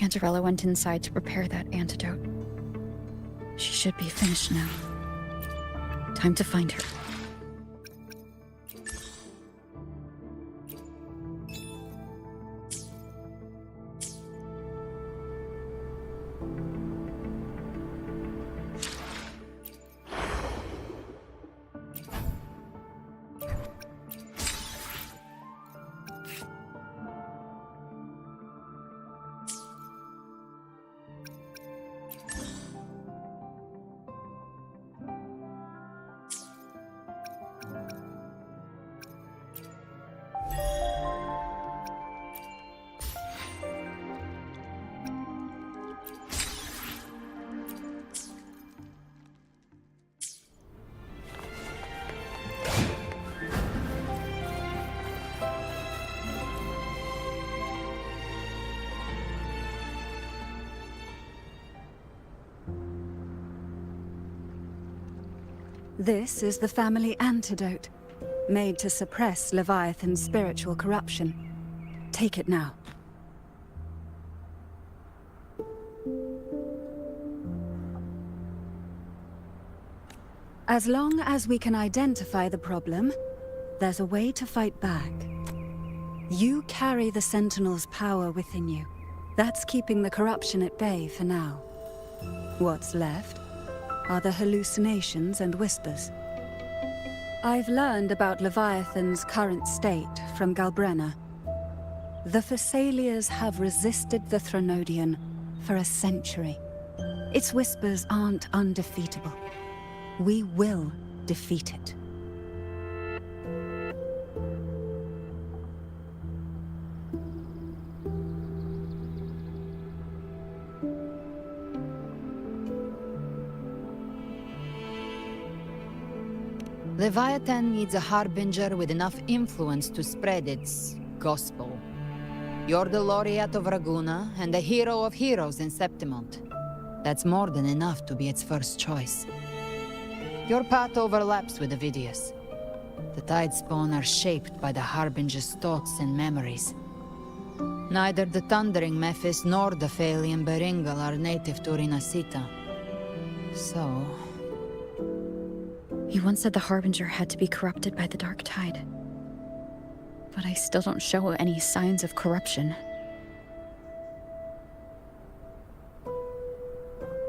Cantarella went inside to prepare that antidote. She should be finished now. Time to find her. This is the family antidote, made to suppress Leviathan's spiritual corruption. Take it now. As long as we can identify the problem, there's a way to fight back. You carry the Sentinel's power within you. That's keeping the corruption at bay for now. What's left are the hallucinations and whispers. I've learned about Leviathan's current state from Galbrenna. The Thessalians have resisted the Threnodian for a century. Its whispers aren't undefeatable. We will defeat it. Leviathan needs a harbinger with enough influence to spread its gospel. You're the laureate of Raguna and the hero of heroes in Septimont. That's more than enough to be its first choice. Your path overlaps with Avidius. The Tidespawn are shaped by the harbinger's thoughts and memories. Neither the Thundering Mephis nor the Phalian Beringal are native to Rinasita. So... You once said the Harbinger had to be corrupted by the Dark Tide. But I still don't show any signs of corruption.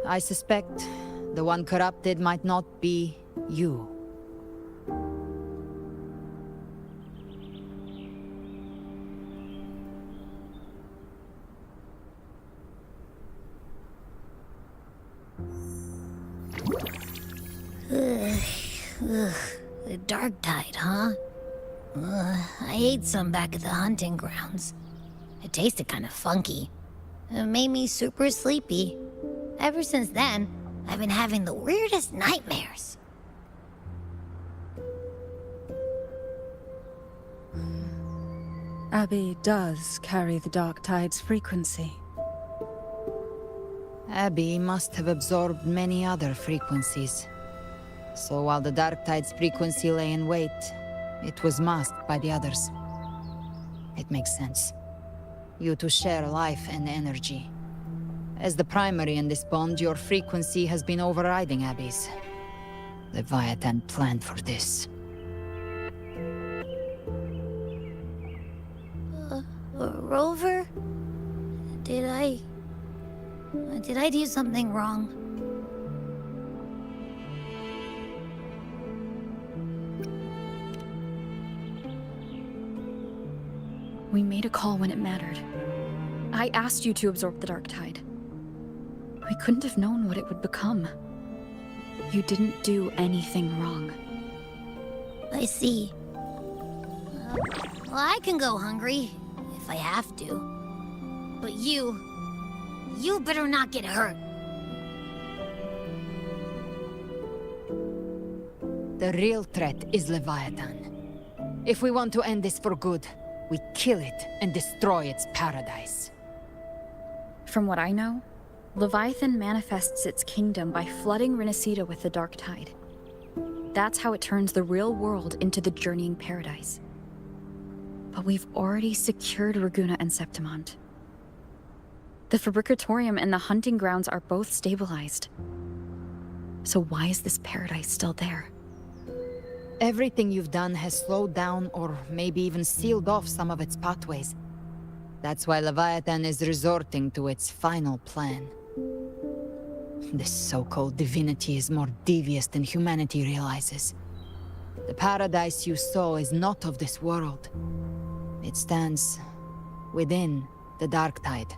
I suspect the one corrupted might not be you. The Dark Tide, huh? I ate some back at the hunting grounds. It tasted kind of funky. It made me super sleepy. Ever since then, I've been having the weirdest nightmares. Abby does carry the Dark Tide's frequency. Abby must have absorbed many other frequencies. So while the Dark Tide's frequency lay in wait, it was masked by the others. It makes sense. You two share life and energy. As the primary in this bond, your frequency has been overriding Abby's. Leviathan planned for this. Rover? Did I do something wrong? We made a call when it mattered. I asked you to absorb the Dark Tide. We couldn't have known what it would become. You didn't do anything wrong. I see. Well, I can go hungry, if I have to. But you better not get hurt. The real threat is Leviathan. If we want to end this for good, we kill it and destroy its paradise. From what I know, Leviathan manifests its kingdom by flooding Rinasita with the Dark Tide. That's how it turns the real world into the journeying paradise. But we've already secured Raguna and Septimont. The Fabricatorium and the hunting grounds are both stabilized. So why is this paradise still there? Everything you've done has slowed down or maybe even sealed off some of its pathways. That's why Leviathan is resorting to its final plan. This so-called divinity is more devious than humanity realizes. The paradise you saw is not of this world. It stands within the dark tide.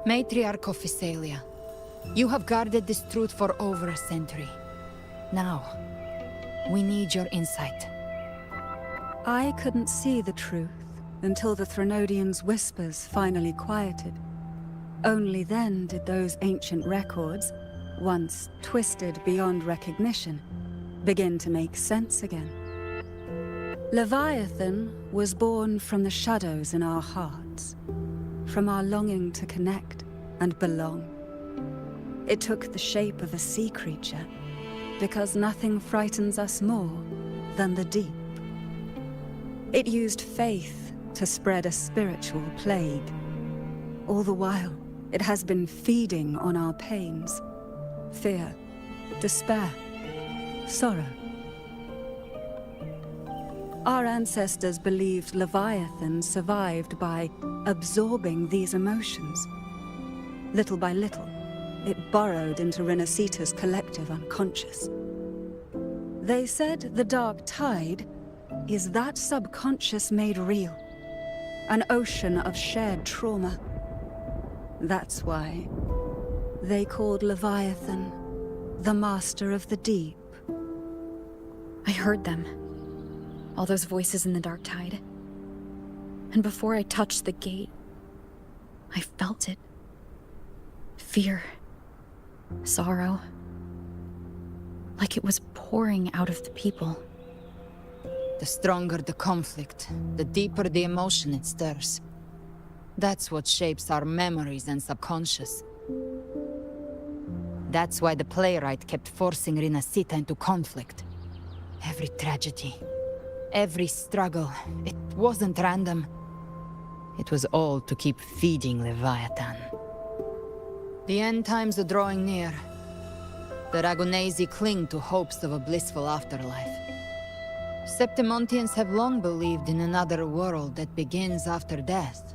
Matriarch of Physalia, you have guarded this truth for over a century. Now, we need your insight. I couldn't see the truth until the Threnodians' whispers finally quieted. Only then did those ancient records, once twisted beyond recognition, begin to make sense again. Leviathan was born from the shadows in our hearts, from our longing to connect and belong. It took the shape of a sea creature, because nothing frightens us more than the deep. It used faith to spread a spiritual plague. All the while, it has been feeding on our pains, fear, despair, sorrow. Our ancestors believed Leviathan survived by absorbing these emotions. Little by little, it burrowed into Renacita's collective unconscious. They said the dark tide is that subconscious made real, an ocean of shared trauma. That's why they called Leviathan the Master of the Deep. I heard them. All those voices in the dark tide. And before I touched the gate, I felt it. Fear. Sorrow. Like it was pouring out of the people. The stronger the conflict, the deeper the emotion it stirs. That's what shapes our memories and subconscious. That's why the playwright kept forcing Renacita into conflict. Every tragedy, every struggle, it wasn't random. It was all to keep feeding Leviathan. The end times are drawing near. The Ragonesi cling to hopes of a blissful afterlife. Septimontians have long believed in another world that begins after death.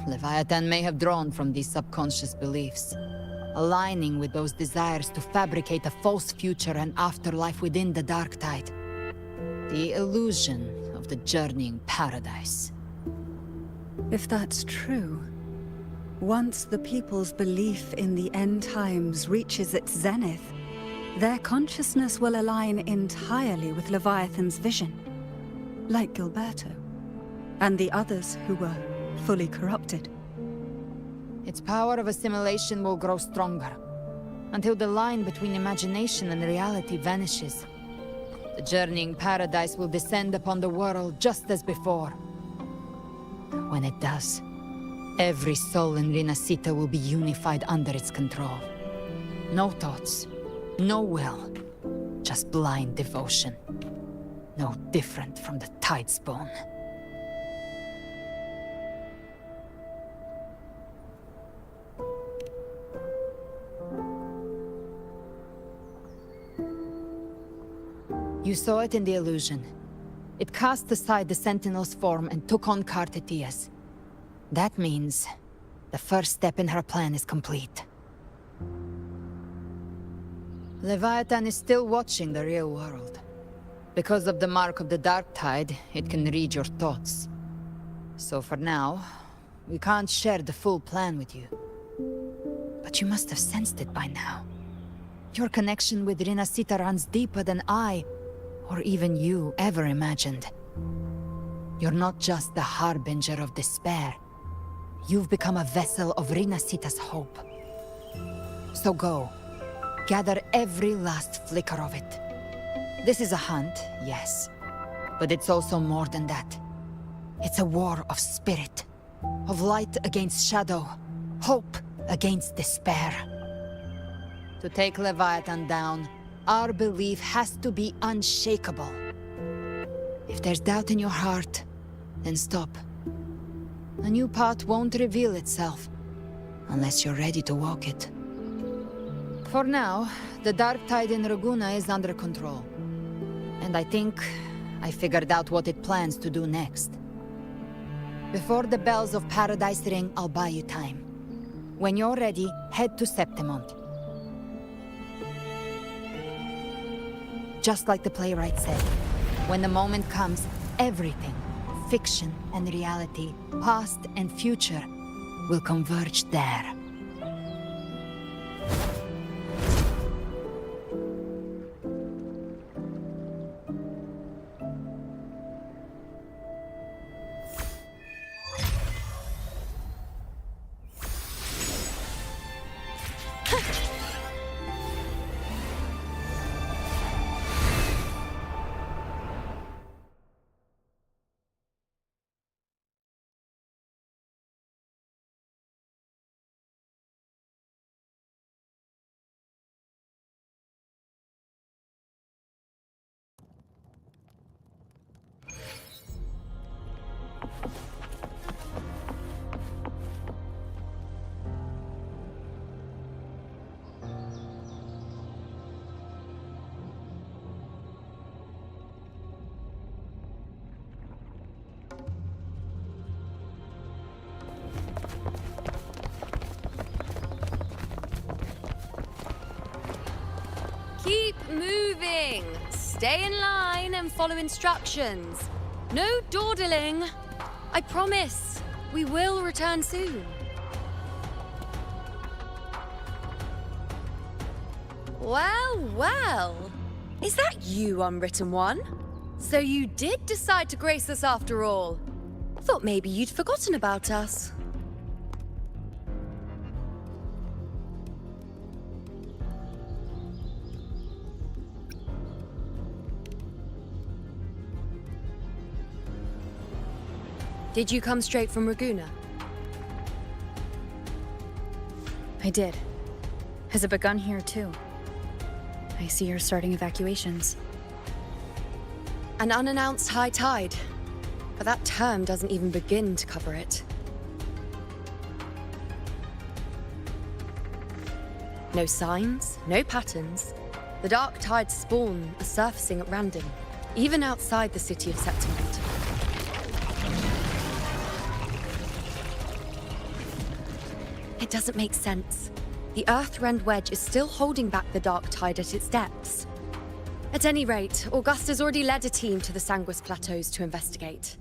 Leviathan may have drawn from these subconscious beliefs, aligning with those desires to fabricate a false future and afterlife within the dark tide. The illusion of the journeying paradise. If that's true, once the people's belief in the end times reaches its zenith, their consciousness will align entirely with Leviathan's vision, like Gilberto, and the others who were fully corrupted. Its power of assimilation will grow stronger, until the line between imagination and reality vanishes. The journeying paradise will descend upon the world just as before. When it does, every soul in Renacita will be unified under its control. No thoughts, no will, just blind devotion. No different from the Tidespawn. You saw it in the illusion. It cast aside the Sentinel's form and took on Cartetia's. That means the first step in her plan is complete. Leviathan is still watching the real world. Because of the mark of the dark tide, it can read your thoughts. So for now, we can't share the full plan with you. But you must have sensed it by now. Your connection with Renacita runs deeper than I, or even you, ever imagined. You're not just the harbinger of despair. You've become a vessel of Renacita's hope. So go. Gather every last flicker of it. This is a hunt, yes. But it's also more than that. It's a war of spirit. Of light against shadow. Hope against despair. To take Leviathan down, our belief has to be unshakable. If there's doubt in your heart, then stop. a new path won't reveal itself unless you're ready to walk it. For now, the dark tide in Raguna is under control. And I think I figured out what it plans to do next. Before the bells of Paradise ring, I'll buy you time. When you're ready, head to Septimont. Just like the playwright said, when the moment comes, everything, fiction and reality, past and future, will converge there. Keep moving! Stay in line and follow instructions. No dawdling. I promise, we will return soon. Well, well. Is that you, Unwritten One? So you did decide to grace us after all. Thought maybe you'd forgotten about us. Did you come straight from Raguna? I did. Has it begun here, too? I see you're starting evacuations. An unannounced high tide. But that term doesn't even begin to cover it. No signs, no patterns. The dark tide's spawn are surfacing at random, even outside the city of Septimont. It doesn't make sense. The Earthrend Wedge is still holding back the dark tide at its depths. At any rate, Augusta's already led a team to the Sanguis Plateaus to investigate.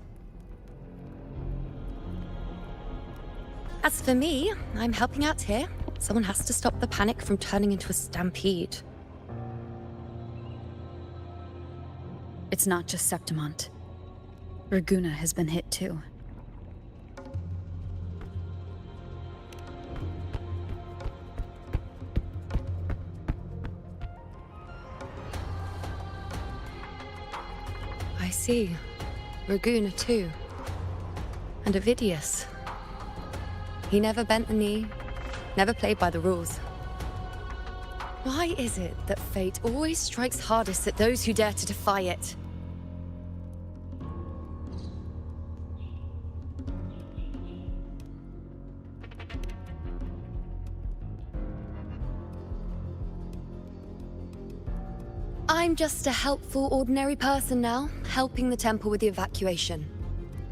As for me, I'm helping out here. Someone has to stop the panic from turning into a stampede. It's not just Septimont. Raguna has been hit, too. I see. Raguna too. And Ovidius. He never bent the knee, never played by the rules. Why is it that fate always strikes hardest at those who dare to defy it? I'm just a helpful, ordinary person now, helping the temple with the evacuation.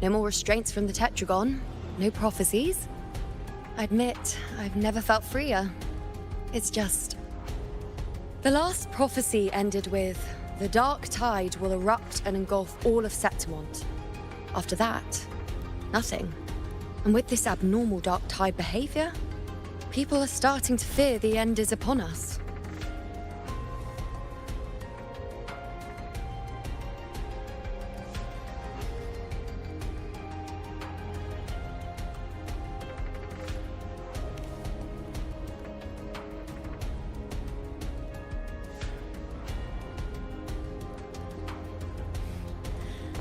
No more restraints from the Tetragon, no prophecies. I admit, I've never felt freer. It's just... The last prophecy ended with, the dark tide will erupt and engulf all of Septimont. After that, nothing. And with this abnormal dark tide behavior, people are starting to fear the end is upon us.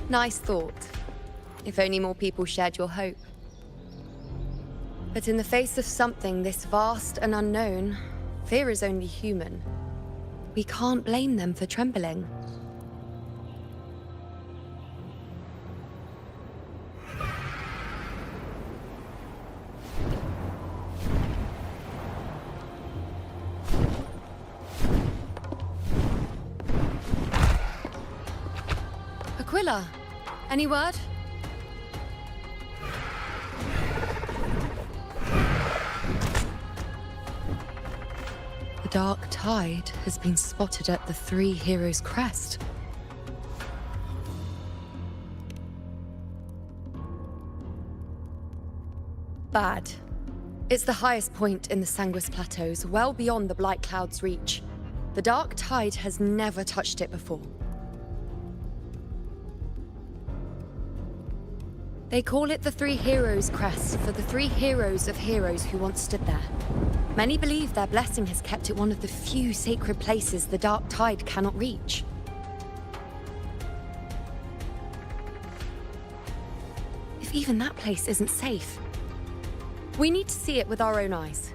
Nice thought. If only more people shared your hope. But in the face of something this vast and unknown, fear is only human. We can't blame them for trembling. Aquila, any word? The dark tide has been spotted at the Three Heroes' Crest. Bad. It's the highest point in the Sanguis Plateaus, well beyond the Blight Cloud's reach. The dark tide has never touched it before. They call it the Three Heroes' Crest for the three heroes of heroes who once stood there. Many believe their blessing has kept it one of the few sacred places the dark tide cannot reach. If even that place isn't safe, we need to see it with our own eyes.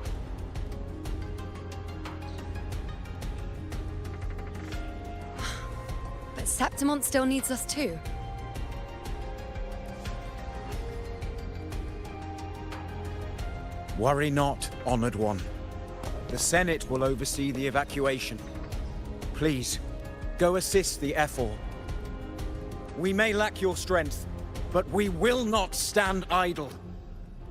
But Septimont still needs us too. Worry not, Honored One. The Senate will oversee the evacuation. Please, go assist the Ephor. We may lack your strength, but we will not stand idle.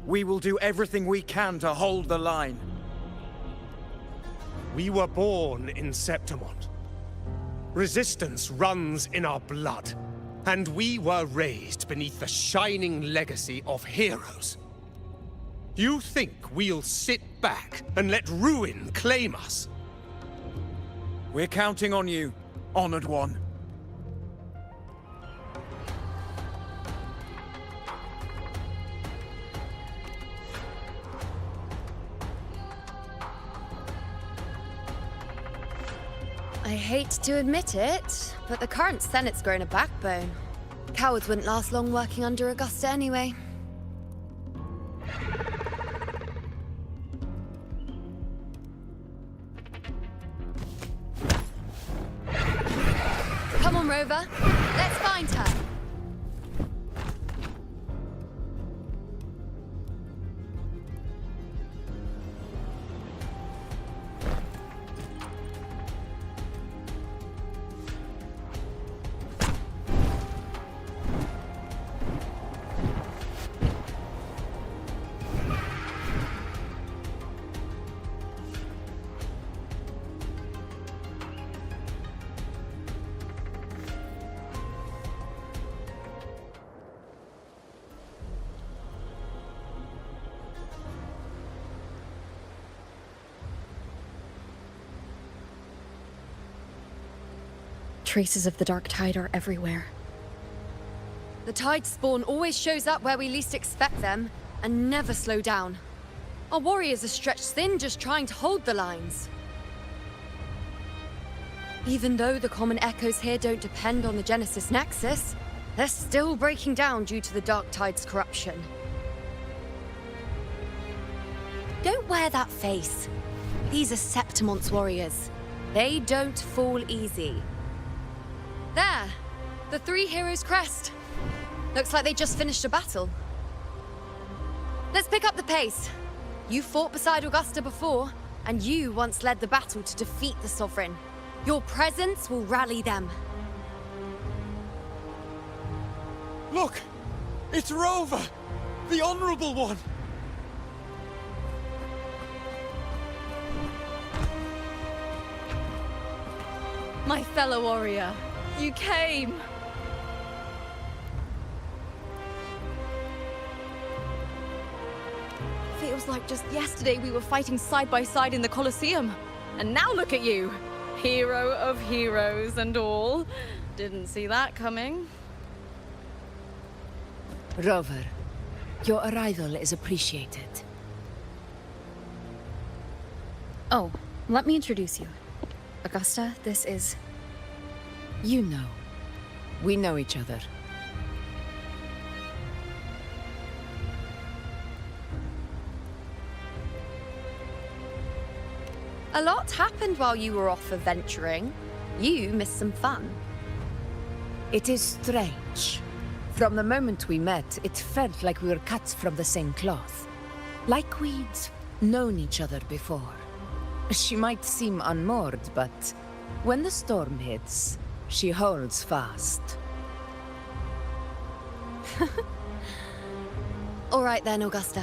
We will do everything we can to hold the line. We were born in Septimont. Resistance runs in our blood, and we were raised beneath the shining legacy of heroes. You think we'll sit back and let ruin claim us? We're counting on you, Honored One. I hate to admit it, but the current Senate's grown a backbone. Cowards wouldn't last long working under Augusta anyway. Come on, Rover. Let's find her. Traces of the dark tide are everywhere. The tide spawn always shows up where we least expect them, and never slow down. Our warriors are stretched thin just trying to hold the lines. Even though the common echoes here don't depend on the Genesis Nexus, they're still breaking down due to the dark tide's corruption. Don't wear that face. These are Septimont's warriors. They don't fall easy. There! The Three Heroes' Crest. Looks like they just finished a battle. Let's pick up the pace. You fought beside Augusta before, and you once led the battle to defeat the Sovereign. Your presence will rally them. Look! It's Rover! The Honorable One! My fellow warrior, you came! Feels like just yesterday we were fighting side by side in the Colosseum. And now look at you! Hero of heroes and all. Didn't see that coming. Rover, your arrival is appreciated. Oh, let me introduce you. Augusta, this is... You know. We know each other. A lot happened while you were off adventuring. You missed some fun. It is strange. From the moment we met, it felt like we were cut from the same cloth. Like we'd known each other before. She might seem unmoored, but when the storm hits, she holds fast. All right then, Augusta.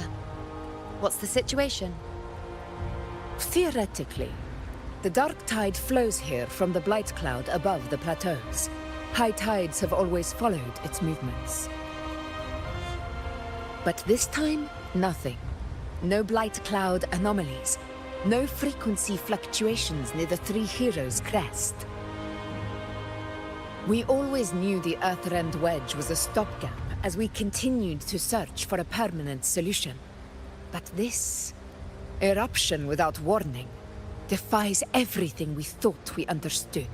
What's the situation? Theoretically, the dark tide flows here from the blight cloud above the plateaus. High tides have always followed its movements. But this time, nothing. No blight cloud anomalies. No frequency fluctuations near the Three Heroes crest. We always knew the Earthrend Wedge was a stopgap as we continued to search for a permanent solution. But this eruption without warning defies everything we thought we understood.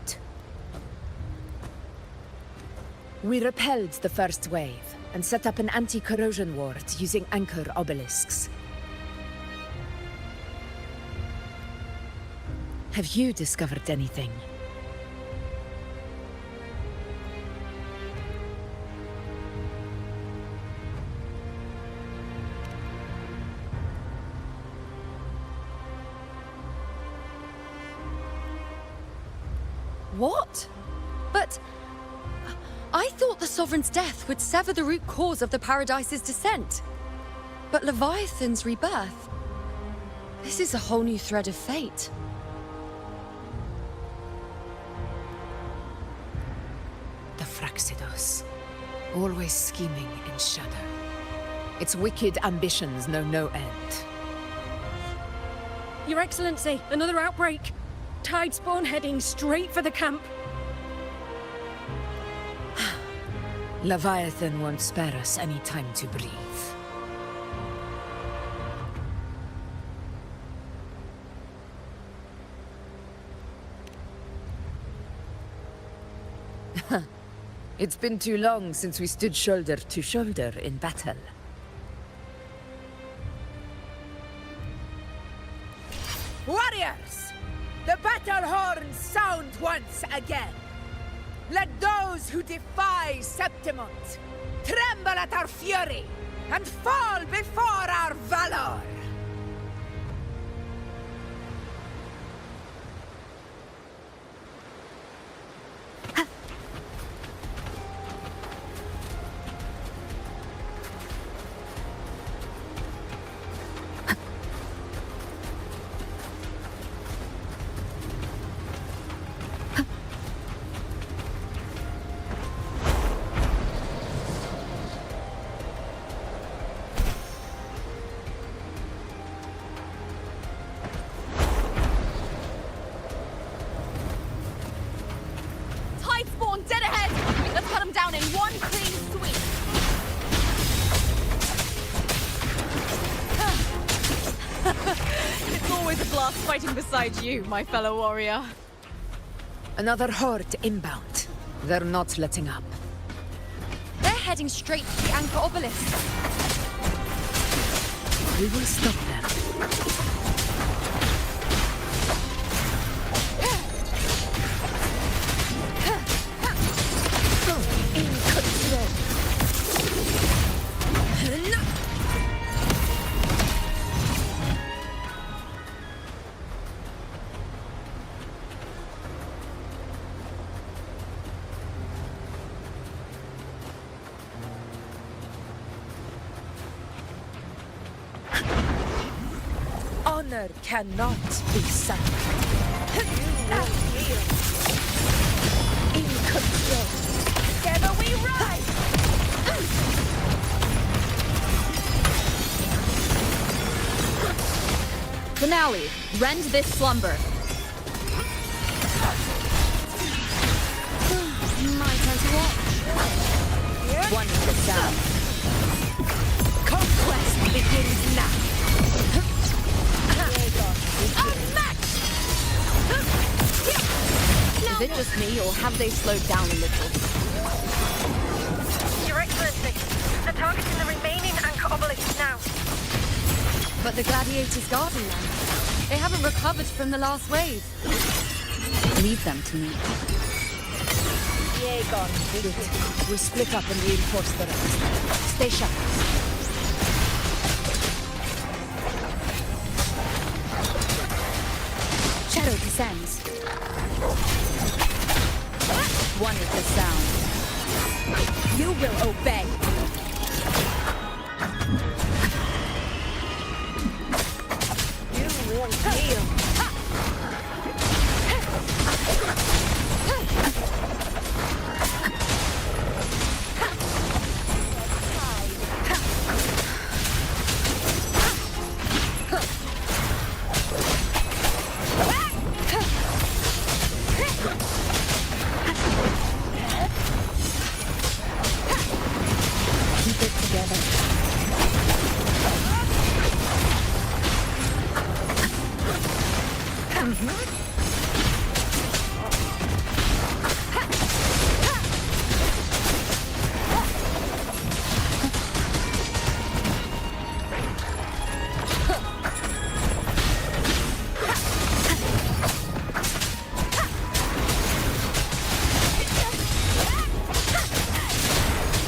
We repelled the first wave and set up an anti-corrosion ward using anchor obelisks. Have you discovered anything? What? But I thought the Sovereign's death would sever the root cause of the Paradise's descent. But Leviathan's rebirth... This is a whole new thread of fate. The Fraxidos. Always scheming in shadow. Its wicked ambitions know no end. Your Excellency, another outbreak. Tide spawn heading straight for the camp. Leviathan won't spare us any time to breathe. It's been too long since we stood shoulder to shoulder in battle. Warriors! The battle horns sound once again! Let those who defy Septimont tremble at our fury and fall before our valor! Tide spawn dead ahead! Let's cut them down in one clean sweep. It's always a blast fighting beside you, my fellow warrior. Another horde inbound. They're not letting up. They're heading straight to the anchor obelisk. We will stop them. In control. Honor cannot be sunk. In control. Together we rise! Finale, rend this slumber. My turn to watch. One with the sound. Conquest begins now. Is it just me, or have they slowed down a little? Your Excellency, they're targeting the remaining anchor obelisk now. But the Gladiator's Garden then? They haven't recovered from the last wave. Leave them to me. We'll split up and reinforce the rest. Stay sharp. Shadow descends. One with the sound. You will obey. You won't heal. Keep it together.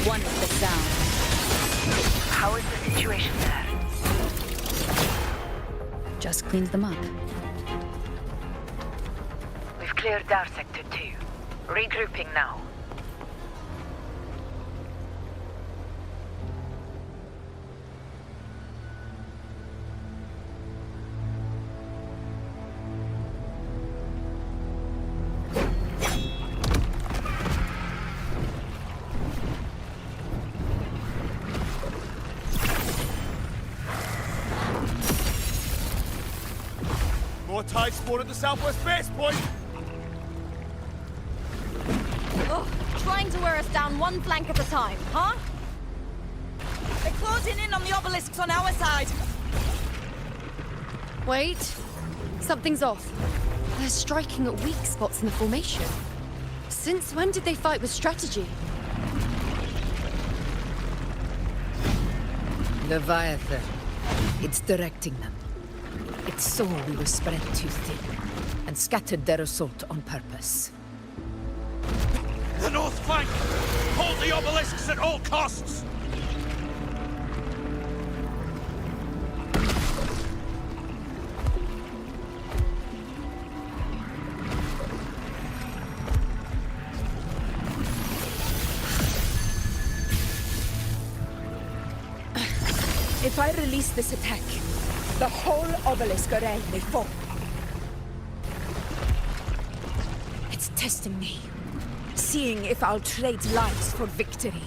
One with the sound. How is the situation there? Just cleaned them up. We've cleared our sector too. Regrouping now. More tide spawn at the southwest base point! Ugh, trying to wear us down one flank at a time, huh? They're closing in on the obelisks on our side. Wait. Something's off. They're striking at weak spots in the formation. Since when did they fight with strategy? Leviathan. It's directing them. It saw we were spread too thin, and scattered their assault on purpose. The north flank! Hold the obelisks at all costs! If I release this attack, the whole obelisk array may fall. It's testing me, seeing if I'll trade lives for victory.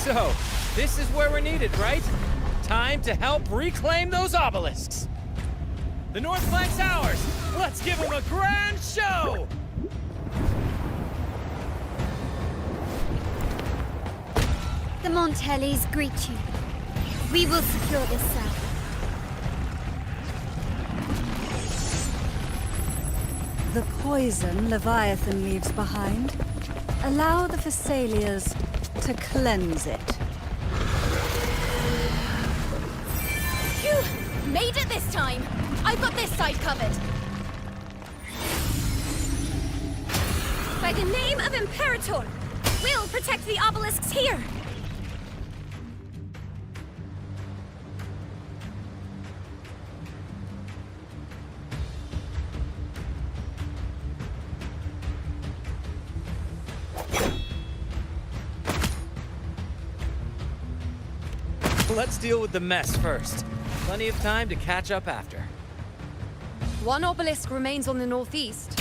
So, this is where we're needed, right? Time to help reclaim those obelisks. The north flank's ours. Let's give them a grand show! The Montellis greet you. We will secure this south. The poison Leviathan leaves behind, allow the Phassalias to cleanse it. Phew! Made it this time! I've got this side covered. By the name of Imperator, we'll protect the obelisks here! Let's deal with the mess first. Plenty of time to catch up after. One obelisk remains on the northeast.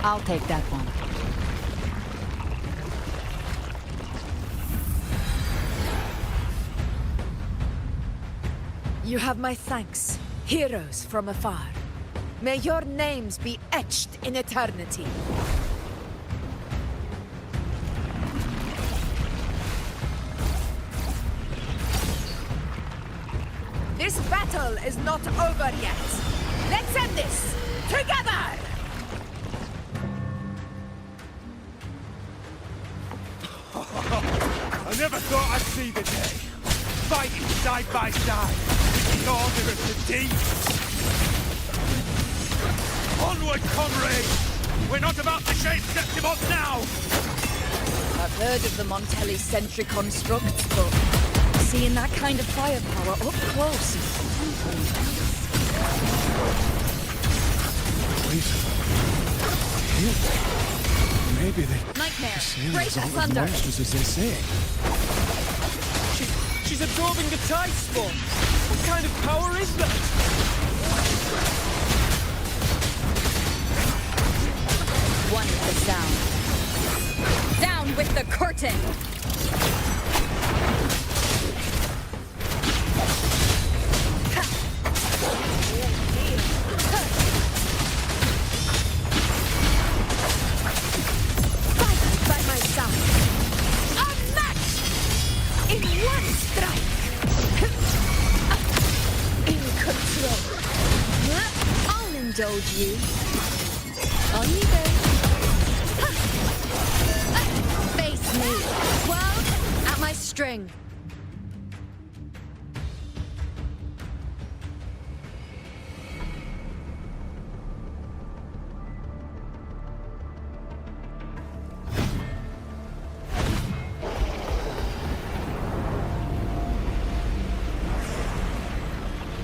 I'll take that one. You have my thanks, heroes from afar. May your names be etched in eternity. This battle is not over yet. Let's end this together! I never thought I'd see the day. Fighting side by side with the Order of the Deep. Onward, comrades! We're not about to chase Septimont now! I've heard of the Montelli-centric constructs, but seeing that kind of firepower up close is Maybe they... nightmare. sailors Break aren't us as under. monstrous as they say. She's absorbing the tide spawn. What kind of power is that? One with the sound. Down with the curtain! Fight by my side. A match! In one strike. In control. I'll indulge you. On you go. Face me. Well, at my string.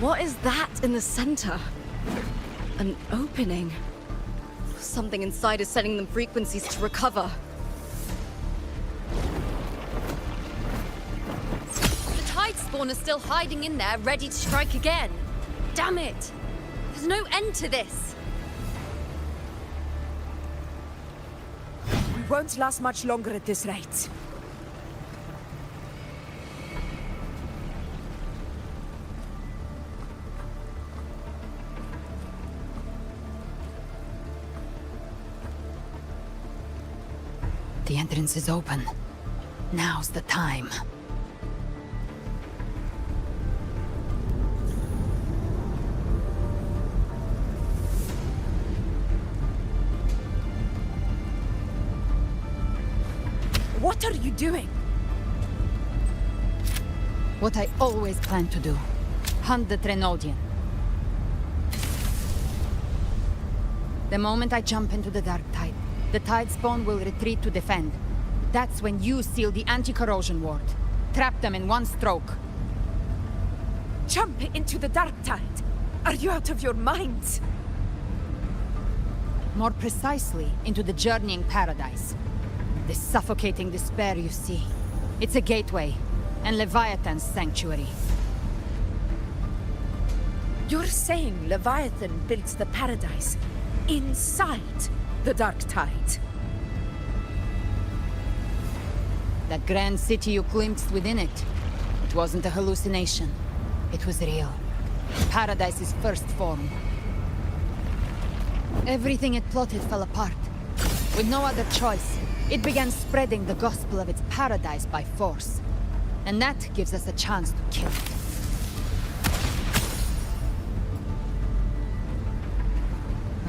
What is that in the center? An opening. Something inside is sending them frequencies to recover. The tide spawn is still hiding in there, ready to strike again. Damn it! There's no end to this. We won't last much longer at this rate. The entrance is open. Now's the time. What are you doing? What I always planned to do. Hunt the Trenodian. The moment I jump into the dark tide, the tide spawn will retreat to defend. That's when you seal the anti-corrosion ward. Trap them in one stroke. Jump into the dark tide. Are you out of your mind? More precisely, into the journeying paradise. The suffocating despair you see. It's a gateway, and Leviathan's sanctuary. You're saying Leviathan built the paradise inside the dark tide? That grand city you glimpsed within it, it wasn't a hallucination. It was real. Paradise's first form. Everything it plotted fell apart. With no other choice, it began spreading the gospel of its paradise by force. And that gives us a chance to kill it.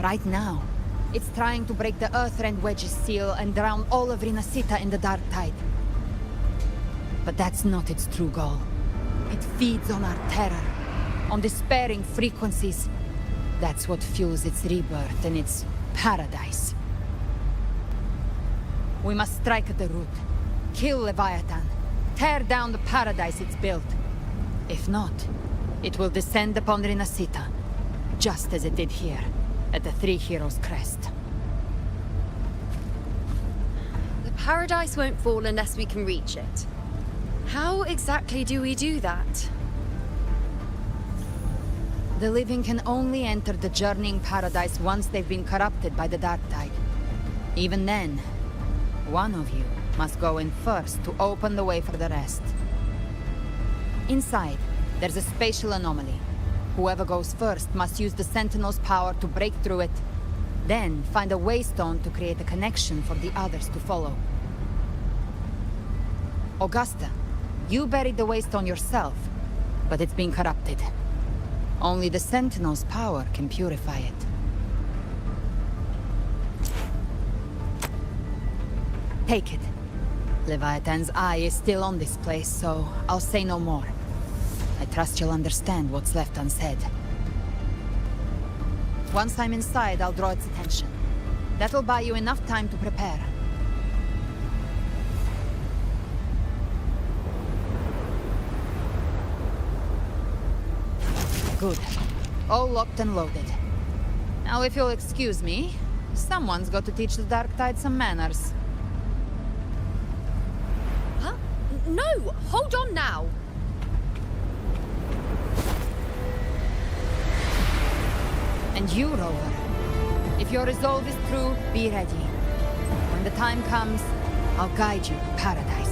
Right now, it's trying to break the Earthrend Wedge's seal and drown all of Rinasita in the dark tide. But that's not its true goal. It feeds on our terror, on despairing frequencies. That's what fuels its rebirth and its paradise. We must strike at the root. Kill Leviathan. Tear down the paradise it's built. If not, it will descend upon Rinasita, just as it did here, at the Three Heroes Crest. The paradise won't fall unless we can reach it. How exactly do we do that? The living can only enter the journeying paradise once they've been corrupted by the dark tide. Even then, one of you must go in first to open the way for the rest. Inside, there's a spatial anomaly. Whoever goes first must use the Sentinel's power to break through it, then find a waystone to create a connection for the others to follow. Augusta, you buried the waystone yourself. but it's been corrupted. Only the Sentinel's power can purify it. Take it. Leviathan's eye is still on this place, so I'll say no more. I trust you'll understand what's left unsaid. Once I'm inside, I'll draw its attention. That'll buy you enough time to prepare. Good. All locked and loaded. Now, if you'll excuse me, someone's got to teach the Dark Tide some manners. Huh? No! Hold on now! And you, Rover. If your resolve is true, be ready. When the time comes, I'll guide you to paradise.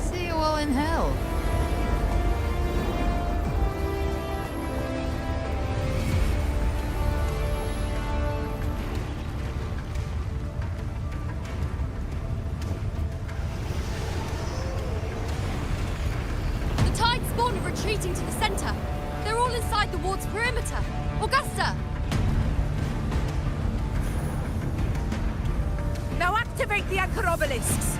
See you all in hell. The Tide spawn are retreating to the center. They're all inside the ward's perimeter. Augusta! Now activate the anchor obelisks!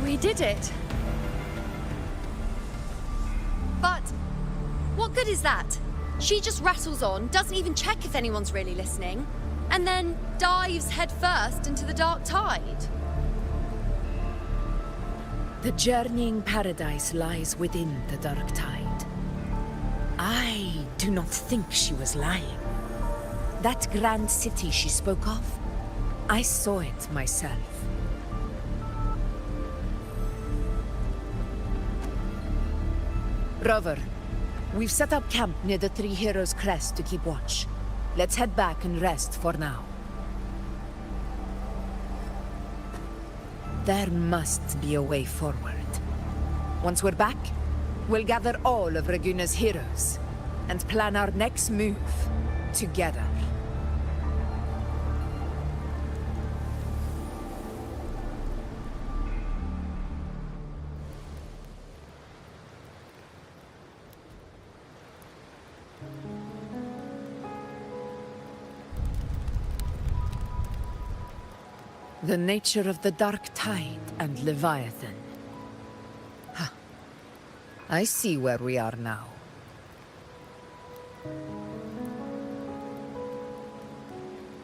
We did it. But what good is that? She just rattles on, doesn't even check if anyone's really listening, and then dives headfirst into the dark tide. The journeying paradise lies within the dark tide. I do not think she was lying. That grand city she spoke of, I saw it myself. Rover, we've set up camp near the Three Heroes Crest to keep watch. Let's head back and rest for now. There must be a way forward. Once we're back, we'll gather all of Raguna's heroes and plan our next move together. The nature of the Dark Tide and Leviathan. Ha. I see where we are now.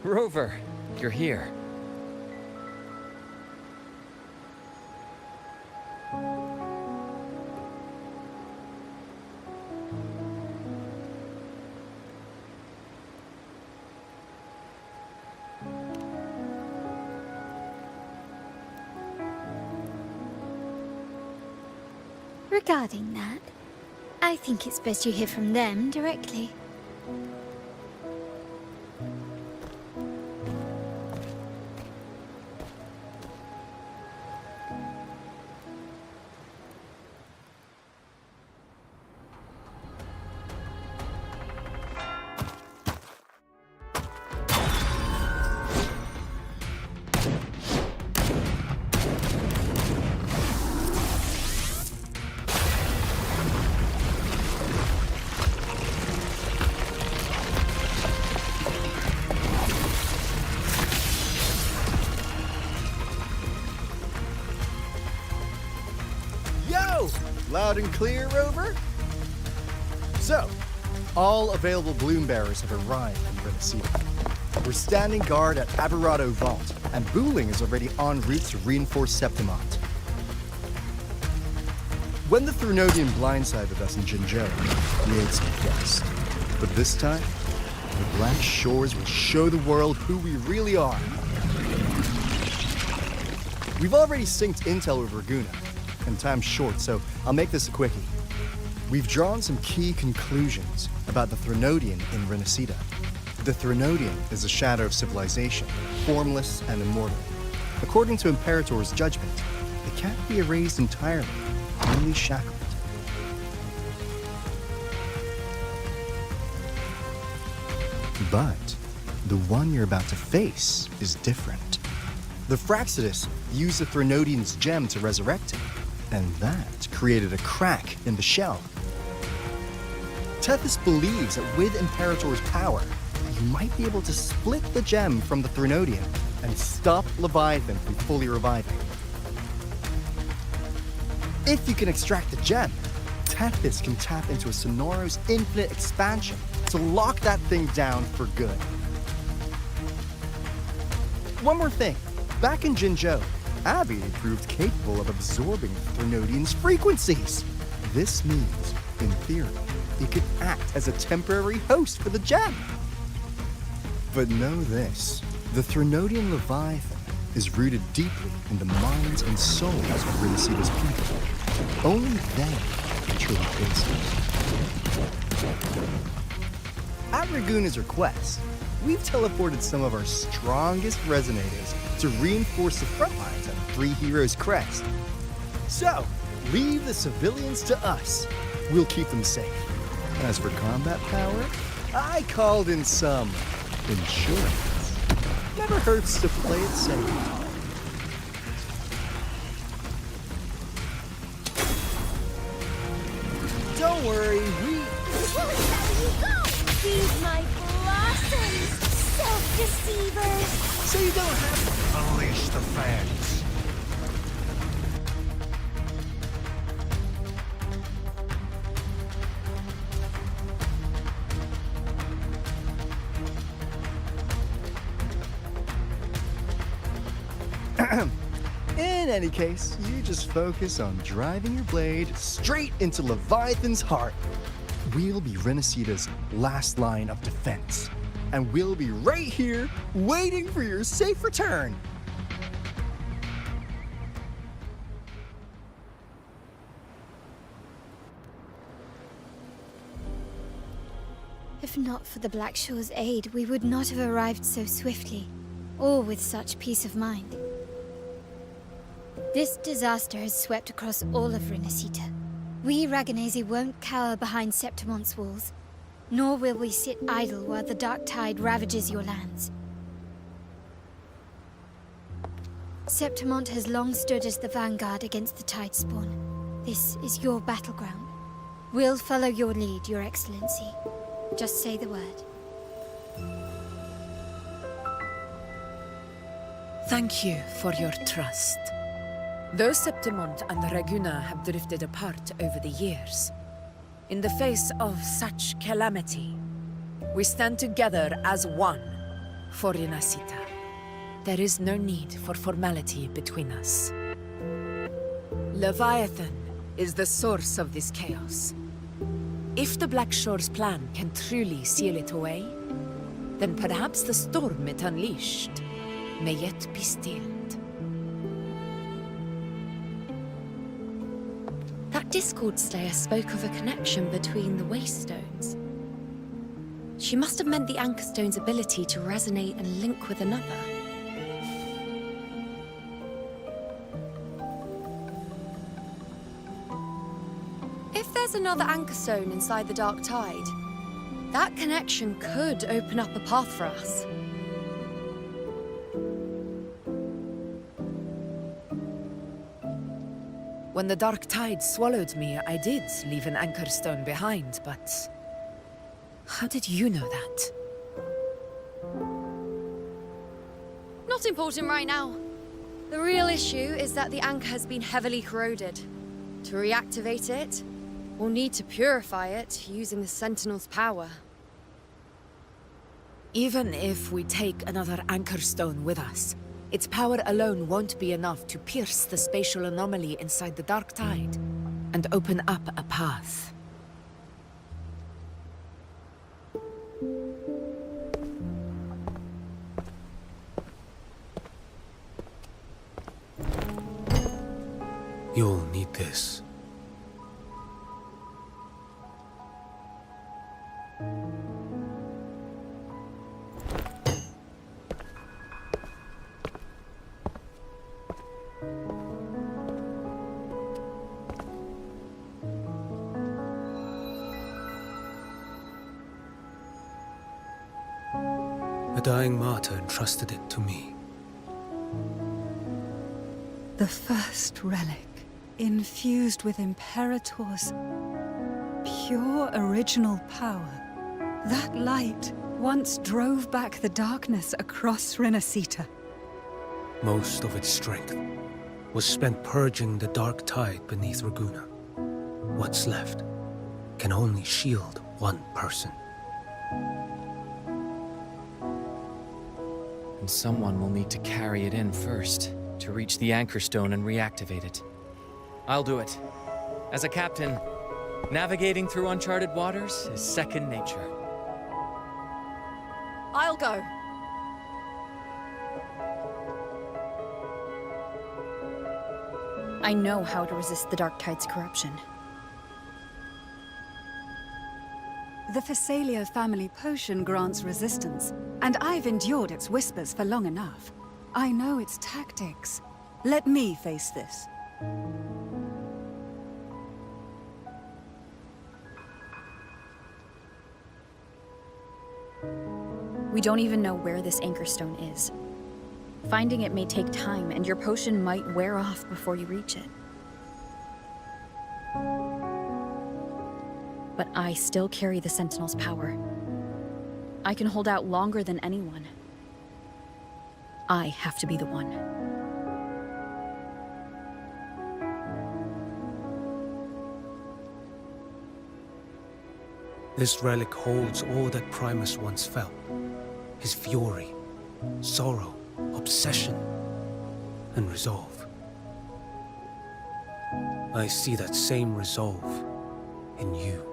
Rover, you're here. Regarding that, I think it's best you hear from them directly. Loud and clear, Rover? So, all available bloom bearers have arrived in Renaissance. We're standing guard at Averado Vault, and Booling is already en route to reinforce Septimont. When the Thrunodian blindsided us in Jinjera, we ate some dust. But this time, the Black Shores will show the world who we really are. We've already synced intel with Raguna, and time's short, so I'll make this a quickie. We've drawn some key conclusions about the Threnodian in Renacida. The Threnodian is a shadow of civilization, formless and immortal. According to Imperator's judgment, it can't be erased entirely, only shackled. But the one you're about to face is different. The Fraxidus used the Threnodian's gem to resurrect him, and that created a crack in the shell. Tethys believes that with Imperator's power, you might be able to split the gem from the Threnodian and stop Leviathan from fully reviving. If you can extract the gem, Tethys can tap into a Sonoro's infinite expansion to lock that thing down for good. One more thing. Back in Jinzhou, Abby proved capable of absorbing Threnodian's frequencies. This means, in theory, it could act as a temporary host for the gem. But know this, the Threnodian Leviathan is rooted deeply in the minds and souls of Renacida's people. Only they can truly face it. At Raguna's request, we've teleported some of our strongest resonators to reinforce the front lines at Three Heroes Crest. So, leave the civilians to us. We'll keep them safe. As for combat power, I called in some insurance. Never hurts to play it safe. Don't worry, Feed my blossoms, self-deceivers! So you don't have to Unleash the fans. In any case, you just focus on driving your blade straight into Leviathan's heart. We'll be Renacida's last line of defense, and we'll be right here waiting for your safe return. If not for the Black Shore's aid, we would not have arrived so swiftly, or with such peace of mind. This disaster has swept across all of Renacita. We Raganese won't cower behind Septimon's walls, nor will we sit idle while the dark tide ravages your lands. Septimont has long stood as the vanguard against the tide spawn. This is your battleground. We'll follow your lead, Your Excellency. Just say the word. Thank you for your trust. Though Septimont and Raguna have drifted apart over the years, in the face of such calamity, we stand together as one for Renacita. There is no need for formality between us. Leviathan is the source of this chaos. If the Black Shore's plan can truly seal it away, then perhaps the storm it unleashed may yet be stilled. That Discord Slayer spoke of a connection between the Waystones. She must have meant the Anchor Stone's ability to resonate and link with another. If there's another Anchor Stone inside the Dark Tide, that connection could open up a path for us. When the Dark Tide swallowed me, I did leave an Anchor Stone behind, but... how did you know that? Not important right now. The real issue is that the anchor has been heavily corroded. To reactivate it, we'll need to purify it using the Sentinel's power. Even if we take another Anchor Stone with us, its power alone won't be enough to pierce the spatial anomaly inside the Dark Tide and open up a path. You'll need this. A dying martyr entrusted it to me. The first relic, infused with Imperator's pure original power. That light once drove back the darkness across Renacita. Most of its strength was spent purging the dark tide beneath Raguna. What's left can only shield one person. And someone will need to carry it in first, to reach the anchor stone and reactivate it. I'll do it. As a captain, navigating through uncharted waters is second nature. I'll go. I know how to resist the Dark Tide's corruption. The Phasalia family potion grants resistance, and I've endured its whispers for long enough. I know its tactics. Let me face this. We don't even know where this anchor stone is. Finding it may take time, and your potion might wear off before you reach it. But I still carry the Sentinel's power. I can hold out longer than anyone. I have to be the one. This relic holds all that Primus once felt. His fury, sorrow, obsession, and resolve. I see that same resolve in you.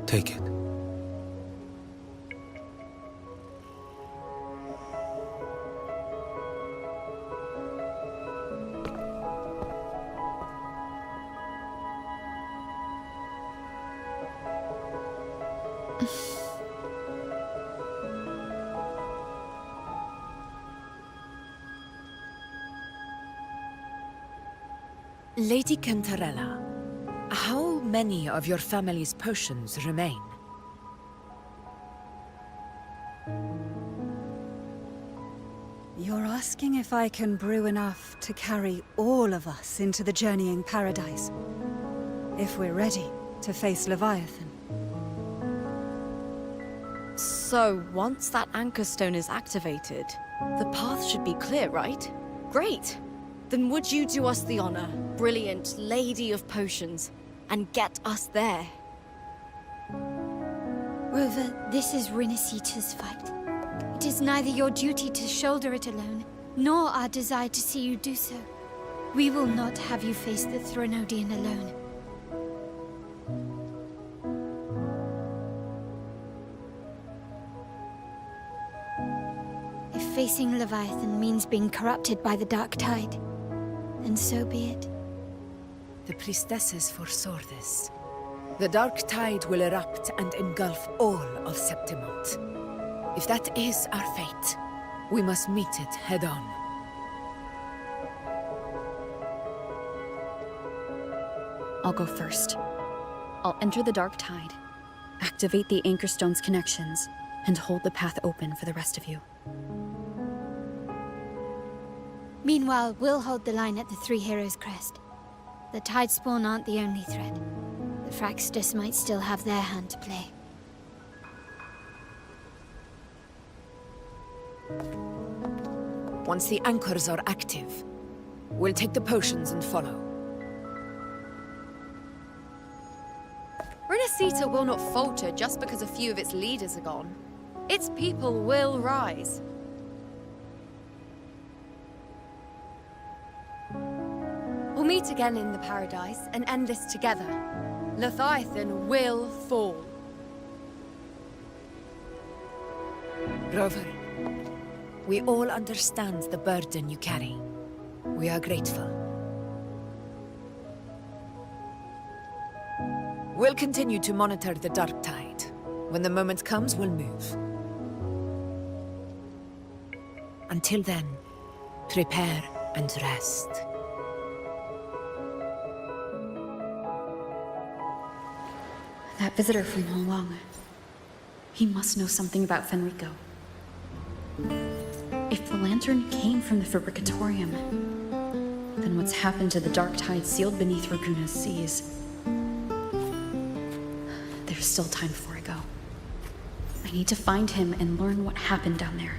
Take it. Lady Cantarella, how many of your family's potions remain? You're asking if I can brew enough to carry all of us into the journeying paradise. If we're ready to face Leviathan. So, once that anchor stone is activated, the path should be clear, right? Great! Then would you do us the honor, brilliant Lady of Potions, and get us there? Rover, this is Renacita's fight. It is neither your duty to shoulder it alone, nor our desire to see you do so. We will not have you face the Threnodian alone. If facing Leviathan means being corrupted by the Dark Tide, then so be it. The priestesses foresaw this. The Dark Tide will erupt and engulf all of Septimont. If that is our fate, we must meet it head-on. I'll go first. I'll enter the Dark Tide, activate the Anchor Stone's connections, and hold the path open for the rest of you. Meanwhile, we'll hold the line at the Three Heroes Crest. The Tidespawn aren't the only threat. The Fraxtus might still have their hand to play. Once the anchors are active, we'll take the potions and follow. Renacita will not falter just because a few of its leaders are gone. Its people will rise. We'll meet again in the Paradise and end this together. Leviathan will fall. Rover, we all understand the burden you carry. We are grateful. We'll continue to monitor the dark tide. When the moment comes, we'll move. Until then, prepare and rest. That visitor from Wuwa. He must know something about Fenrico. If the lantern came from the Fabricatorium, then what's happened to the dark tide sealed beneath Raguna's seas? There's still time before I go. I need to find him and learn what happened down there.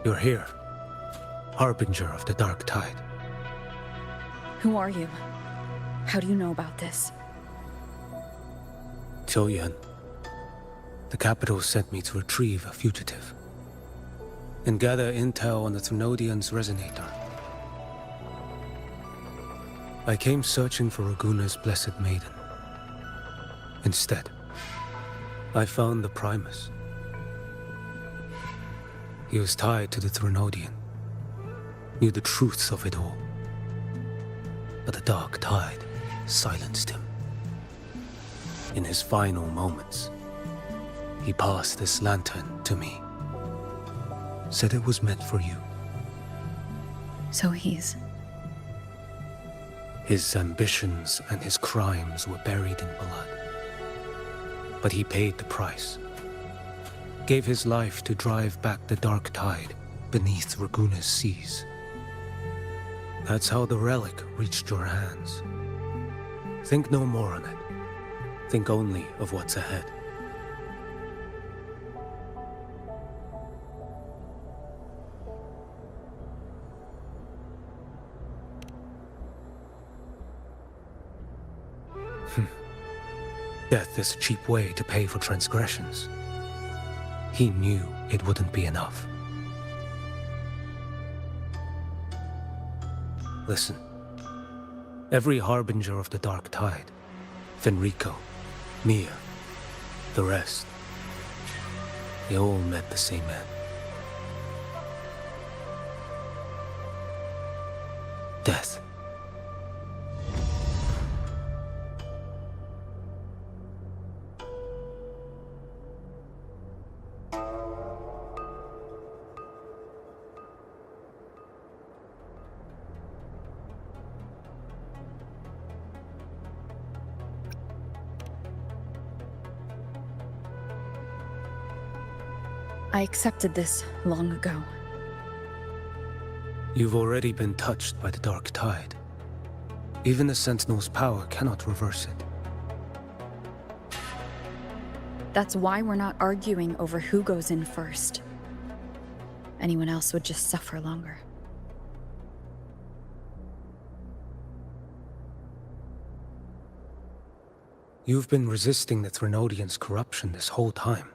You're here. Harbinger of the Dark Tide. Who are you? How do you know about this? Choyan. The capital sent me to retrieve a fugitive and gather intel on the Thrunodian's resonator. I came searching for Raguna's Blessed Maiden. Instead, I found the Primus. He was tied to the Thrunodian, knew the truths of it all. But the Dark Tide silenced him. In his final moments, he passed this lantern to me. Said it was meant for you. So he's... His ambitions and his crimes were buried in blood. But he paid the price. Gave his life to drive back the Dark Tide beneath Raguna's seas. That's how the relic reached your hands. Think no more on it. Think only of what's ahead. Death is a cheap way to pay for transgressions. He knew it wouldn't be enough. Listen. Every harbinger of the Dark Tide, Fenrico, Mia, the rest, they all met the same end. Death. I accepted this long ago. You've already been touched by the Dark Tide. Even the Sentinel's power cannot reverse it. That's why we're not arguing over who goes in first. Anyone else would just suffer longer. You've been resisting the Thrunodian's corruption this whole time.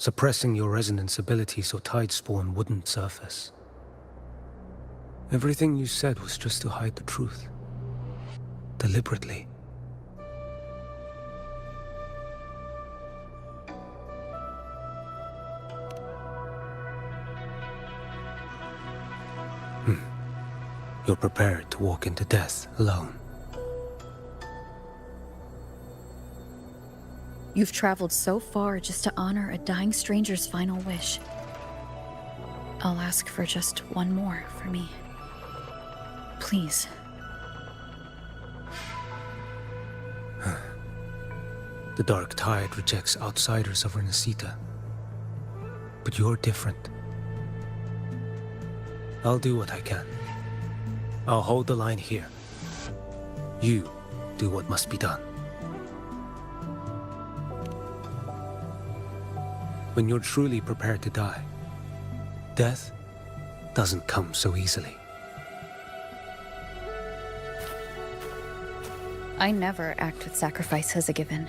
Suppressing your resonance ability so Tidespawn wouldn't surface. Everything you said was just to hide the truth. Deliberately. You're prepared to walk into death alone. You've traveled so far just to honor a dying stranger's final wish. I'll ask for just one more for me. Please. The Dark Tide rejects outsiders of Renacita. But you're different. I'll do what I can. I'll hold the line here. You do what must be done. When you're truly prepared to die, death doesn't come so easily. I never act with sacrifice as a given.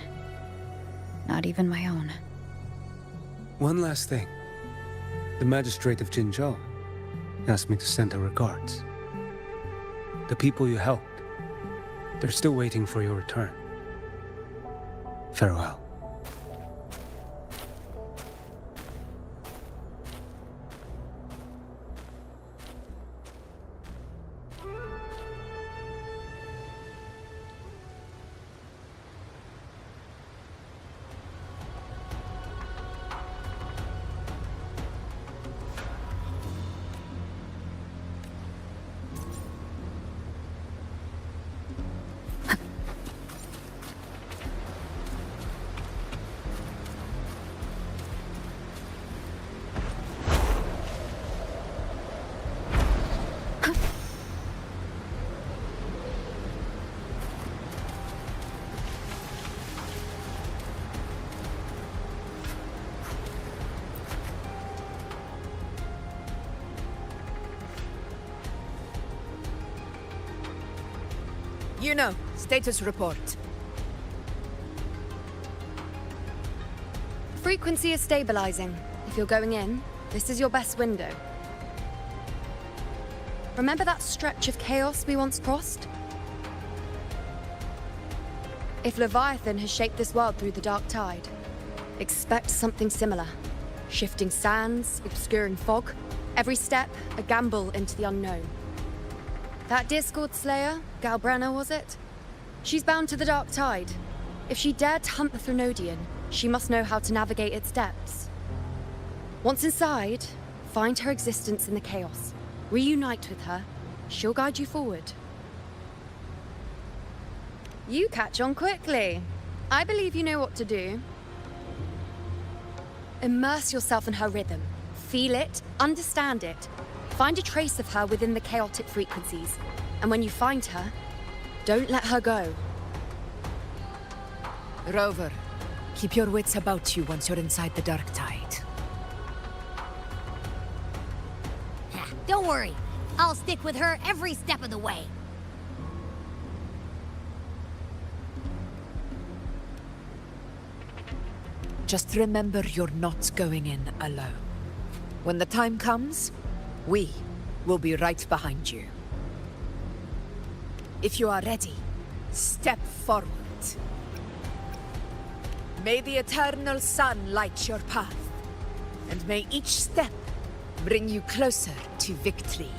Not even my own. One last thing. The magistrate of Jinzhou asked me to send her regards. The people you helped, they're still waiting for your return. Farewell. You know, status report. Frequency is stabilizing. If you're going in, this is your best window. Remember that stretch of chaos we once crossed? If Leviathan has shaped this world through the dark tide, expect something similar. Shifting sands, obscuring fog, every step a gamble into the unknown. That Discord Slayer, Galbrenna was it? She's bound to the dark tide. If she dared to hunt the Threnodian, she must know how to navigate its depths. Once inside, find her existence in the chaos. Reunite with her. She'll guide you forward. You catch on quickly. I believe you know what to do. Immerse yourself in her rhythm. Feel it, understand it. Find a trace of her within the chaotic frequencies. And when you find her, don't let her go. Rover, keep your wits about you once you're inside the dark tide. Don't worry. I'll stick with her every step of the way. Just remember you're not going in alone. When the time comes, we will be right behind you. If you are ready, step forward. May the eternal sun light your path, and may each step bring you closer to victory.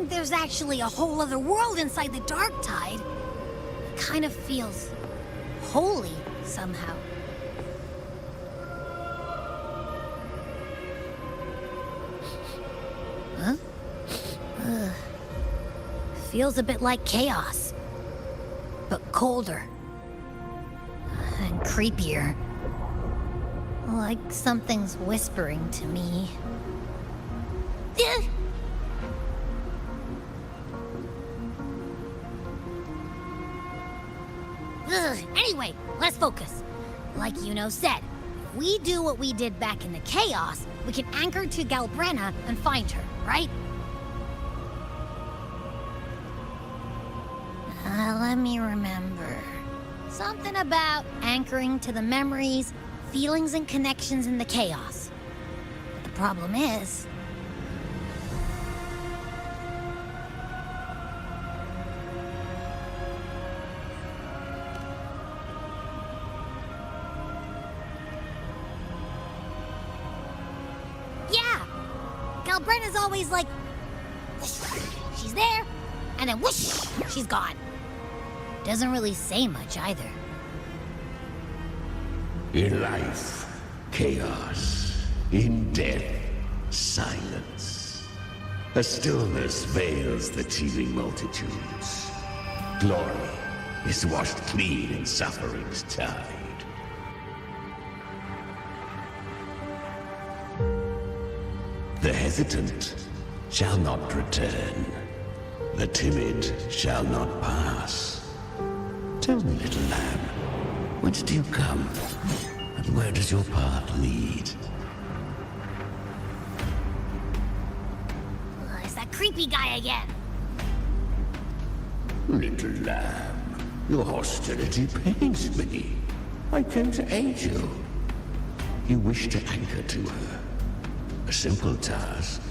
There's actually a whole other world inside the dark tide. It kind of feels holy somehow. Huh? Feels a bit like chaos, but colder and creepier. Like something's whispering to me. Anyway, let's focus. Like Yuno said, if we do what we did back in the chaos, we can anchor to Galbrenna and find her, right? Let me remember. Something about anchoring to the memories, feelings, and connections in the chaos. But the problem is... Galbrenna's always like, whoosh, she's there, and then whoosh, she's gone. Doesn't really say much either. In life, chaos. In death, silence. A stillness veils the teeming multitudes. Glory is washed clean in suffering's tide. The hesitant shall not return. The timid shall not pass. Tell me, little lamb, whence do you come? And where does your path lead? It's that creepy guy again. Little lamb, your hostility pains me. I came to aid you. You wish to anchor to her. A simple task.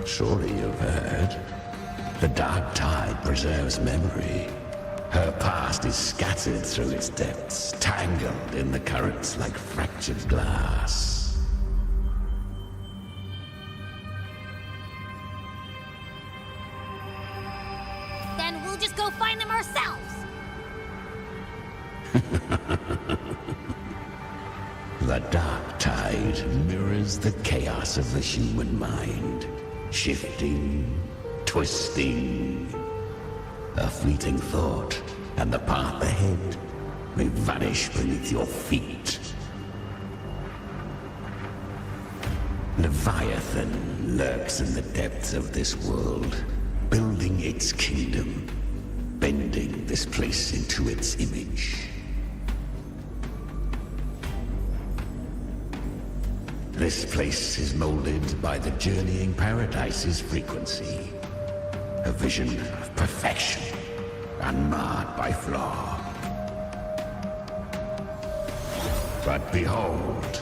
Surely you've heard. The dark tide preserves memory. Her past is scattered through its depths, tangled in the currents like fractured glass. Then we'll just go find them ourselves. The dark tide mirrors the chaos of the human mind. Shifting, twisting. A fleeting thought, and the path ahead may vanish beneath your feet. Leviathan lurks in the depths of this world, building its kingdom, bending this place into its image. This place is molded by the journeying paradise's frequency. A vision of perfection, unmarred by flaw. But behold,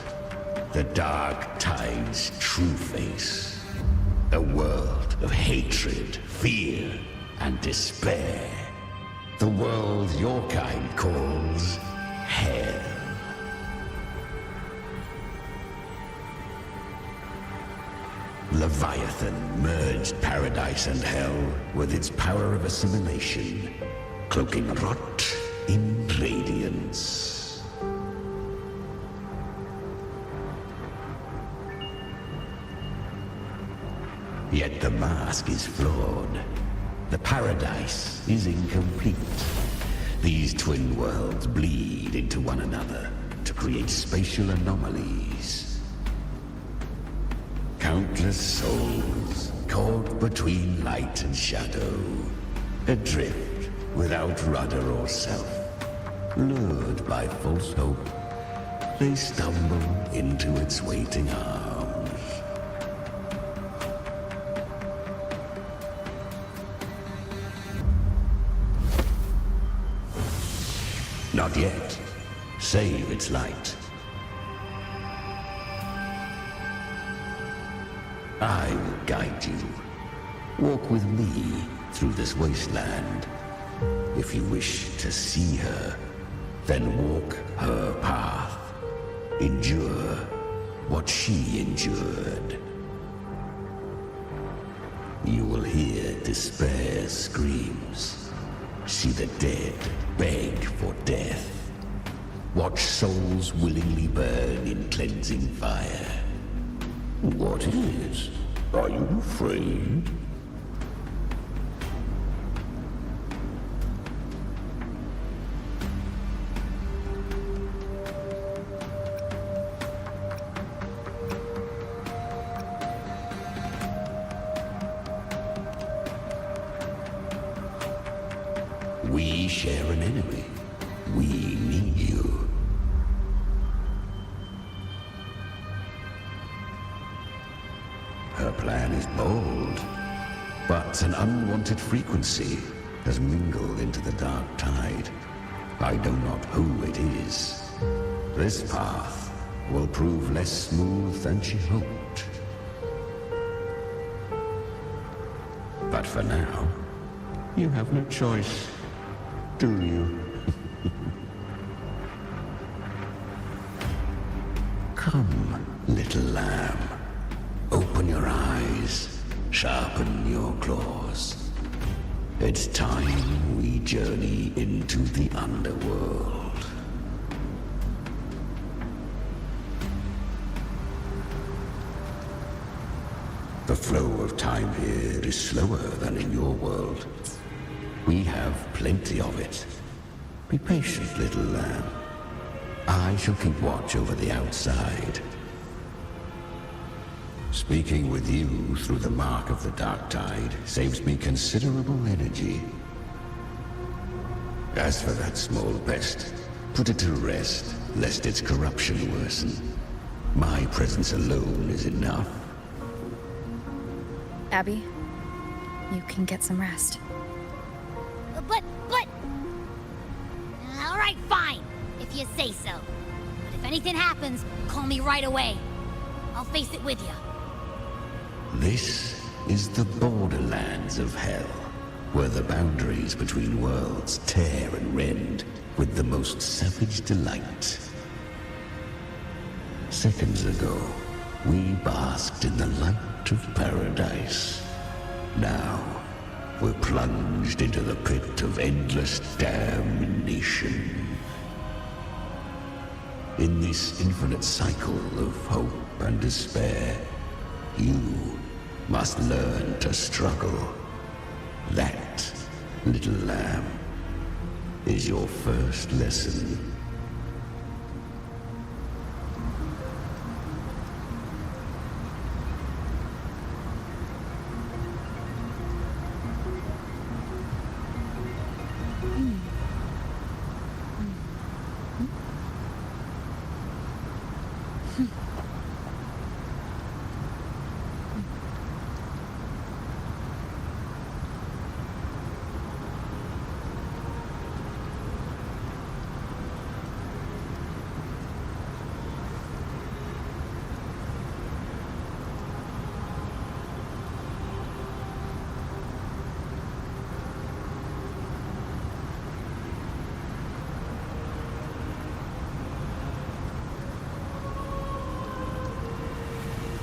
the dark tide's true face. A world of hatred, fear, and despair. The world your kind calls hell. Leviathan merged paradise and hell with its power of assimilation, cloaking rot in radiance. Yet the mask is flawed. The paradise is incomplete. These twin worlds bleed into one another to create spatial anomalies. Countless souls caught between light and shadow, adrift without rudder or self, lured by false hope, they stumble into its waiting arms. Not yet. Save its light. I will guide you. Walk with me through this wasteland. If you wish to see her, then walk her path. Endure what she endured. You will hear despair's screams. See the dead beg for death. Watch souls willingly burn in cleansing fire. What is? Are you afraid? We share an enemy. We need you. Her plan is bold, but an unwanted frequency has mingled into the dark tide. I know not who it is. This path will prove less smooth than she hoped. But for now, you have no choice, do you? Come, little lamb. Open your eyes, sharpen your claws. It's time we journey into the underworld. The flow of time here is slower than in your world. We have plenty of it. Be patient, little lamb. I shall keep watch over the outside. Speaking with you through the mark of the dark tide saves me considerable energy. As for that small pest, put it to rest, lest its corruption worsen. My presence alone is enough. Abby, you can get some rest. But... All right, fine, if you say so. But if anything happens, call me right away. I'll face it with you. This is the borderlands of hell, where the boundaries between worlds tear and rend with the most savage delight. Seconds ago, we basked in the light of paradise. Now, we're plunged into the pit of endless damnation. In this infinite cycle of hope and despair, you must learn to struggle. That, little lamb, is your first lesson.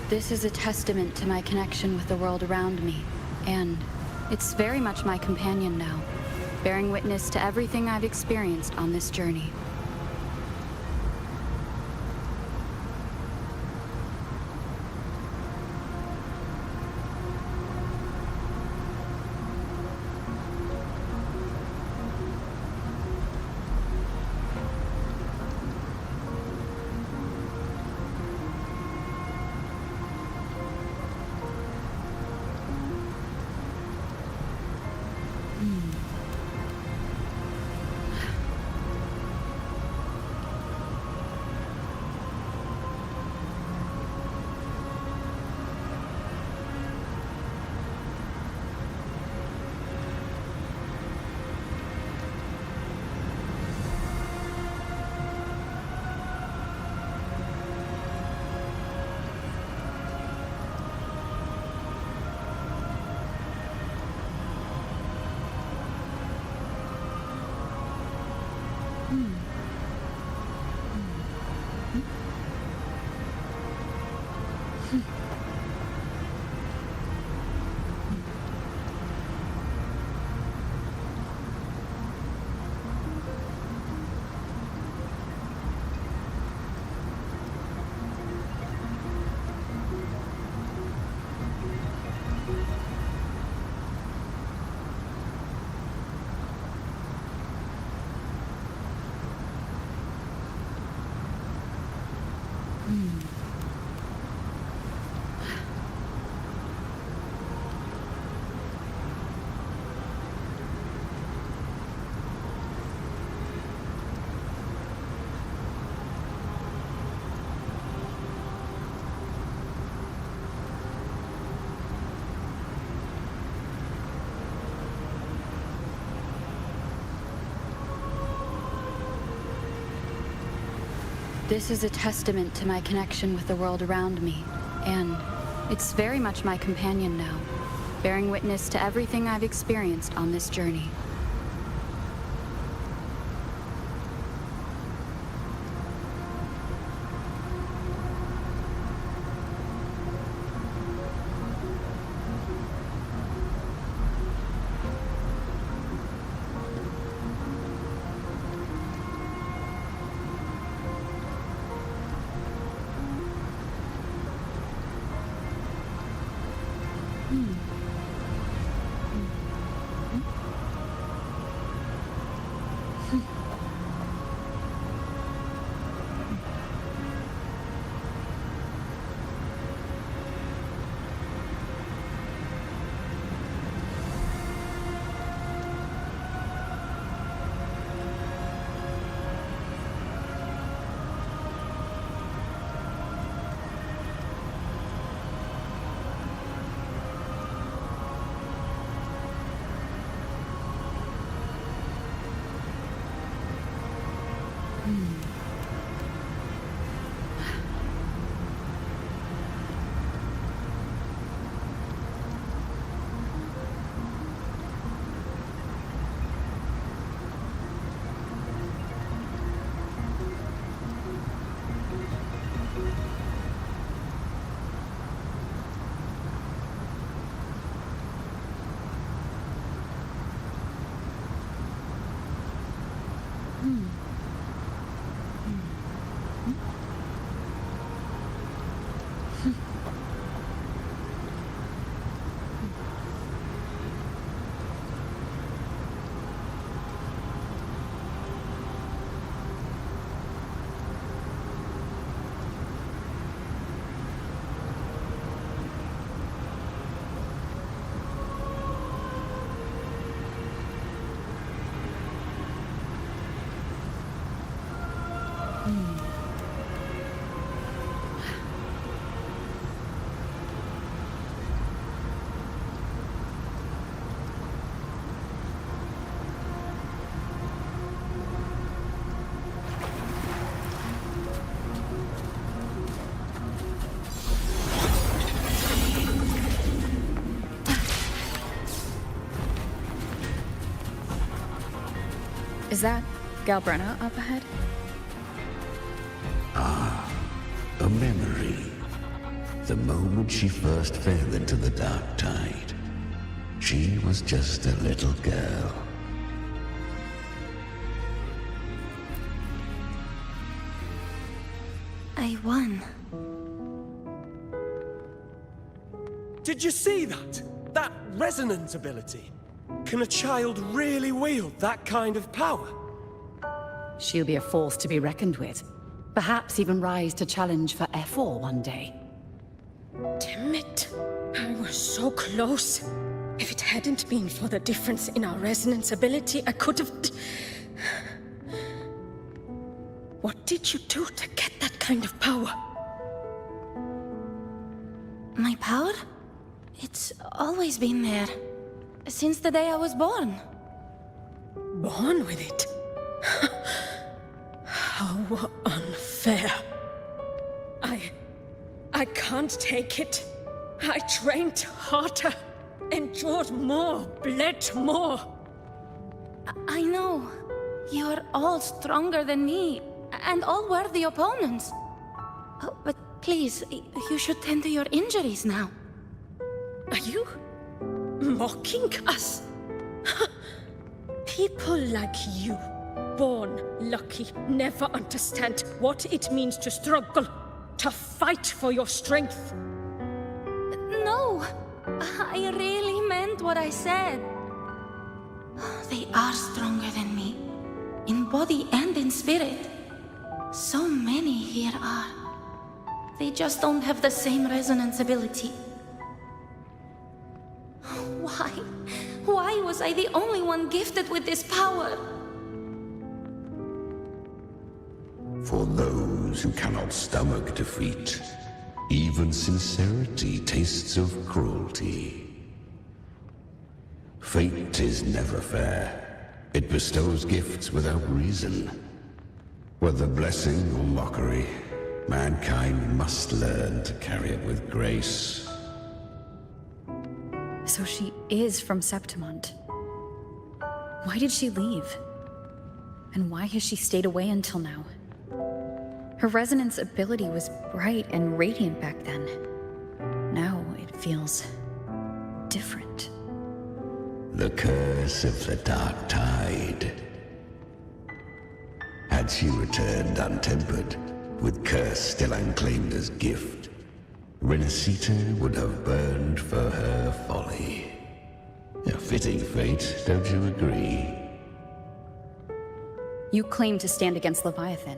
This is a testament to my connection with the world around me, and it's very much my companion now, bearing witness to everything I've experienced on this journey. This is a testament to my connection with the world around me, and it's very much my companion now, bearing witness to everything I've experienced on this journey. Is that Galbrenna up ahead? Ah, a memory. The moment she first fell into the dark tide, she was just a little girl. I won. Did you see that? That resonance ability? Can a child really wield that kind of power? She'll be a force to be reckoned with. Perhaps even rise to challenge for F4 one day. Damn it. I was so close. If it hadn't been for the difference in our resonance ability, I could have... What did you do to get that kind of power? My power? It's always been there. Since the day I was born. Born with it? How unfair. I can't take it. I trained harder, endured more, bled more. I know. You're all stronger than me, and all worthy opponents. Oh, but please, you should tend to your injuries now. Are you mocking us? People like you, born lucky, never understand what it means to struggle, to fight for your strength. No, I really meant what I said. They are stronger than me, in body and in spirit. So many here are. They just don't have the same resonance ability. Why? Why was I the only one gifted with this power? For those who cannot stomach defeat, even sincerity tastes of cruelty. Fate is never fair. It bestows gifts without reason. Whether blessing or mockery, mankind must learn to carry it with grace. So she is from Septimont. Why did she leave? And why has she stayed away until now? Her resonance ability was bright and radiant back then. Now it feels different. The curse of the dark tide. Had she returned untempered, with curse still unclaimed as gift, Renacita would have burned for her folly. A fitting fate, don't you agree? You claim to stand against Leviathan,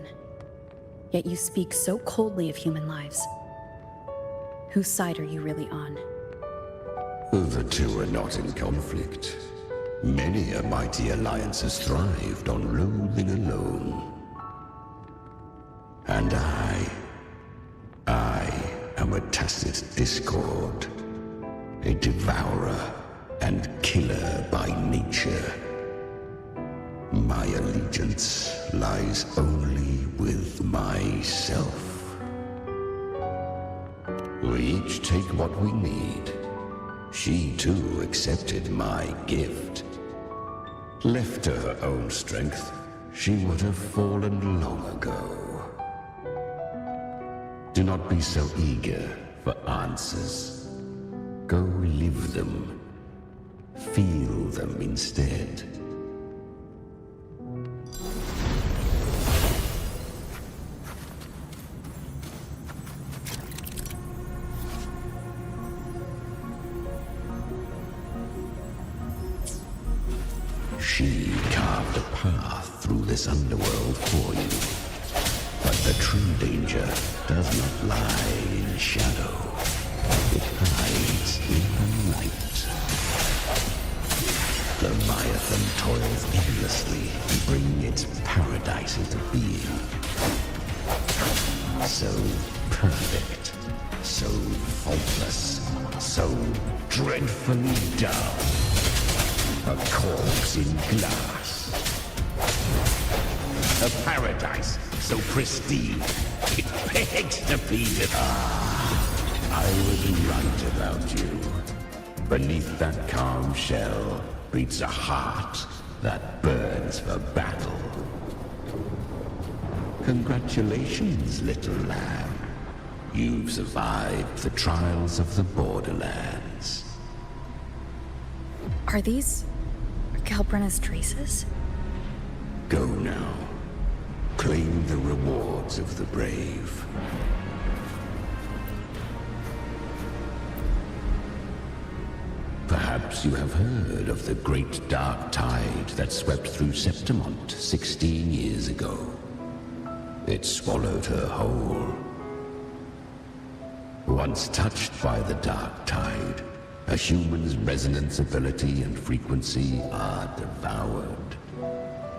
yet you speak so coldly of human lives. Whose side are you really on? The two are not in conflict. Many a mighty alliance has thrived on loathing alone. And I am a tacit discord, a devourer and killer by nature. My allegiance lies only with myself. We each take what we need. She too accepted my gift. Left to her own strength, she would have fallen long ago. Do not be so eager for answers. Go live them. Feel them instead. She carved a path through this underworld for you. But the true danger does not lie in shadow. It hides in the light. Leviathan toils endlessly to bring its paradise into being. So perfect, so faultless, so dreadfully dull. A corpse in glass. A paradise so pristine, it begs to be I was right about you. Beneath that calm shell beats a heart that burns for battle. Congratulations, little lamb. You've survived the trials of the Borderlands. Are these Galbrenna's traces? Go now. Claim the rewards of the brave. Perhaps you have heard of the great dark tide that swept through Septimont 16 years ago. It swallowed her whole. Once touched by the dark tide, a human's resonance ability and frequency are devoured,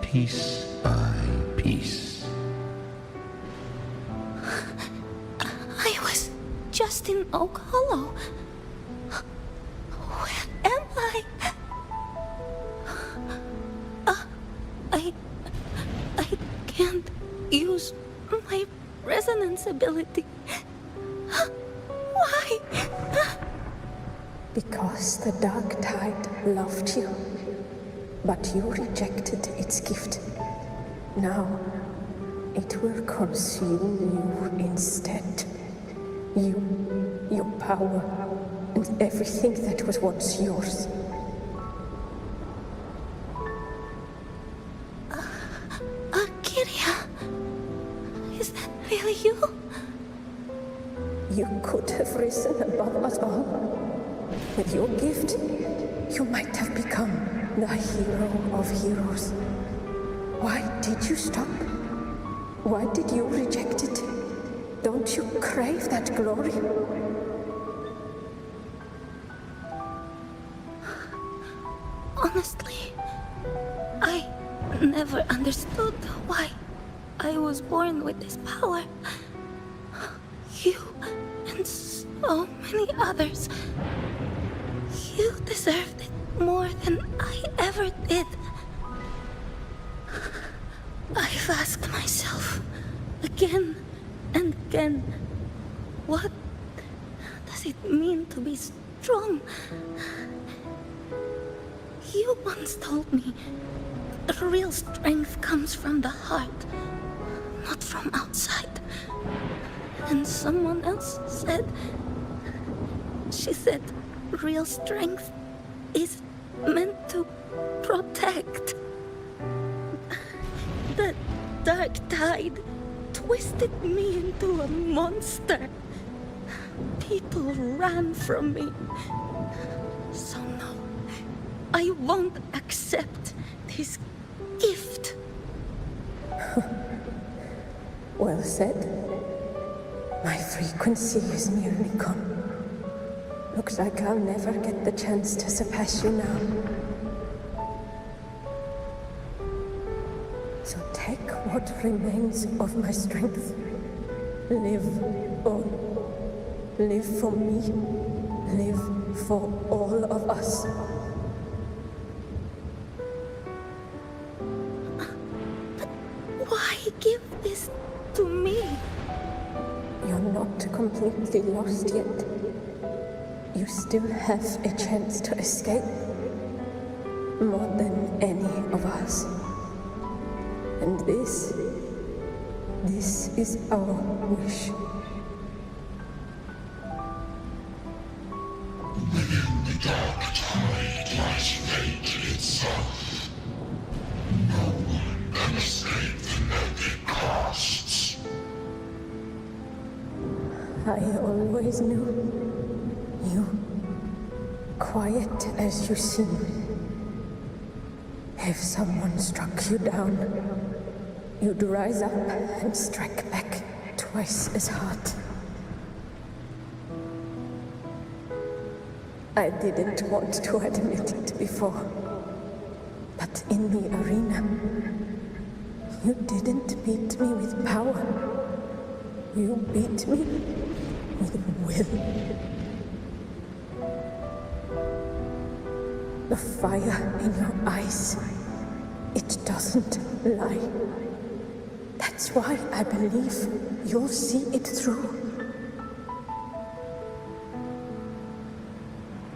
piece by piece. I was just in Oak Hollow. Where am I? I can't use my resonance ability. Why? Because the dark tide loved you, but you rejected its gift. Now, it will consume you instead. You, your power, and everything that was once yours. Kiria, is that really you? You could have risen above us all. With your gift, you might have become the hero of heroes. Why did you stop? Why did you reject it? Don't you crave that glory? Honestly, I never understood why I was born with this power. You and so many others. You deserved it more than I ever did. I've asked myself again and again, what does it mean to be strong? You once told me real strength comes from the heart, not from outside. And someone else said, she said, real strength is meant to protect. The dark tide twisted me into a monster. People ran from me. So no, I won't accept this gift. Well said. My frequency is nearly gone. Looks like I'll never get the chance to surpass you now. So take what remains of my strength. Live on. Live for me. Live for all of us. But why give this to me? You're not completely lost yet. You still have a chance to escape. More than any of us. And this is our wish. Within the dark tide lies fate itself. No one can escape the net it casts. I always knew you, quiet as you seem. If someone struck you down, you'd rise up and strike back twice as hard. I didn't want to admit it before, but in the arena, you didn't beat me with power. You beat me with will. The fire in your eyes, it doesn't lie. That's why I believe you'll see it through.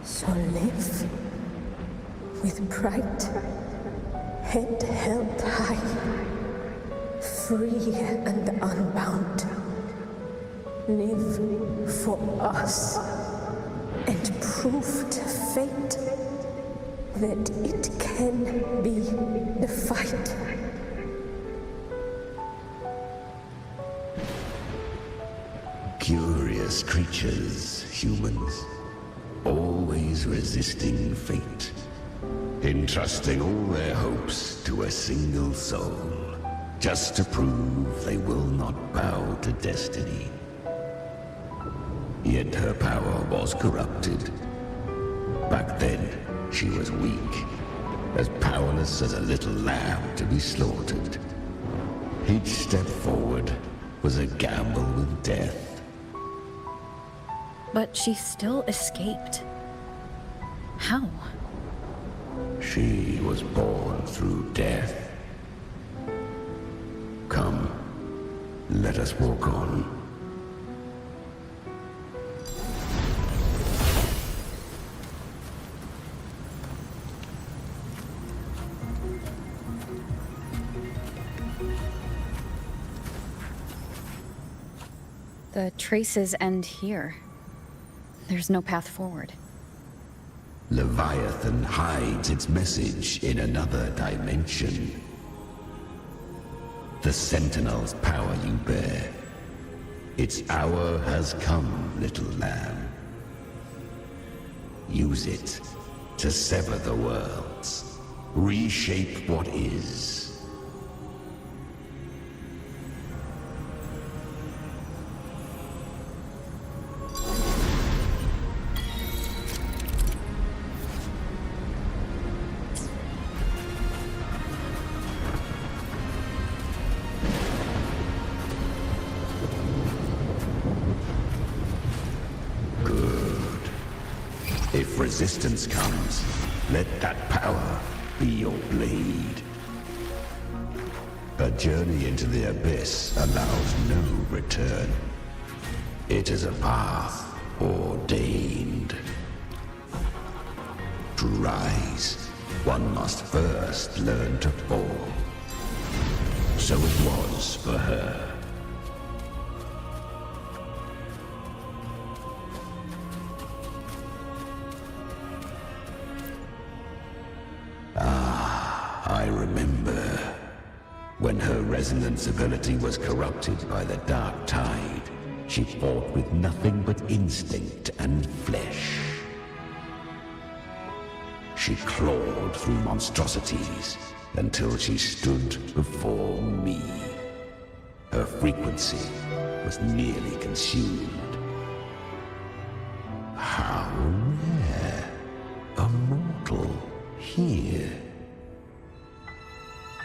So live with pride, head held high, free and unbound. Live for us, and prove to fate that it can be the fight. Curious creatures, humans, always resisting fate, entrusting all their hopes to a single soul, just to prove they will not bow to destiny. Yet her power was corrupted. Back then, she was weak, as powerless as a little lamb to be slaughtered. Each step forward was a gamble with death. But she still escaped. How? She was born through death. Come, let us walk on. The traces end here. There's no path forward. Leviathan hides its message in another dimension. The Sentinel's power you bear. Its hour has come, little lamb. Use it to sever the worlds. Reshape what is. If resistance comes, let that power be your blade. A journey into the abyss allows no return. It is a path ordained. To rise, one must first learn to fall. So it was for her. I remember when her resonance ability was corrupted by the dark tide. She fought with nothing but instinct and flesh. She clawed through monstrosities until she stood before me. Her frequency was nearly consumed. How rare a mortal here.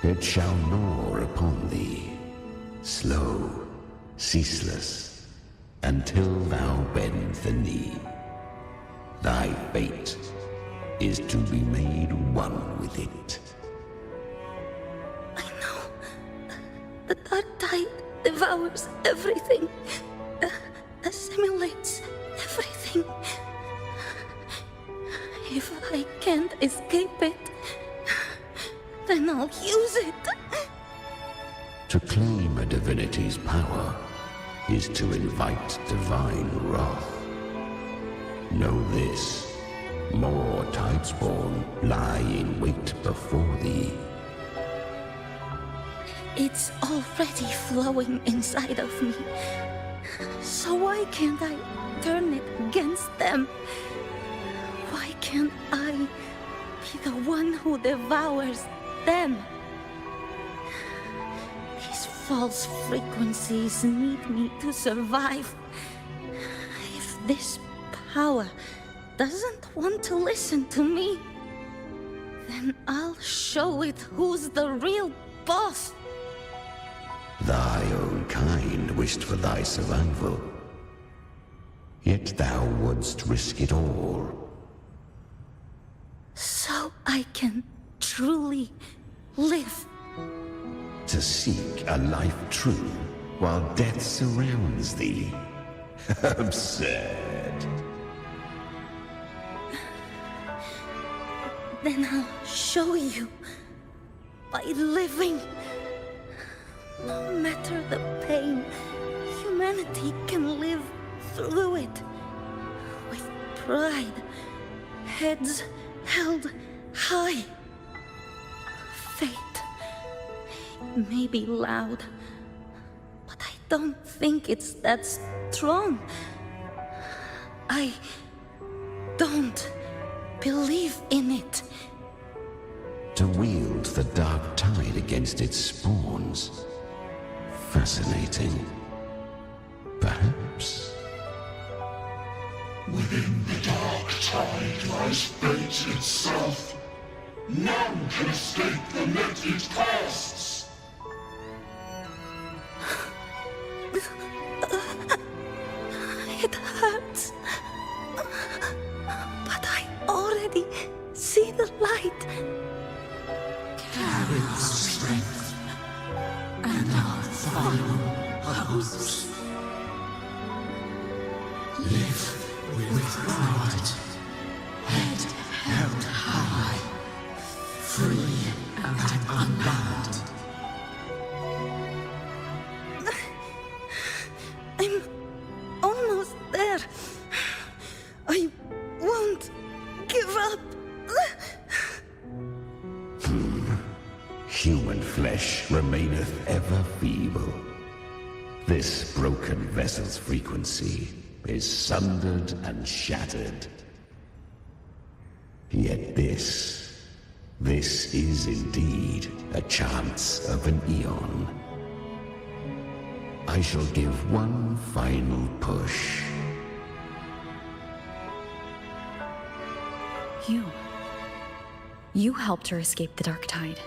It shall gnaw upon thee, slow, ceaseless, until thou bend the knee. Thy fate is to be made one with it. I know. The dark tide devours everything, assimilates everything. If I can't escape it, then I'll use it. To claim a divinity's power is to invite divine wrath. Know this, more Tidespawn lie in wait before thee. It's already flowing inside of me. So why can't I turn it against them? Why can't I be the one who devours them? These false frequencies need me to survive. If this power doesn't want to listen to me, then I'll show it who's the real boss. Thy own kind wished for thy survival. Yet thou wouldst risk it all. So I can truly live. To seek a life true while death surrounds thee. Absurd. Then I'll show you. by living. No matter the pain, humanity can live through it with pride, heads held high. Fate may be loud, but I don't think it's that strong. I don't believe in it. To wield the dark tide against its spawns. Fascinating. Perhaps. Within the dark tide lies fate itself. None can escape the net it casts. It hurts. But I already see the light. Carry our strength and our final hopes. Live with pride, head held high, free and unbound. I'm almost there. I won't give up. Human flesh remaineth ever feeble. This broken vessel's frequency is sundered and shattered. Yet this is indeed a chance of an eon. I shall give one final push. You helped her escape the dark tide.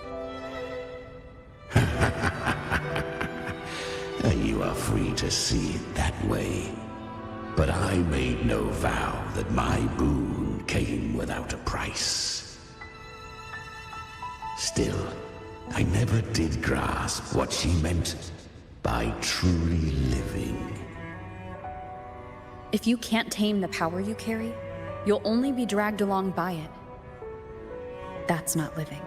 You are free to see it that way. But I made no vow that my boon came without a price. Still, I never did grasp what she meant by truly living. If you can't tame the power you carry, you'll only be dragged along by it. That's not living.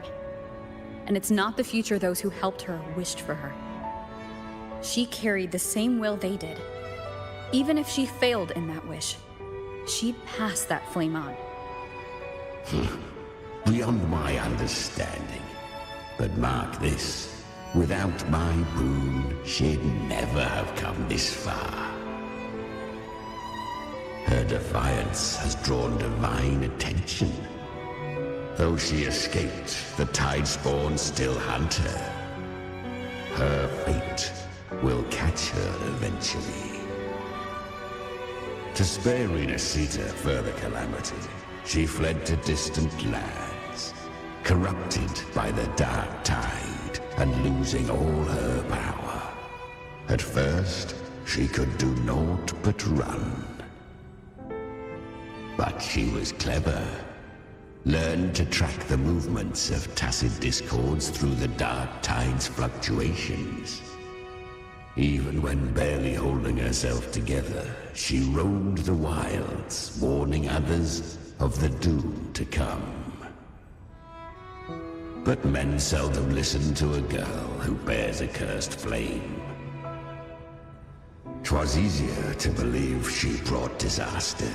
And it's not the future those who helped her wished for her. She carried the same will they did. Even if she failed in that wish, she'd pass that flame on. Beyond my understanding. But mark this, without my boon, she'd never have come this far. Her defiance has drawn divine attention. Though she escaped, the tide spawn still hunt her. Her fate will catch her eventually. To spare Renacita further calamity, she fled to distant lands, corrupted by the dark tide and losing all her power. At first, she could do naught but run. But she was clever. Learned to track the movements of tacit discords through the dark tide's fluctuations. Even when barely holding herself together, she roamed the wilds, warning others of the doom to come. But men seldom listen to a girl who bears a cursed flame. 'Twas easier to believe she brought disaster.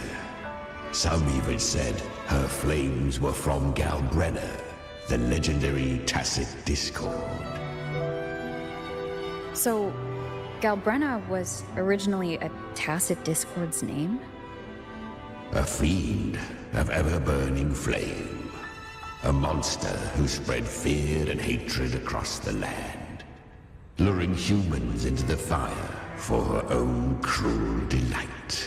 Some even said her flames were from Galbrenna, the legendary tacit discord. So, Galbrenna was originally a tacit discord's name? A fiend of ever-burning flame. A monster who spread fear and hatred across the land, luring humans into the fire for her own cruel delight.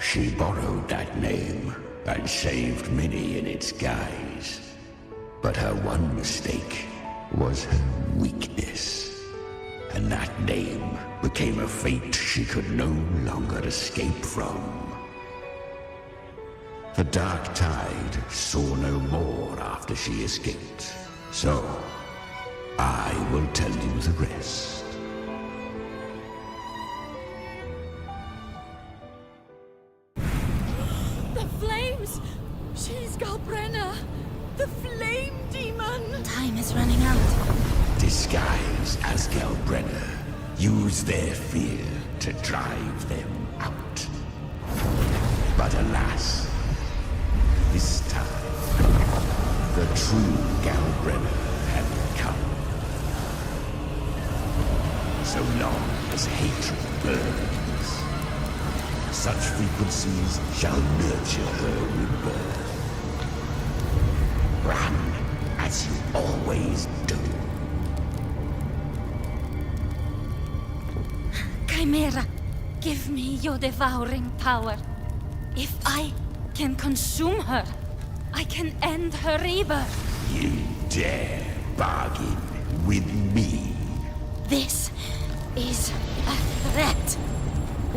She borrowed that name and saved many in its guise. But her one mistake was her weakness. And that name became a fate she could no longer escape from. The dark tide saw no more after she escaped. So, I will tell you the rest. The flames! She's Galbrenna! The flame demon! is running out. Disguise as Gelbrenner. Use their fear to drive them out. But alas, this time, the true Gelbrenner had come. So long as hatred burns, such frequencies shall nurture her rebirth. Run as you always do. Chimera, give me your devouring power. If I can consume her, I can end her rebirth. You dare bargain with me? This is a threat.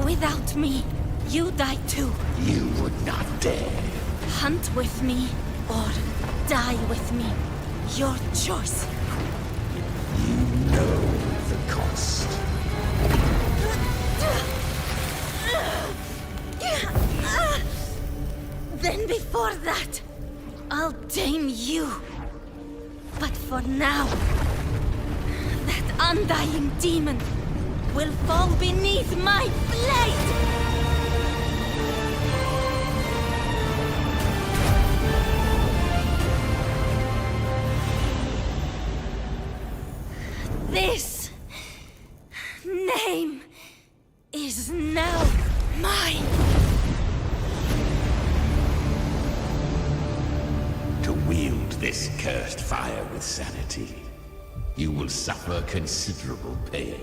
Without me, you die too. You would not dare. Hunt with me or die with me. Your choice. You know the cost. Then before that, I'll tame you. But for now, that undying demon will fall beneath my blade! This name is now mine. To wield this cursed fire with sanity, you will suffer considerable pain.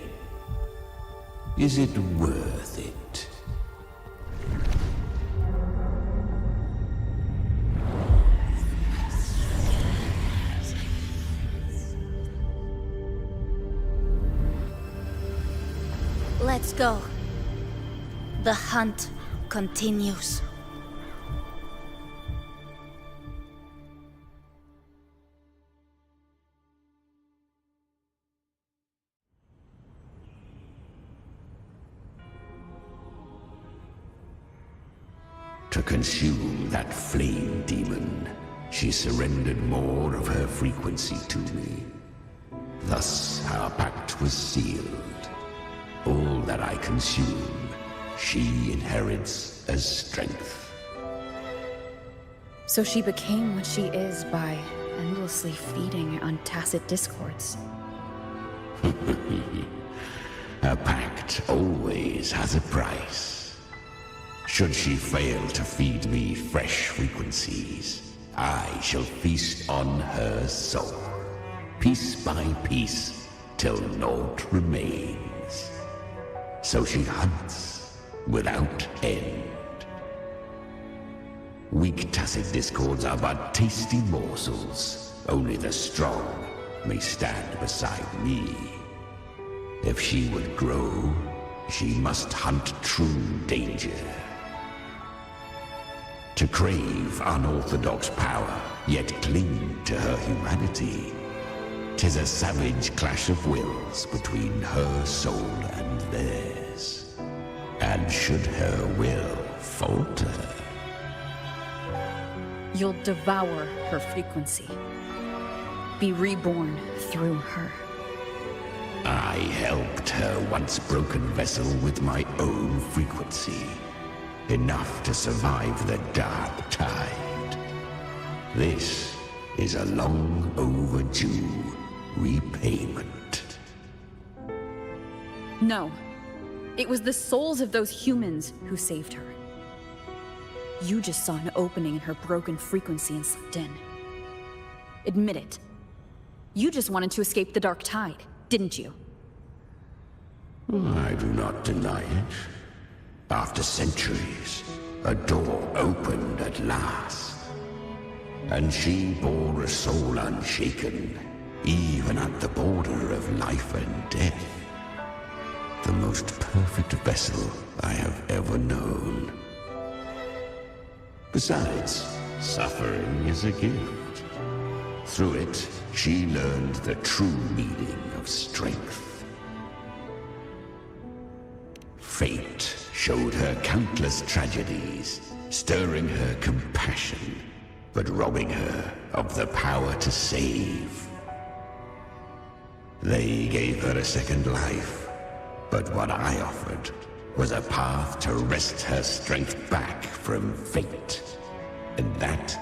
Is it worth it? Let's go. The hunt continues. To consume that flame demon, she surrendered more of her frequency to me. Thus our pact was sealed. All that I consume, she inherits as strength. So she became what she is by endlessly feeding on tacit discords. A pact always has a price. Should she fail to feed me fresh frequencies, I shall feast on her soul, piece by piece, till naught remains. So she hunts without end. Weak tacit discords are but tasty morsels. Only the strong may stand beside me. If she would grow, she must hunt true danger. To crave unorthodox power, yet cling to her humanity, 'tis a savage clash of wills between her soul and theirs. And should her will falter, You'll devour her frequency. Be reborn through her. I helped her once broken vessel with my own frequency. Enough to survive the dark tide. This is a long overdue repayment. No. It was the souls of those humans who saved her. You just saw an opening in her broken frequency and slipped in. Admit it. You just wanted to escape the dark tide, didn't you? I do not deny it. After centuries, a door opened at last. And she bore a soul unshaken, even at the border of life and death. The most perfect vessel I have ever known. Besides, suffering is a gift. Through it, she learned the true meaning of strength. Fate showed her countless tragedies, stirring her compassion, but robbing her of the power to save. They gave her a second life, but what I offered was a path to wrest her strength back from fate. And that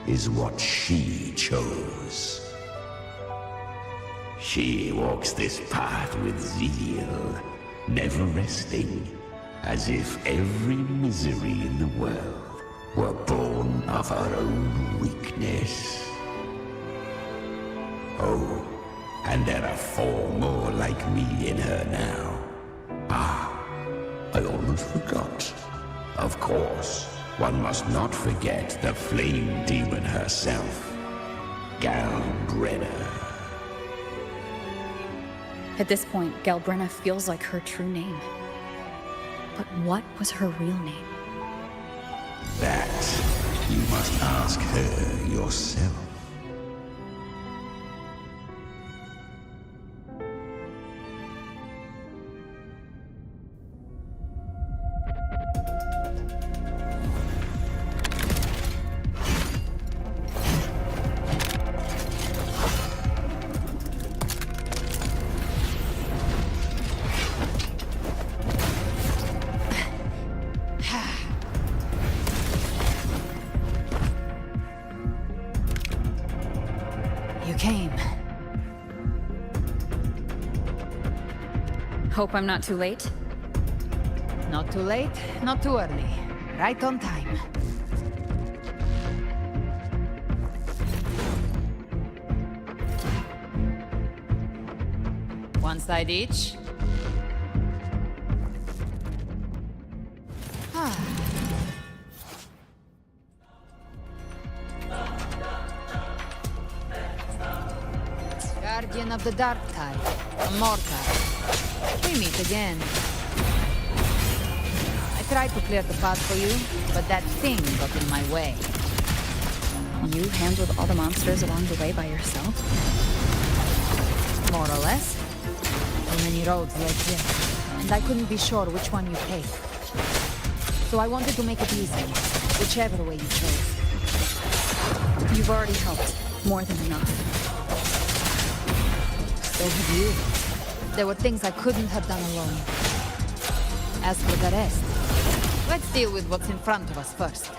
is what she chose. She walks this path with zeal, never resting, as if every misery in the world were born of her own weakness. Oh, and there are 4 more like me in her now. Ah, I almost forgot. Of course, one must not forget the flame demon herself, Galbrenna. At this point, Galbrenna feels like her true name. But what was her real name? That you must ask her yourself. You came. Hope I'm not too late? Not too late, not too early. Right on time. One side each. Guardian of the Dark Tide, a mortar. We meet again. I tried to clear the path for you, but that thing got in my way. You handled all the monsters along the way by yourself? More or less. Too many roads led there, and I couldn't be sure which one you take. So I wanted to make it easy, whichever way you chose. You've already helped. More than enough. So have you. There were things I couldn't have done alone. As for the rest, let's deal with what's in front of us first.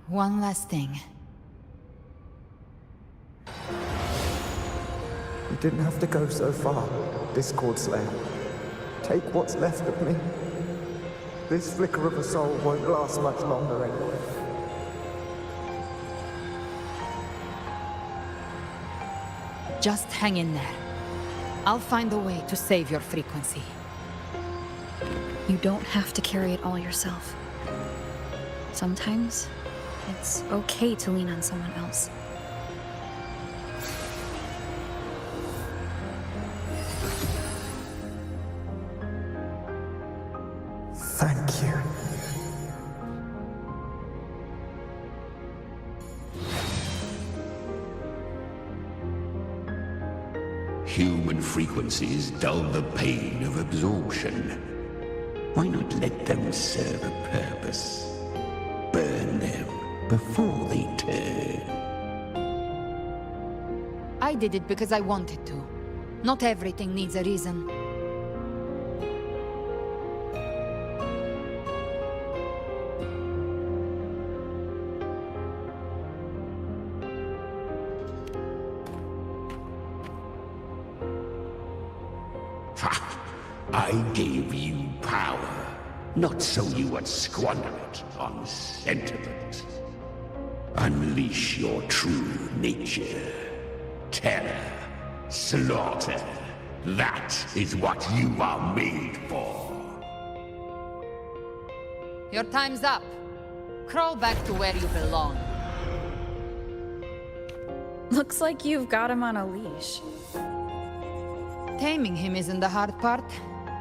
One last thing. You didn't have to go so far, Discord Slayer. Take what's left of me. This flicker of a soul won't last much longer anyway. Just hang in there. I'll find a way to save your frequency. You don't have to carry it all yourself. Sometimes, it's okay to lean on someone else. Thank you. Human frequencies dull the pain of absorption. Why not let them serve a purpose? Burn them before they turn. I did it because I wanted to. Not everything needs a reason. I gave you power, not so you would squander it on sentiment. Unleash your true nature. Terror, slaughter. That is what you are made for. Your time's up. Crawl back to where you belong. Looks like you've got him on a leash. Taming him isn't the hard part.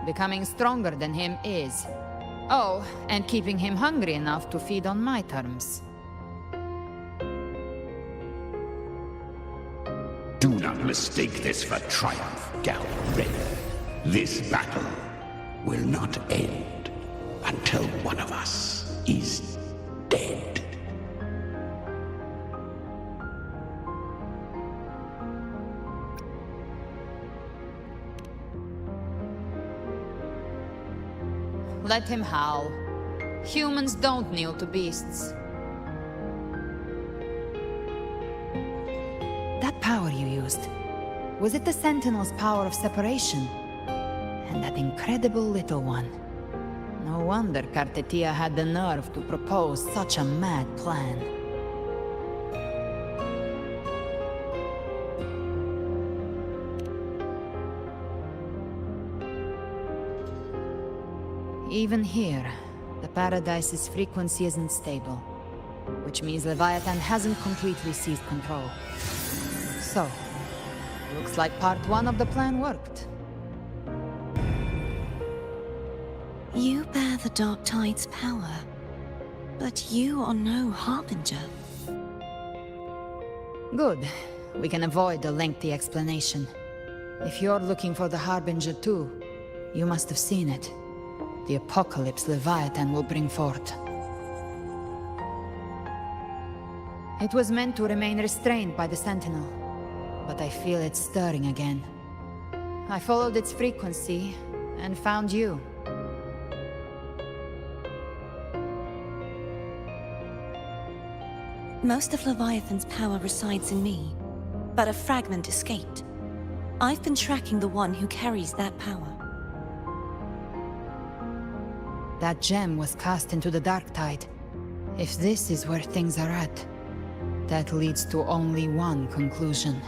Becoming stronger than him is. Oh, and keeping him hungry enough to feed on my terms. mistake this for triumph, Gal Red. This battle will not end until one of us is dead. Let him howl. Humans don't kneel to beasts. That power you used, was it the Sentinel's power of separation? And that incredible little one. No wonder Kartetia had the nerve to propose such a mad plan. Even here, the Paradise's frequency isn't stable, which means Leviathan hasn't completely seized control. So, looks like part 1 of the plan worked. You bear the Dark Tide's power, but you are no Harbinger. Good. We can avoid a lengthy explanation. If you're looking for the Harbinger too, you must have seen it. The apocalypse Leviathan will bring forth. It was meant to remain restrained by the Sentinel, but I feel it stirring again. I followed its frequency, and found you. Most of Leviathan's power resides in me, but a fragment escaped. I've been tracking the one who carries that power. That gem was cast into the Dark Tide. If this is where things are at, that leads to only one conclusion.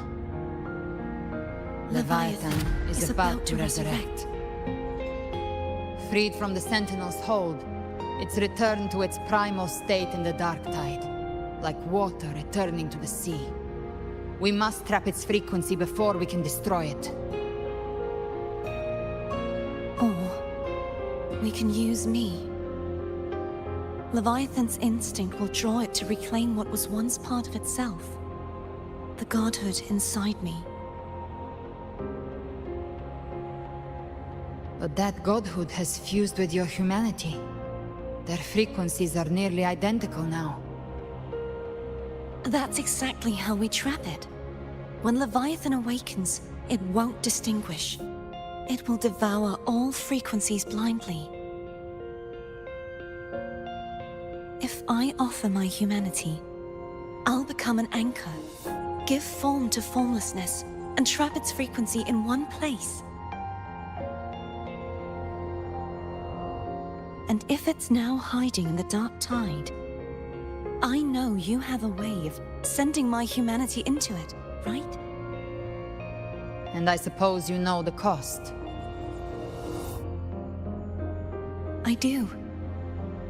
Leviathan is about to resurrect. Freed from the Sentinel's hold, it's returned to its primal state in the Dark Tide, like water returning to the sea. We must trap its frequency before we can destroy it. We can use me. Leviathan's instinct will draw it to reclaim what was once part of itself. The godhood inside me. But that godhood has fused with your humanity. Their frequencies are nearly identical now. That's exactly how we trap it. When Leviathan awakens, it won't distinguish. It will devour all frequencies blindly. If I offer my humanity, I'll become an anchor, give form to formlessness, and trap its frequency in one place. And if it's now hiding in the Dark Tide, I know you have a way of sending my humanity into it, right? And I suppose you know the cost. I do.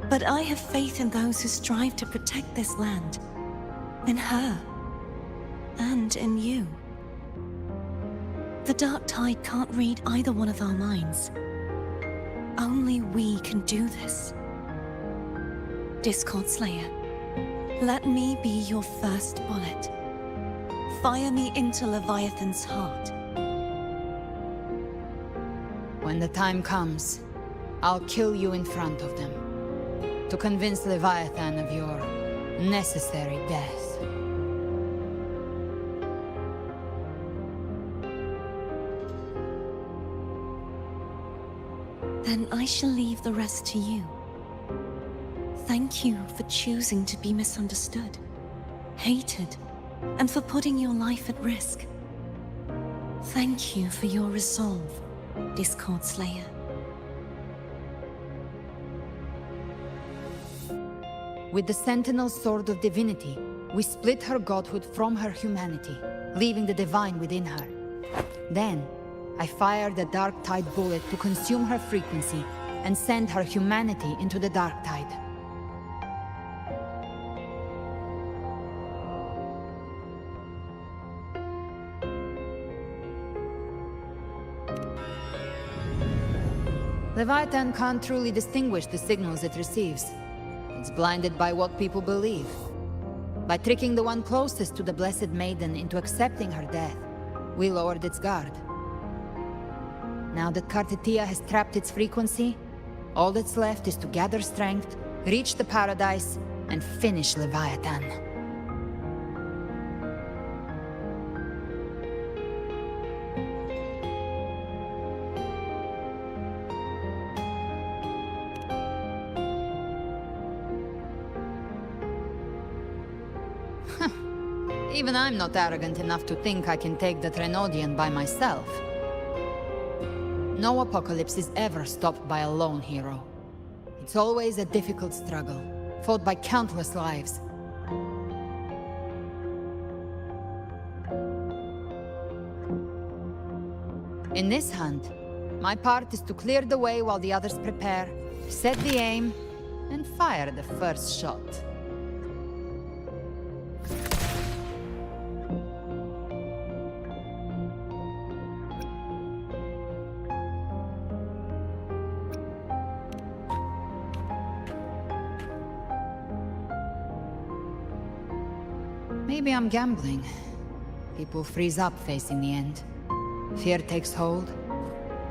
But I have faith in those who strive to protect this land. In her. And in you. The Dark Tide can't read either one of our minds. Only we can do this. Discord Slayer, let me be your first bullet. Fire me into Leviathan's heart. When the time comes, I'll kill you in front of them. To convince Leviathan of your necessary death. Then I shall leave the rest to you. Thank you for choosing to be misunderstood, hated, and for putting your life at risk. Thank you for your resolve, Discord Slayer. With the Sentinel's Sword of Divinity, we split her godhood from her humanity, leaving the divine within her. Then, I fired a Dark Tide bullet to consume her frequency and send her humanity into the Dark Tide. Leviathan can't truly distinguish the signals it receives. It's blinded by what people believe. By tricking the one closest to the Blessed Maiden into accepting her death, we lowered its guard. Now that Kartetia has trapped its frequency, all that's left is to gather strength, reach the paradise, and finish Leviathan. Even I'm not arrogant enough to think I can take the Trenodian by myself. No apocalypse is ever stopped by a lone hero. It's always a difficult struggle, fought by countless lives. In this hunt, my part is to clear the way while the others prepare, set the aim, and fire the first shot. Maybe I'm gambling. People freeze up facing the end. Fear takes hold.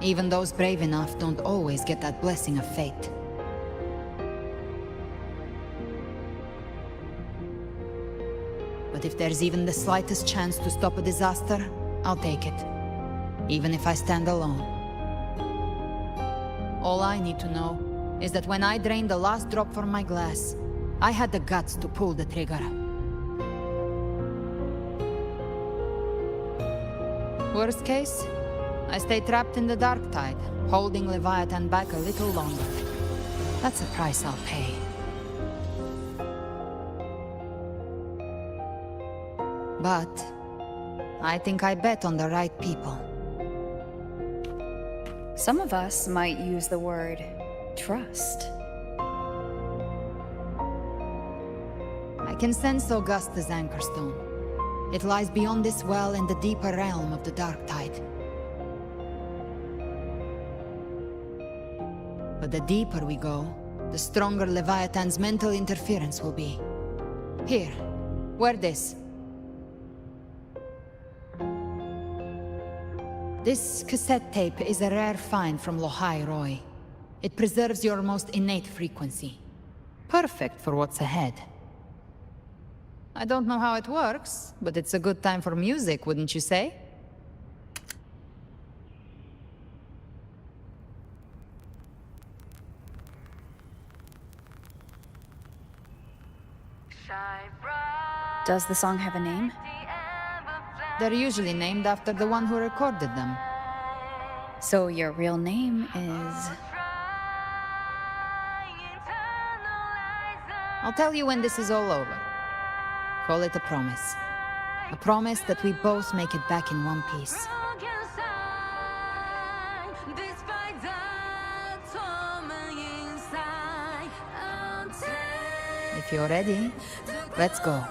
Even those brave enough don't always get that blessing of fate. But if there's even the slightest chance to stop a disaster, I'll take it. Even if I stand alone. All I need to know is that when I drained the last drop from my glass, I had the guts to pull the trigger. Worst case, I stay trapped in the dark tide, holding Leviathan back a little longer. That's a price I'll pay. But I think I bet on the right people. Some of us might use the word trust. I can sense Augusta's Anchorstone. It lies beyond this well in the deeper realm of the Dark Tide. But the deeper we go, the stronger Leviathan's mental interference will be. Here, wear this. This cassette tape is a rare find from Lohai Roy. It preserves your most innate frequency. Perfect for what's ahead. I don't know how it works, but it's a good time for music, wouldn't you say? Does the song have a name? They're usually named after the one who recorded them. So your real name is... I'll tell you when this is all over. Call it a promise. A promise that we both make it back in one piece. If you're ready, let's go.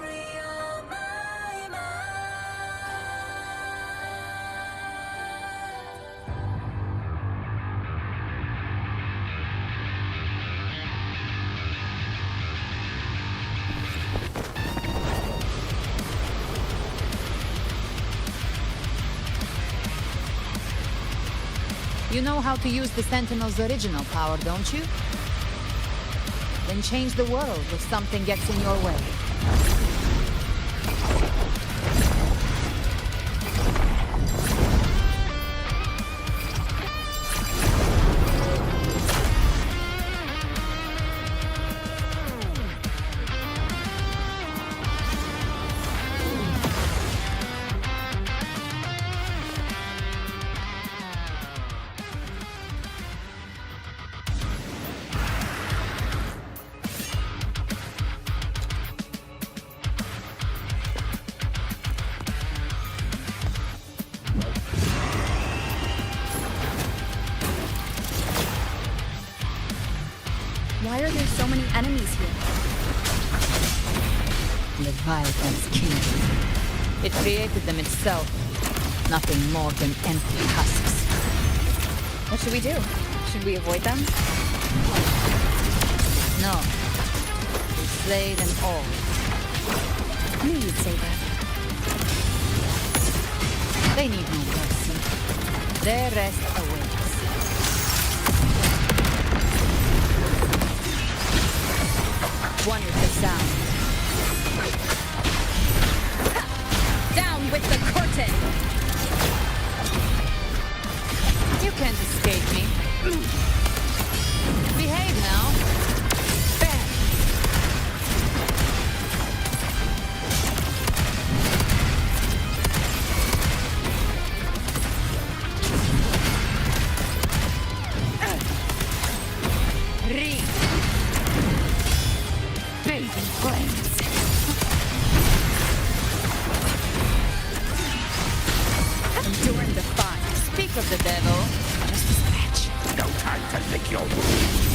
You know how to use the Sentinel's original power, don't you? Then change the world if something gets in your way. Why are there so many enemies here? Leviathan's kingdom. It created them itself. Nothing more than empty husks. What should we do? Should we avoid them? No. We slay them all. I knew you'd say that. They need no mercy. Their rest awaits. One with the sound. Down with the curtain! You can't escape me. Behave now. Bam! Read. Baby flames. Enduring the fire. Speak of the devil. Just a scratch. No time to lick your wounds.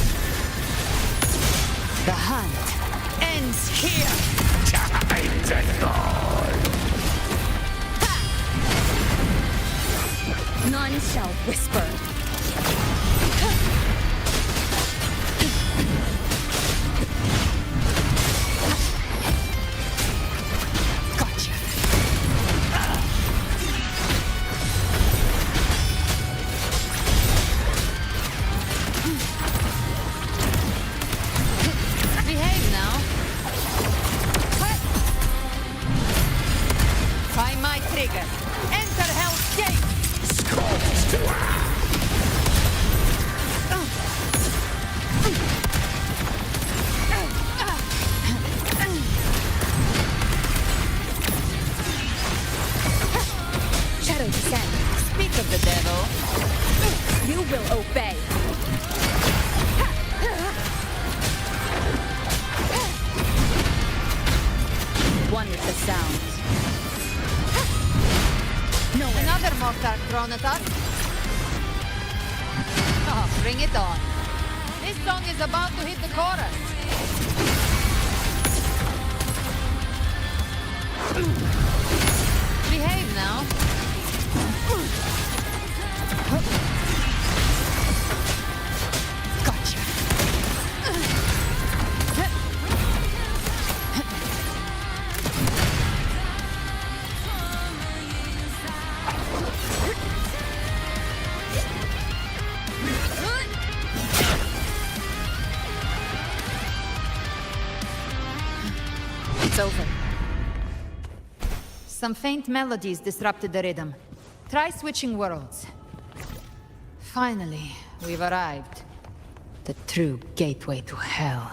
The hunt ends here. Time to die. None shall whisper. Gotcha. Behave now. Find my trigger. Enter Hell's Gate. Scorched to ash. Shadow descend. Speak of the devil. You will obey. One with the sound. No, Another mortar thrown at us. Oh, bring it on. This song is about to hit the chorus. Behave now. Gotcha. it's over. Some faint melodies disrupted the rhythm. Try switching worlds. Finally, we've arrived. The true gateway to hell.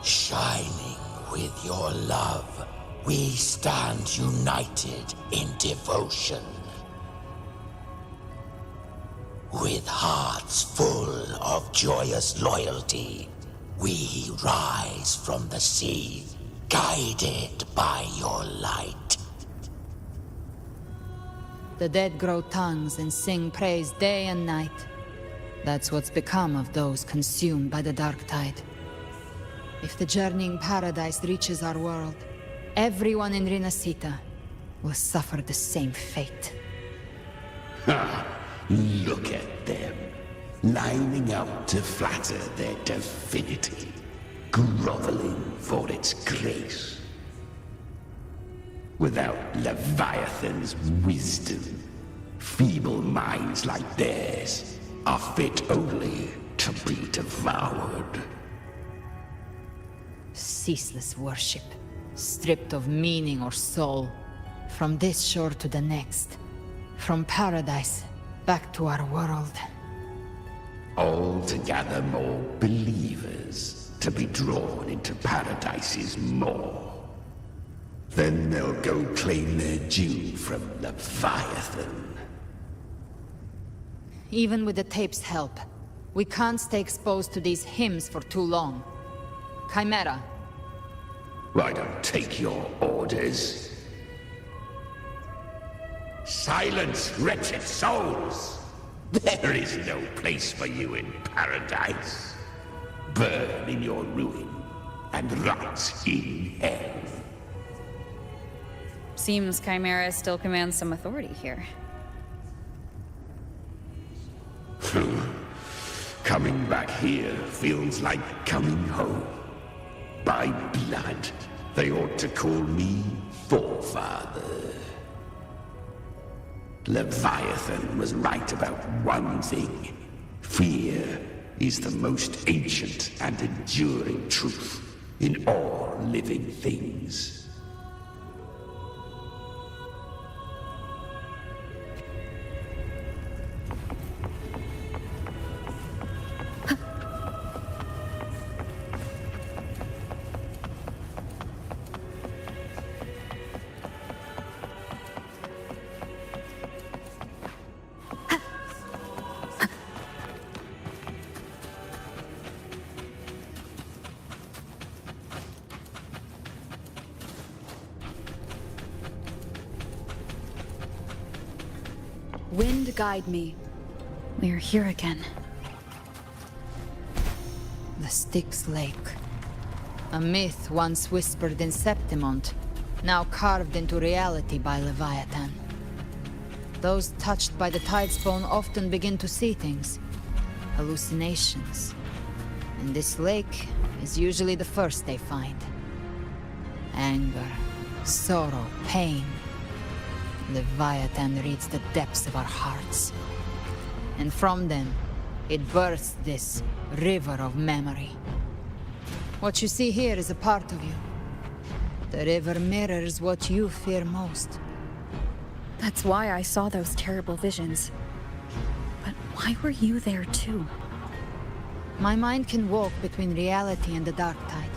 Shining with your love, we stand united in devotion. With hearts full of joyous loyalty, we rise from the sea, guided by your light. The dead grow tongues and sing praise day and night. That's what's become of those consumed by the dark tide. If the journeying paradise reaches our world, everyone in Rinasita will suffer the same fate. Ha! Look at them, lining up to flatter their divinity, groveling for its grace. Without Leviathan's wisdom, feeble minds like theirs are fit only to be devoured. Ceaseless worship, stripped of meaning or soul, from this shore to the next, from paradise back to our world. All to gather more believers to be drawn into Paradise's maw. Then they'll go claim their due from Leviathan. Even with the tape's help, we can't stay exposed to these hymns for too long. Chimera. I don't take your orders. Silence, wretched souls! There is no place for you in paradise. Burn in your ruin and rot in hell. Seems Chimera still commands some authority here. Coming back here feels like coming home. By blood, they ought to call me Forefather. Leviathan was right about one thing. Fear is the most ancient and enduring truth in all living things. Wind, guide me. We're here again. The Styx Lake. A myth once whispered in Septimont, now carved into reality by Leviathan. Those touched by the Tidespawn often begin to see things. Hallucinations. And this lake is usually the first they find. Anger, sorrow, pain. Leviathan reads the depths of our hearts. And from them, it births this river of memory. What you see here is a part of you. The river mirrors what you fear most. That's why I saw those terrible visions. But why were you there too? My mind can walk between reality and the dark tide.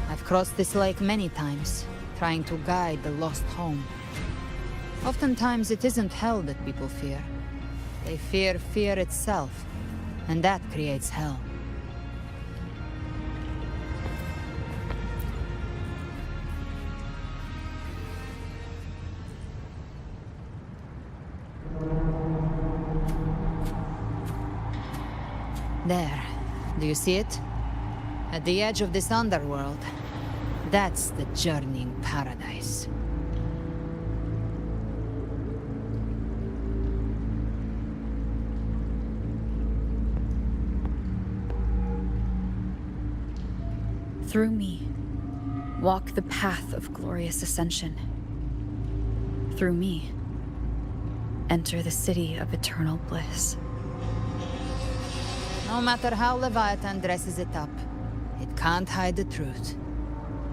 I've crossed this lake many times, trying to guide the lost home. Oftentimes it isn't hell that people fear. They fear fear itself, and that creates hell. There. Do you see it? At the edge of this underworld. That's the journeying paradise. Through me, walk the path of glorious ascension. Through me, enter the city of eternal bliss. No matter how Leviathan dresses it up, it can't hide the truth.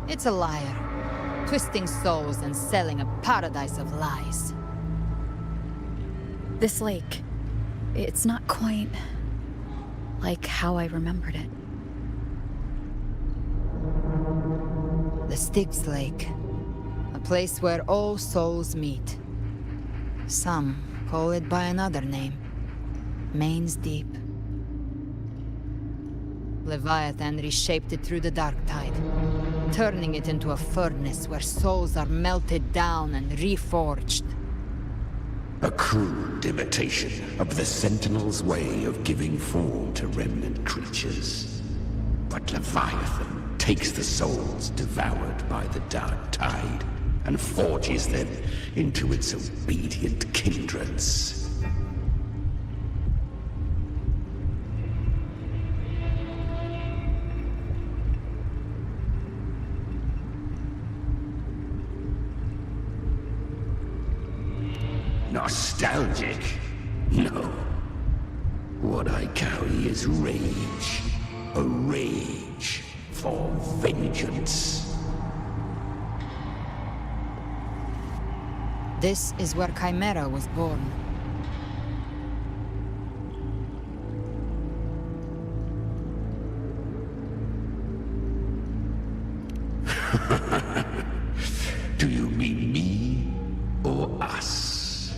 It's a liar, twisting souls and selling a paradise of lies. This lake, it's not quite like how I remembered it. The Styx Lake. A place where all souls meet. Some call it by another name. Main's Deep. Leviathan reshaped it through the dark tide, turning it into a furnace where souls are melted down and reforged. A crude imitation of the Sentinel's way of giving form to remnant creatures. But Leviathan takes the souls devoured by the dark tide and forges them into its obedient kindreds. Nostalgic? No. What I carry is rage. A rage for vengeance. This is where Chimera was born. Do you mean me or us?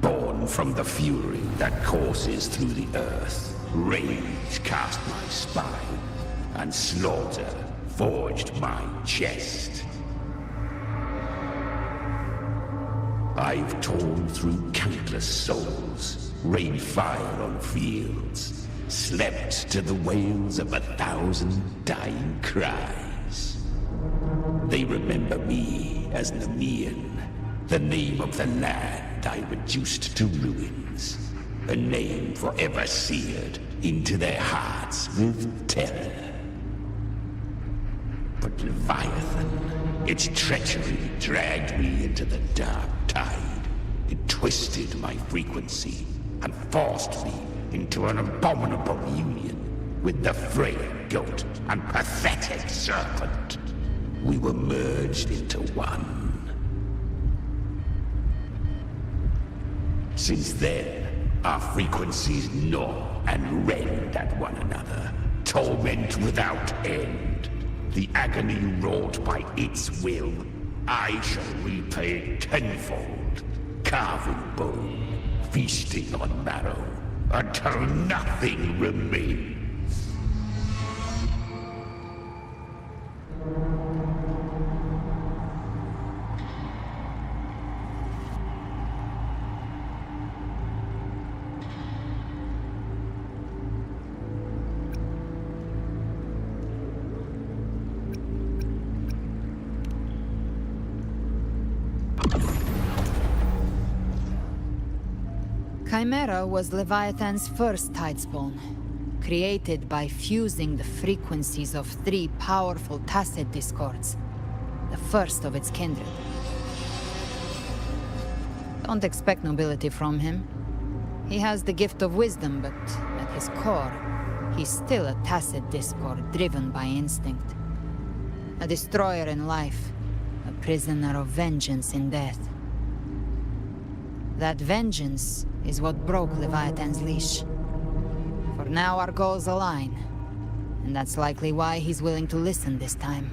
Born from the fury that courses through the earth, rage cast my spine, and slaughter forged my chest. I've torn through countless souls, rained fire on fields, slept to the wails of 1,000 dying cries. They remember me as Nemean, The name of the land I reduced to ruins. A name forever seared into their hearts with terror. But Leviathan, its treachery dragged me into the dark tide. It twisted my frequency and forced me into an abominable union with the frail goat and pathetic serpent. We were merged into one. Since then, our frequencies gnaw and rend at one another, torment without end. The agony wrought by its will, I shall repay tenfold, carving bone, feasting on marrow, until nothing remains. Chimera was Leviathan's first tidespawn, created by fusing the frequencies of 3 powerful tacit discords, the first of its kindred. Don't expect nobility from him. He has the gift of wisdom, but at his core, he's still a tacit discord driven by instinct. A destroyer in life, a prisoner of vengeance in death. That vengeance is what broke Leviathan's leash. For now our goals align, and that's likely why he's willing to listen this time.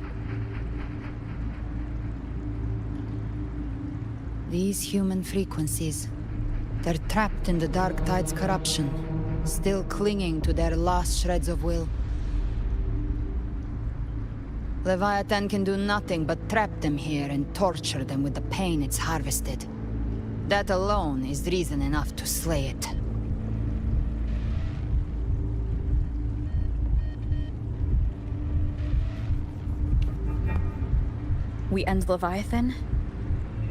These human frequencies, they're trapped in the Dark Tide's corruption, still clinging to their last shreds of will. Leviathan can do nothing but trap them here and torture them with the pain it's harvested. That alone is reason enough to slay it. We end Leviathan,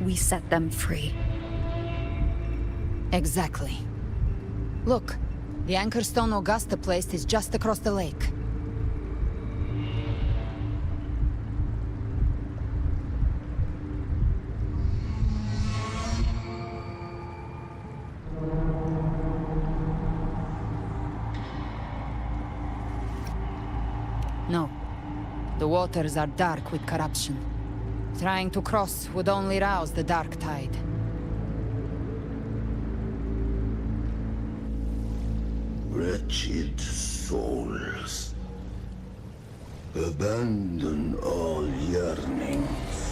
we set them free. Exactly. Look, the anchor stone Augusta placed is just across the lake. No. The waters are dark with corruption. Trying to cross would only rouse the Dark Tide. Wretched souls, abandon all yearning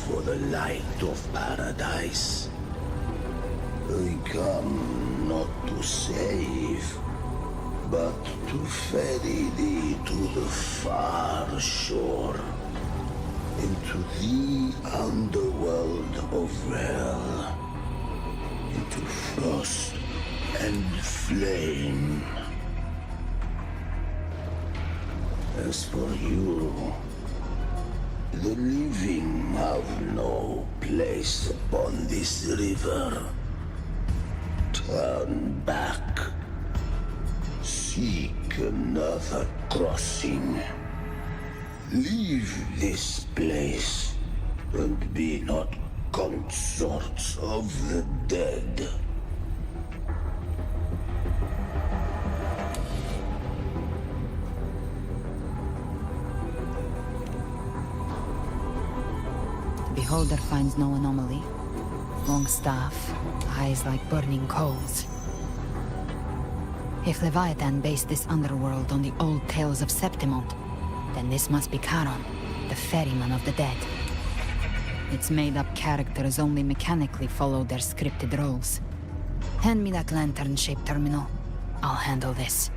for the light of paradise. I come not to save, but to ferry thee to the far shore, into the underworld of hell, into frost and flame. As for you, the living have no place upon this river. Turn back. Seek another crossing. Leave this place, and be not consorts of the dead. The beholder finds no anomaly. Long staff, eyes like burning coals. If Leviathan based this underworld on the old tales of Septimont, then this must be Charon, the ferryman of the dead. Its made-up characters only mechanically follow their scripted roles. Hand me that lantern-shaped terminal. I'll handle this.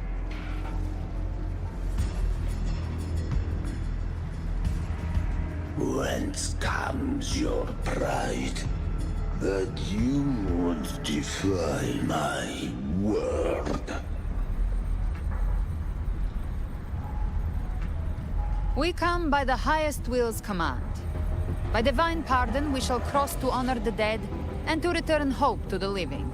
Whence comes your pride? That you would defy my word? We come by the highest will's command. By divine pardon, we shall cross to honor the dead, and to return hope to the living.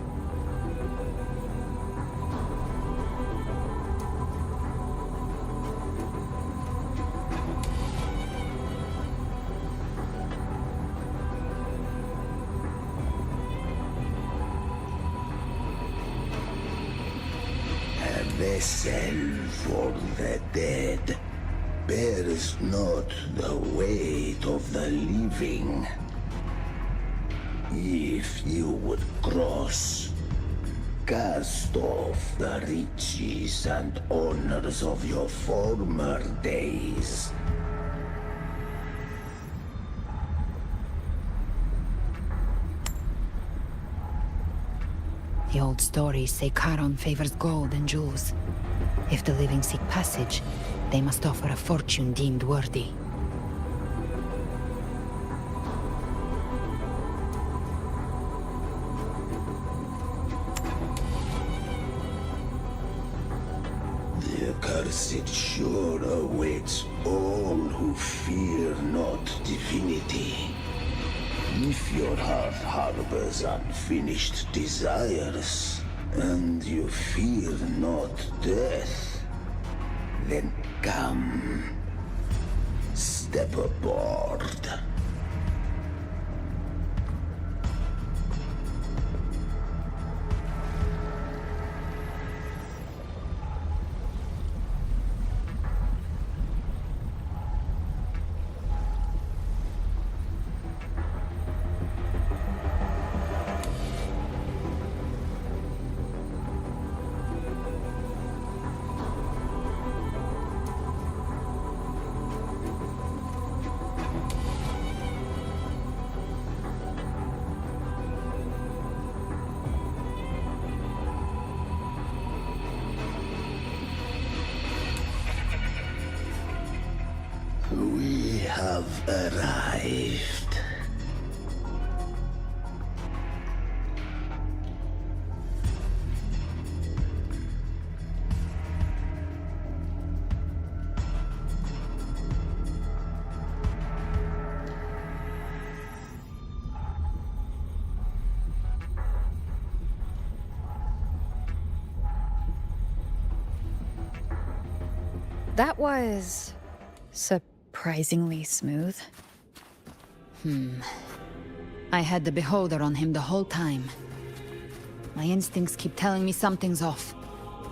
A vessel for the dead bears not the weight of the living. If you would cross, cast off the riches and honors of your former days. The old stories say Charon favors gold and jewels. If the living seek passage, they must offer a fortune deemed worthy. The accursed sure awaits all who fear not divinity. If your heart harbors unfinished desires, and you fear not death, then come, step aboard. We have arrived. That was surprisingly smooth. I had the beholder on him the whole time. My instincts keep telling me something's off.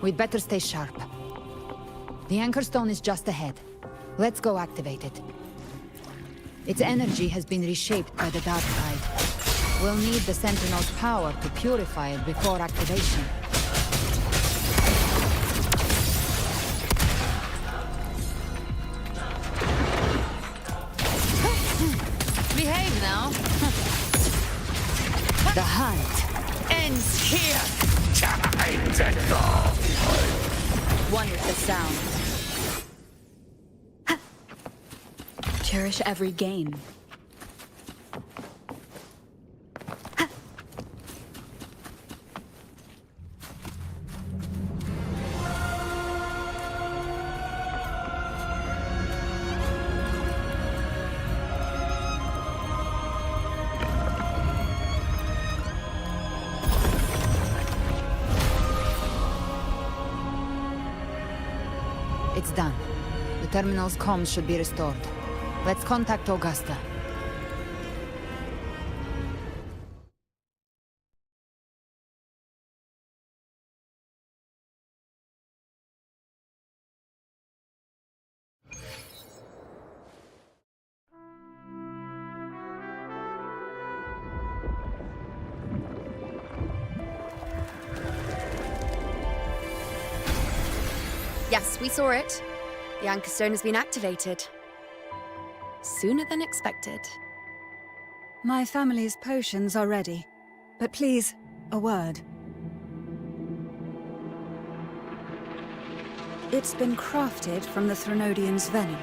We'd better stay sharp. The Anchor Stone is just ahead. Let's go activate it. Its energy has been reshaped by the Dark Tide. We'll need the Sentinel's power to purify it before activation. Behave now. The hunt ends here. Time to go. Wonderful sound. Cherish every gain. It's done. The terminal's comms should be restored. Let's contact Augusta. Yes, we saw it. The Anchor Stone has been activated. Sooner than expected. My family's potions are ready. But please, a word. It's been crafted from the Threnodian's venom.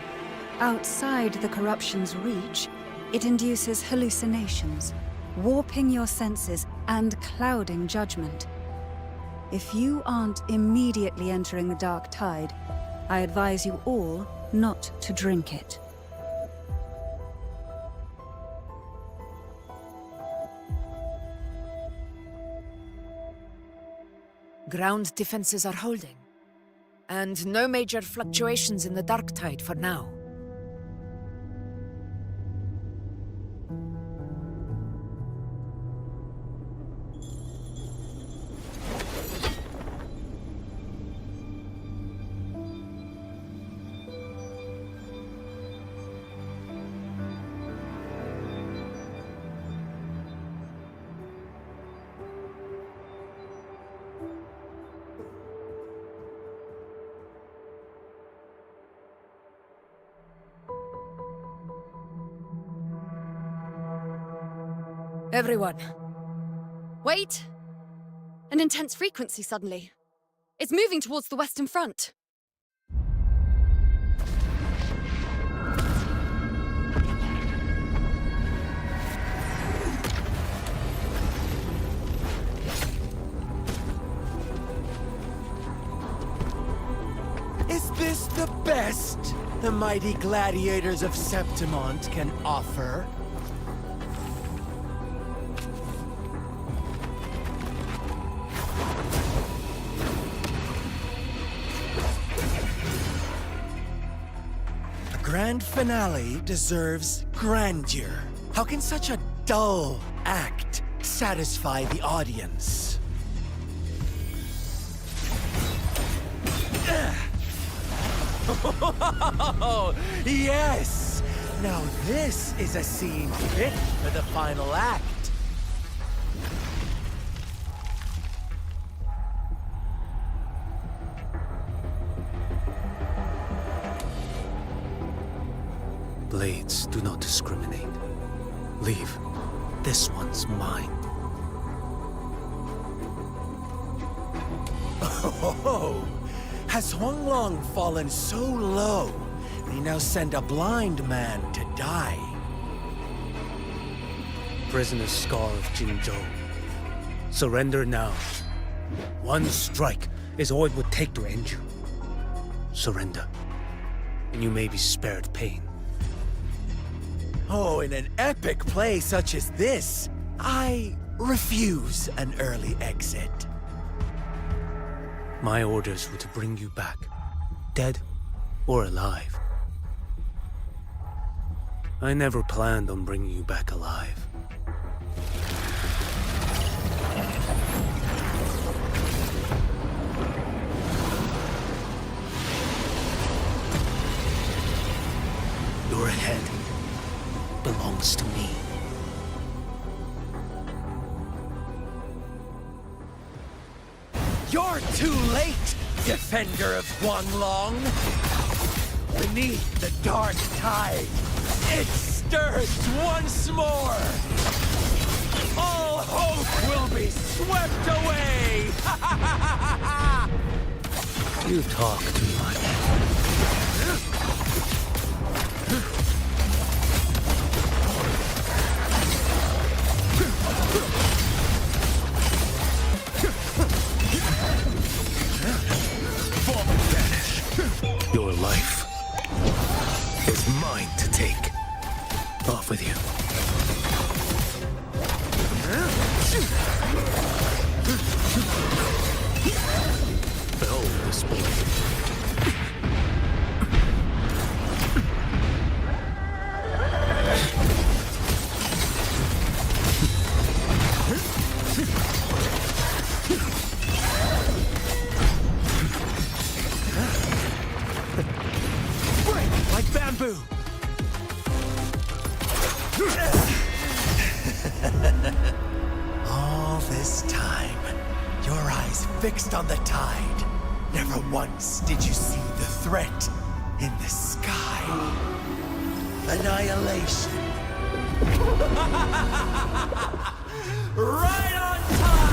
Outside the corruption's reach, it induces hallucinations, warping your senses and clouding judgment. If you aren't immediately entering the Dark Tide, I advise you all not to drink it. Ground defenses are holding. And no major fluctuations in the dark tide for now. Everyone. Wait! An intense frequency suddenly. It's moving towards the Western Front. Is this the best the mighty gladiators of Septimont can offer? A grand finale deserves grandeur. How can such a dull act satisfy the audience? Oh, yes! Now this is a scene fit for the final act. Blades do not discriminate. Leave. This one's mine. Oh, has Huanglong fallen so low, they now send a blind man to die? Prisoner Scar of Jinzhou. Surrender now. One strike is all it would take to end you. Surrender, and you may be spared pain. Oh, in an epic play such as this, I refuse an early exit. My orders were to bring you back, dead or alive. I never planned on bringing you back alive. Your head belongs to me. You're too late, defender of Guanlong! Beneath the dark tide, it stirs once more! All hope will be swept away! You talk too much. Your life is mine to take. Off with you. Behold this blade. Break like bamboo! All this time, your eyes fixed on the tide. Never once did you see the threat in the sky. Annihilation. Right on time!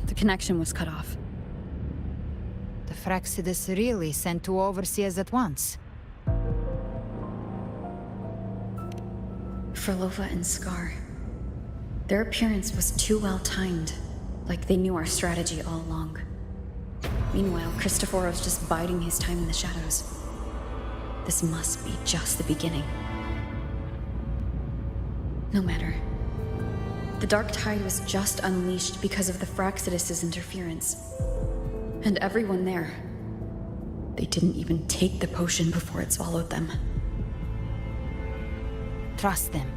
The connection was cut off. The Fraxidus really sent two overseers at once. Frolova and Scar. Their appearance was too well timed, like they knew our strategy all along. Meanwhile, Christophorov's just biding his time in the shadows. This must be just the beginning. No matter. The Dark Tide was just unleashed because of the Fraxidus' interference. And everyone there, they didn't even take the potion before it swallowed them. Trust them.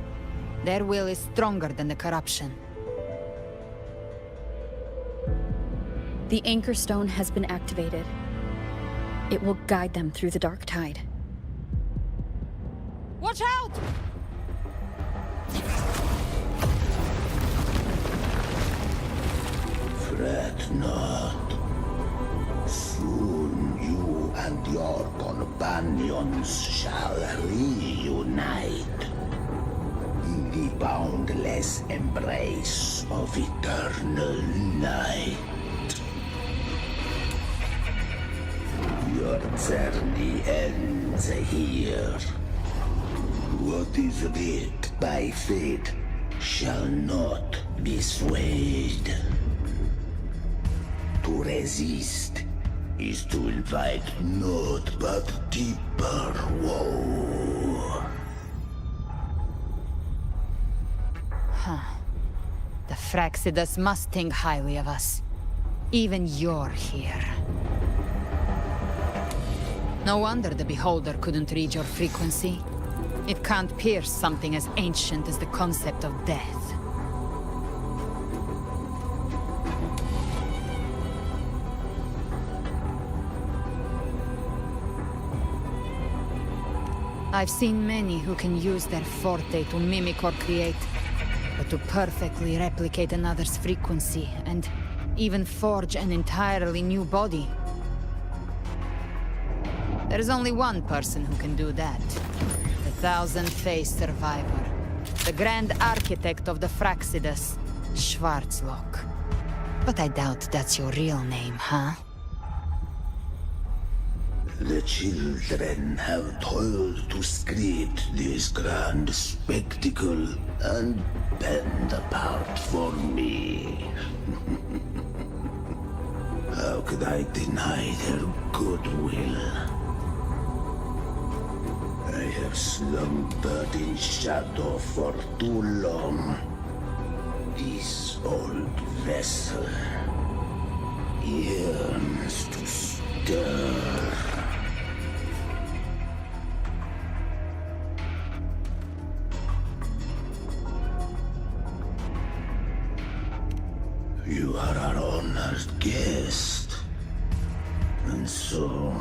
Their will is stronger than the corruption. The Anchor Stone has been activated. It will guide them through the Dark Tide. Watch out! Fret not. Soon you and your companions shall reunite in the boundless embrace of eternal night. Your journey ends here. What is writ by fate shall not be swayed. To resist is to invite naught but deeper woe. Huh. The Fraxidus must think highly of us. Even you're here. No wonder the Beholder couldn't read your frequency. It can't pierce something as ancient as the concept of death. I've seen many who can use their forte to mimic or create, but to perfectly replicate another's frequency and even forge an entirely new body. There's only one person who can do that. The Thousand-Faced Survivor. The Grand Architect of the Fraxidus, Schwarzlock. But I doubt that's your real name, huh? The children have toiled to script this grand spectacle and bend apart for me. How could I deny their goodwill? I have slumbered in shadow for too long. This old vessel yearns to stir. You are our honored guest, and so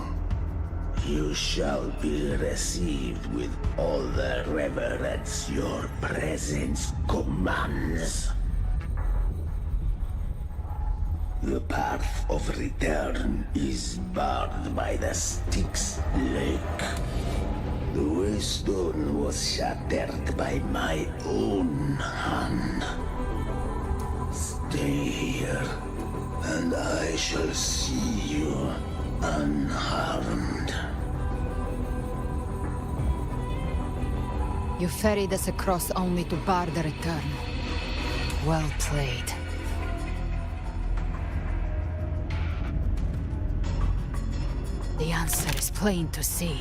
you shall be received with all the reverence your presence commands. The path of return is barred by the Styx Lake. The Waystone was shattered by my own hand. Stay here, and I shall see you unharmed. You ferried us across only to bar the return. Well played. The answer is plain to see.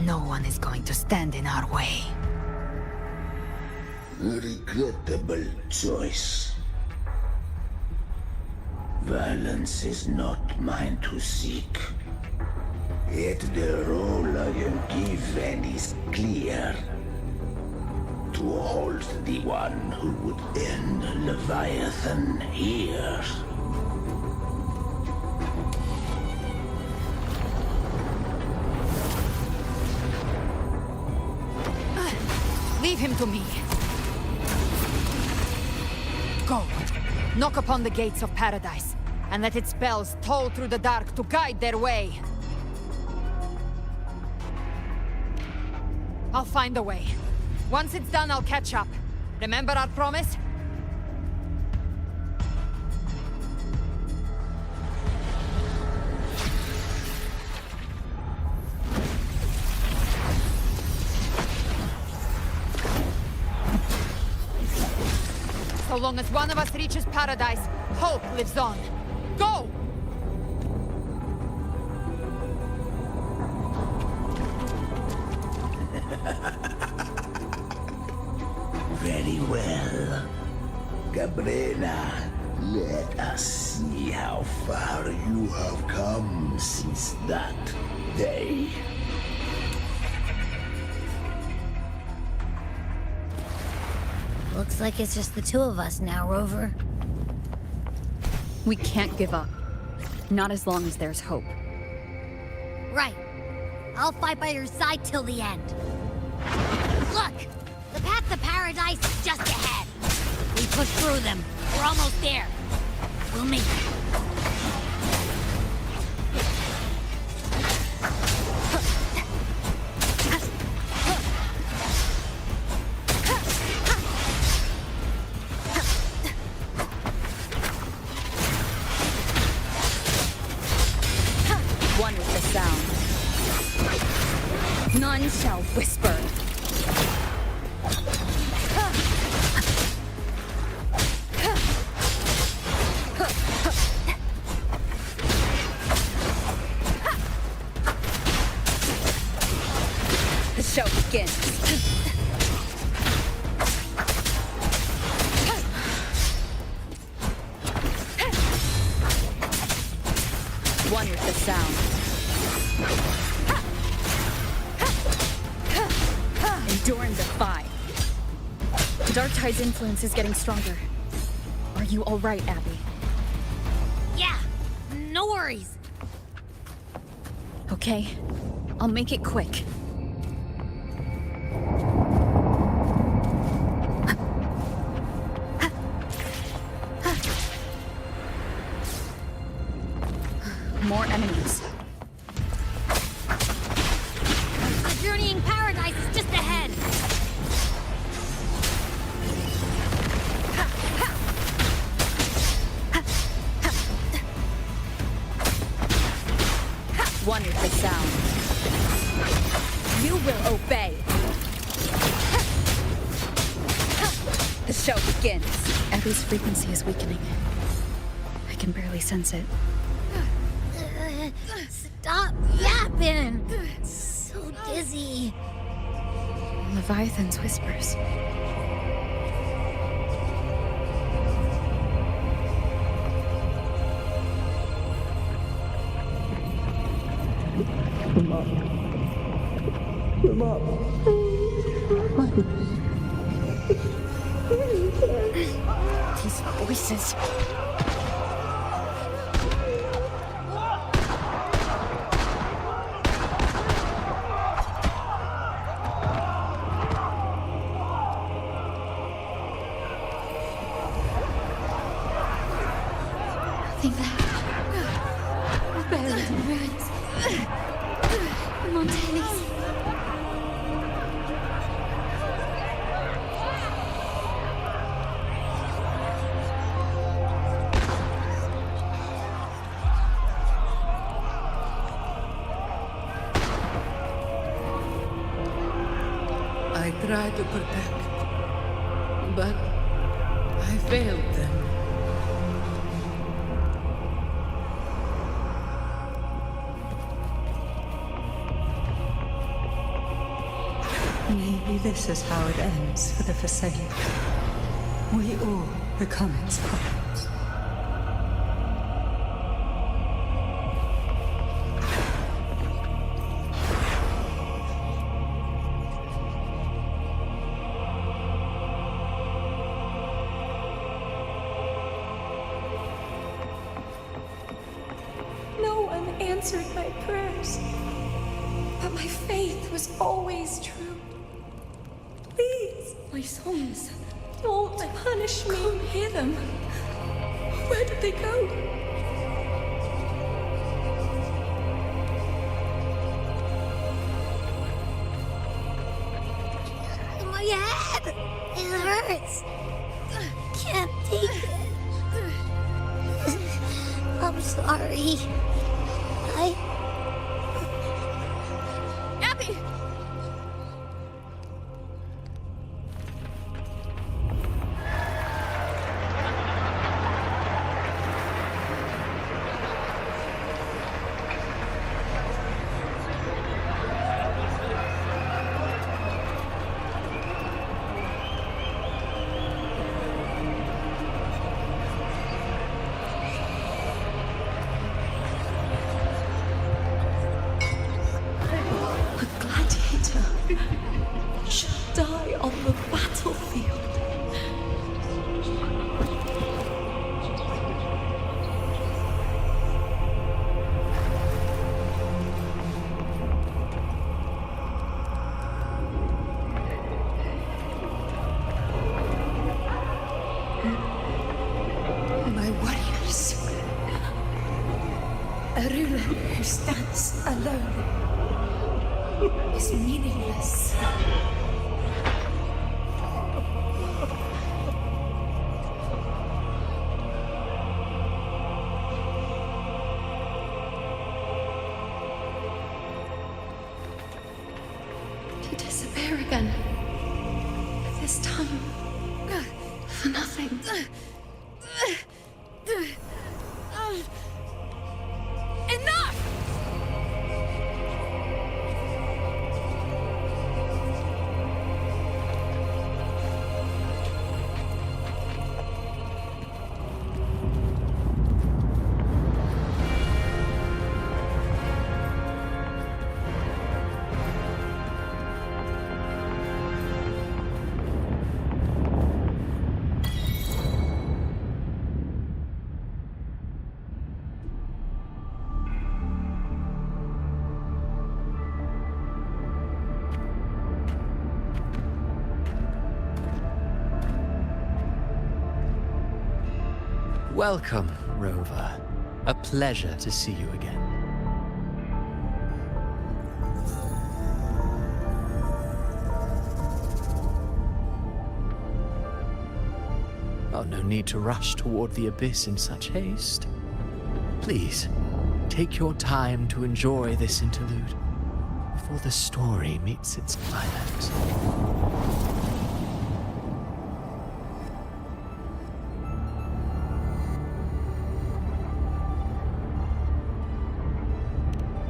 No one is going to stand in our way. A regrettable choice. Violence is not mine to seek. Yet the role I am given is clear. To hold the one who would end Leviathan here. Leave him to me. Go. Knock upon the gates of paradise, and let its bells toll through the dark to guide their way. I'll find a way. Once it's done, I'll catch up. Remember our promise? So long as one of us reaches paradise, hope lives on. Go! Very well. Cabrera, let us see how far you have come since that day. Looks like it's just the two of us now, Rover. We can't give up. Not as long as there's hope. Right. I'll fight by your side till the end. Look! The path to paradise is just ahead. We push through them. We're almost there. We'll make it. One with the sound. None shall whisper. The show begins. One with the sound. Endure and defy. The Dark Tide's influence is getting stronger. Are you all right, Abby? Yeah, no worries. Okay, I'll make it quick. More enemies. The journeying paradise is just ahead. One with the sound. You will obey. The show begins. Abby's frequency is weakening. I can barely sense it. Stop yapping. So dizzy. Leviathan's whispers. Come up. Come up. These voices. Nothing left. We're buried in ruins. Montelli's. I tried to protect, but I failed them. Maybe this is how it ends for the Forsaken. We all become its puppets. No one answered my prayers, but my faith was always true. Please, my songs, don't punish me. Can't hear them. Where did they go? My head! It hurts! Can't take it. I'm sorry. Abby! Should die on the battlefield. My warriors. A ruler who stands alone is meaningless. To disappear again. This time, for nothing. Enough! Welcome, Rover. A pleasure to see you again. Oh, no need to rush toward the abyss in such haste. Please, take your time to enjoy this interlude before the story meets its climax.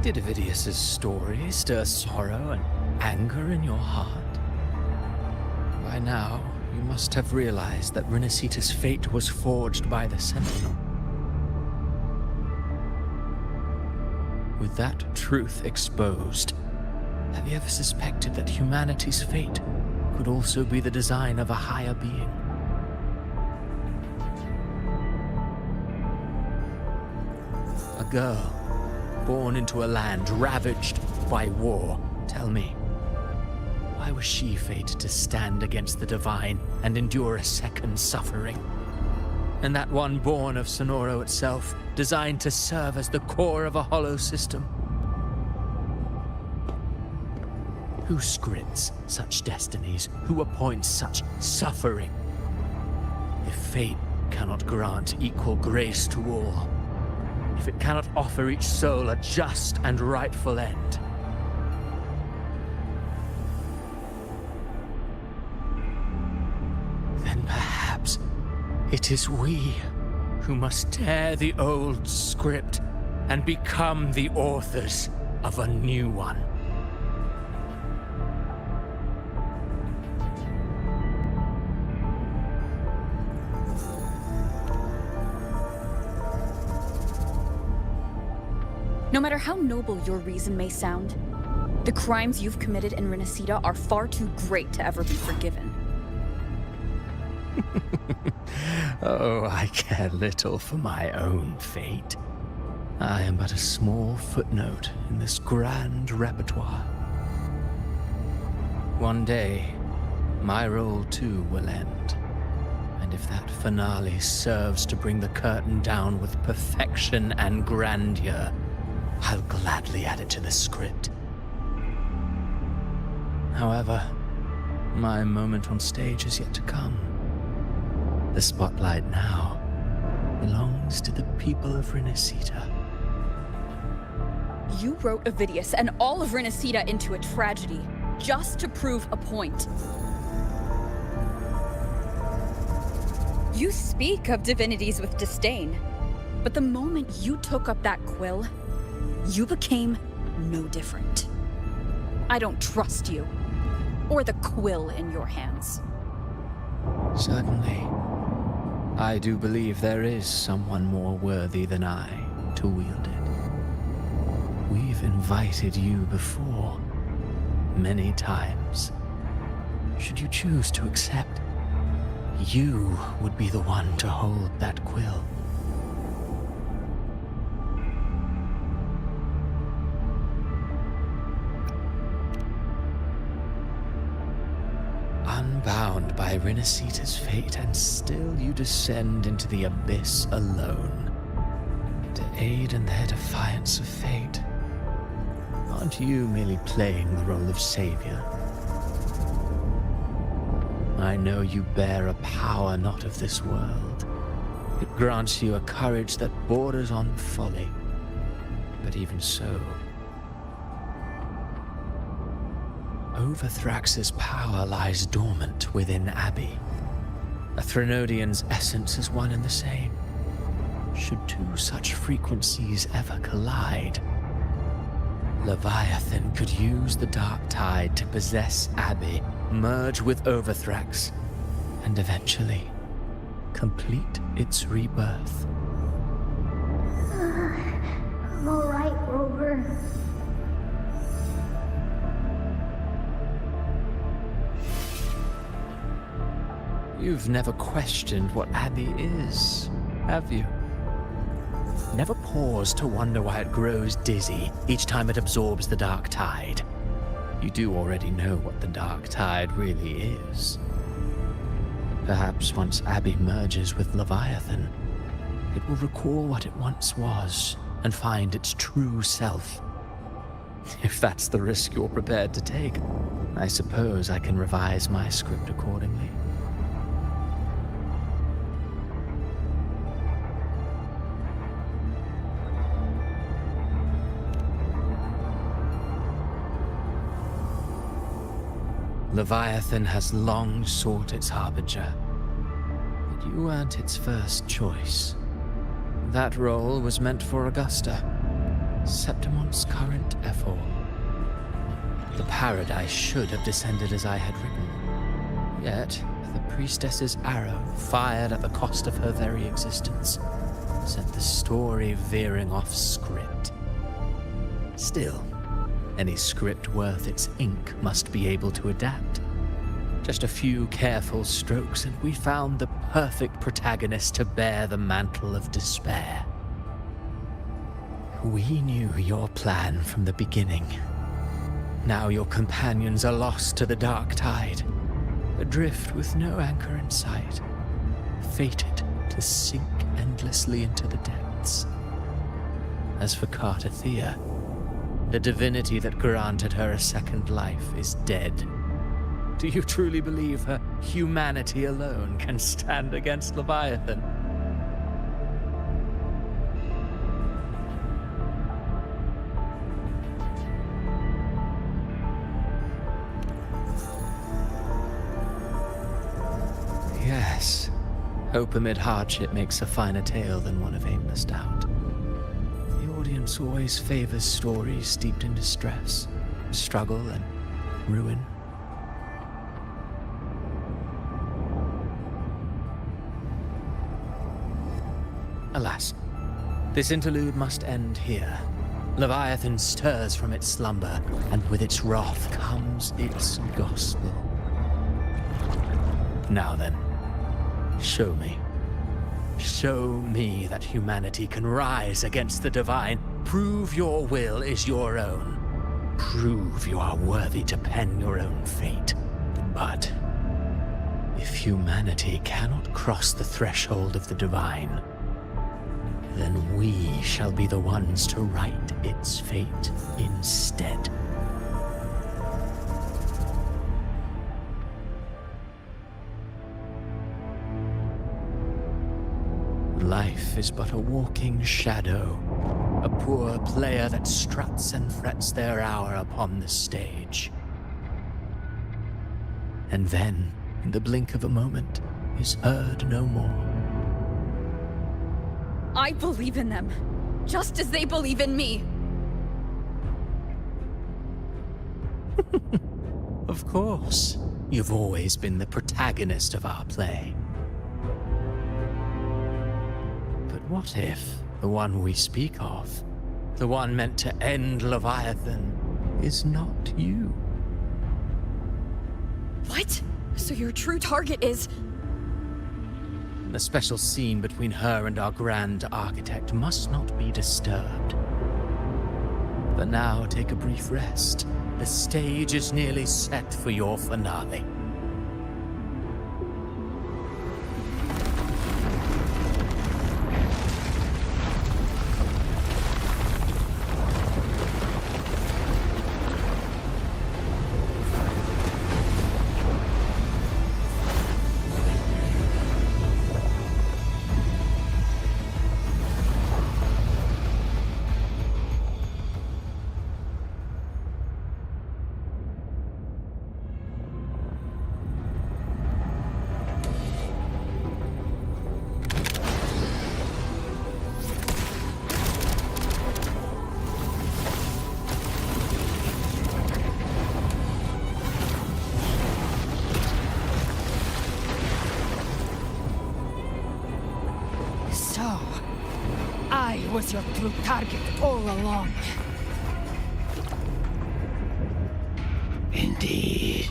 Did Avidius's story stir sorrow and anger in your heart? By now, you must have realized that Renacita's fate was forged by the Sentinel. With that truth exposed, have you ever suspected that humanity's fate could also be the design of a higher being? A girl born into a land ravaged by war. Tell me, why was she fated to stand against the divine and endure a second suffering? And that one born of Sonoro itself, designed to serve as the core of a hollow system? Who scripts such destinies? Who appoints such suffering? If fate cannot grant equal grace to all, if it cannot offer each soul a just and rightful end, then perhaps it is we who must tear the old script and become the authors of a new one. No matter how noble your reason may sound, the crimes you've committed in Renacita are far too great to ever be forgiven. Oh, I care little for my own fate. I am but a small footnote in this grand repertoire. One day, my role too will end. And if that finale serves to bring the curtain down with perfection and grandeur, I'll gladly add it to the script. However, My moment on stage is yet to come. The spotlight now belongs to the people of Renacita. You wrote Avidius and all of Renacita into a tragedy, just to prove a point. You speak of divinities with disdain, but the moment you took up that quill, you became no different. I don't trust you, or the quill in your hands. Certainly. I do believe there is someone more worthy than I to wield it. We've invited you before, many times. Should you choose to accept, you would be the one to hold that quill. Unbound by Renacita's fate, and still you descend into the abyss alone, to aid in their defiance of fate. Aren't you merely playing the role of savior? I know you bear a power not of this world. It grants you a courage that borders on folly. But even so, Overthrax's power lies dormant within Abbey. A Threnodian's essence is one and the same. Should two such frequencies ever collide, Leviathan could use the Dark Tide to possess Abbey, merge with Overthrax, and eventually complete its rebirth. I'm alright, Rover. You've never questioned what Abbey is, have you? Never paused to wonder why it grows dizzy each time it absorbs the Dark Tide. You do already know what the Dark Tide really is. Perhaps once Abbey merges with Leviathan, it will recall what it once was and find its true self. If that's the risk you're prepared to take, I suppose I can revise my script accordingly. Leviathan has long sought its harbinger, but you weren't its first choice. That role was meant for Augusta, Septimon's current Ephor. The paradise should have descended as I had written. Yet, the priestess's arrow, fired at the cost of her very existence, sent the story veering off script. Still, any script worth its ink must be able to adapt. Just a few careful strokes and we found the perfect protagonist to bear the mantle of despair. We knew your plan from the beginning. Now your companions are lost to the Dark Tide, adrift with no anchor in sight, fated to sink endlessly into the depths. As for Cartathea, the divinity that granted her a second life is dead. Do you truly believe her humanity alone can stand against Leviathan? Yes. Hope amid hardship makes a finer tale than one of aimless doubt. The audience always favors stories steeped in distress, struggle, and ruin. Alas, this interlude must end here. Leviathan stirs from its slumber, and with its wrath comes its gospel. Now then, show me. Show me that humanity can rise against the divine. Prove your will is your own. Prove you are worthy to pen your own fate. But if humanity cannot cross the threshold of the divine, then we shall be the ones to write its fate instead. Life is but a walking shadow, a poor player that struts and frets their hour upon the stage. And then, in the blink of a moment, is heard no more. I believe in them, just as they believe in me. Of course. You've always been the protagonist of our play. But what if the one we speak of, the one meant to end Leviathan, is not you? What? So your true target is... The special scene between her and our Grand Architect must not be disturbed. But now take a brief rest. The stage is nearly set for your finale. I was your true target all along. Indeed.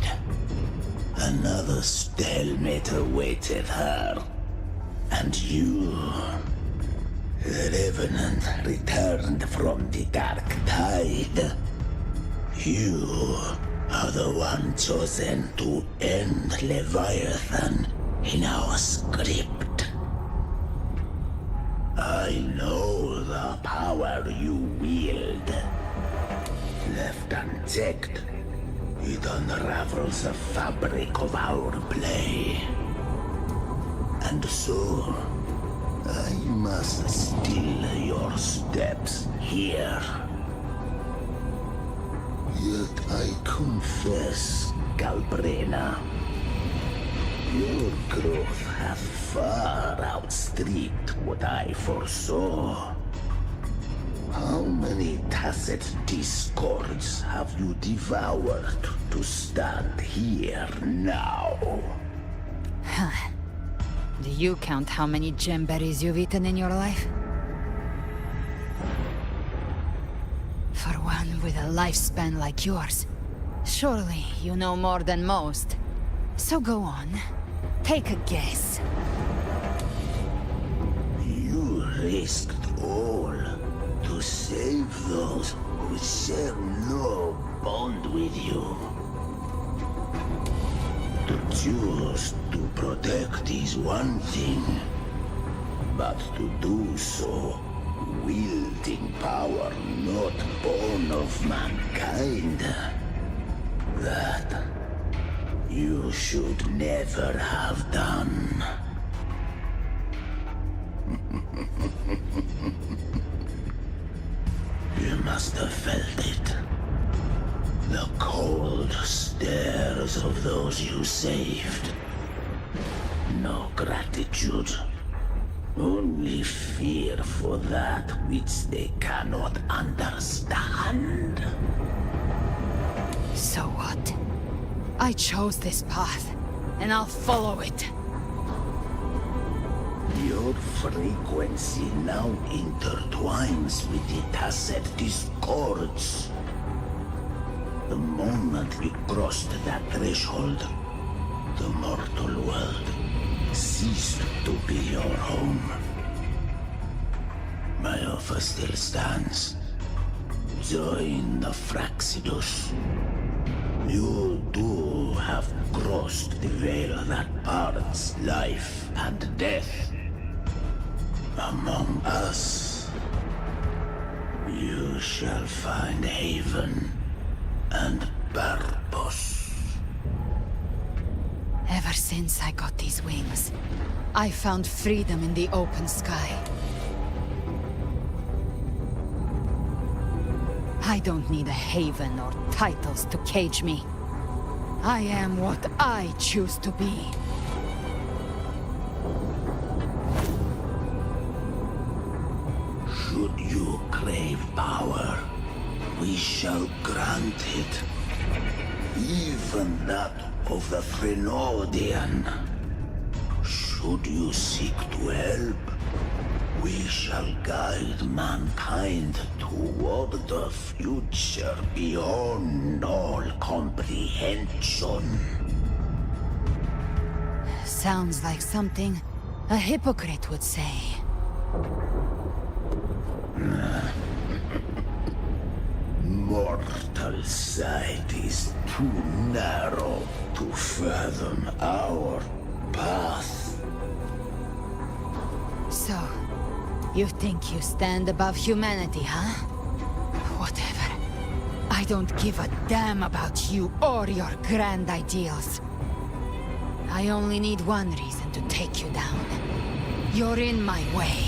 Another stalemate awaited her. And you, the Revenant, returned from the Dark Tide. You are the one chosen to end Leviathan in our script. I know the power you wield. Left unchecked, it unravels the fabric of our play. And so, I must steal your steps here. Yet I confess, Galbrena, your growth hath far outstripped what I foresaw. How many tacit discords have you devoured to stand here now? Huh. Do you count how many gemberries you've eaten in your life? For one with a lifespan like yours, surely you know more than most. So go on, take a guess. You risked all to save those who share no bond with you. To choose to protect is one thing, but to do so wielding power not born of mankind, that you should never have done. You must have felt it. The cold stares of those you saved. No gratitude. Only fear for that which they cannot understand. So what? I chose this path, and I'll follow it. Your frequency now intertwines with the tacit discords. The moment you crossed that threshold, the mortal world ceased to be your home. My offer still stands. Join the Fraxidus. You too have crossed the veil that parts life and death. Among us, you shall find haven and purpose. Ever Ever since I got these wings, I found freedom in the open sky. I don't need a haven or titles to cage me. I am what I choose to be. Should you crave power, we shall grant it. Even that of the Frenodian. Should you seek to help, we shall guide mankind toward the future beyond all comprehension. Sounds like something a hypocrite would say. Mortal sight is too narrow to fathom our path. So, you think you stand above humanity, huh? Whatever. I don't give a damn about you or your grand ideals. I only need one reason to take you down. You're in my way.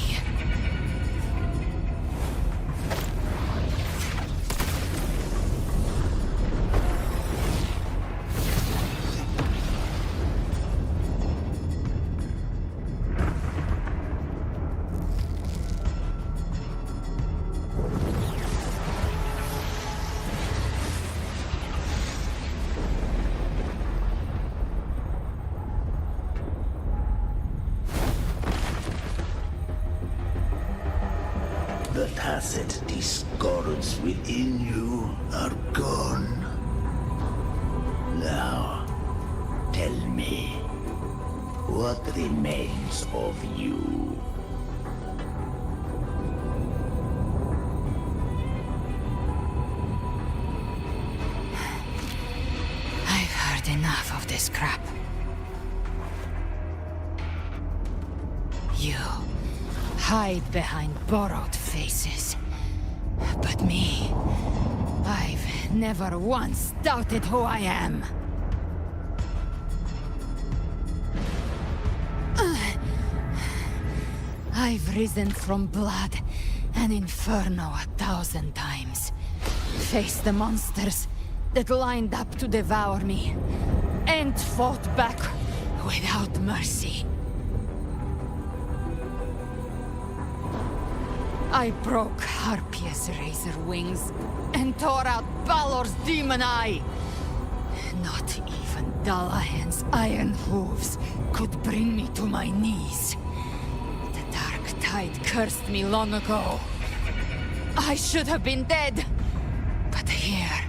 The tacit discords within you are gone. Now, tell me, what remains of you? I've heard enough of this crap. You hide behind borrowed faces. But me, I've never once doubted who I am. I've risen from blood and inferno 1,000 times. Faced the monsters that lined up to devour me, and fought back without mercy. I broke Harpia's razor wings and tore out Balor's demon eye. Not even Dalahan's iron hooves could bring me to my knees. The dark tide cursed me long ago. I should have been dead, but here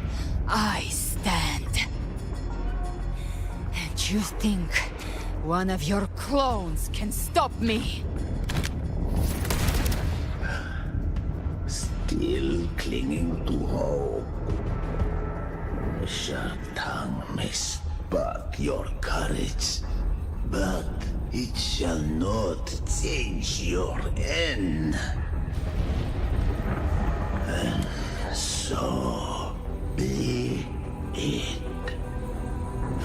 I stand. And you think one of your clones can stop me? Still clinging to hope. The sharp tongue may spark your courage, but it shall not change your end. And so be it.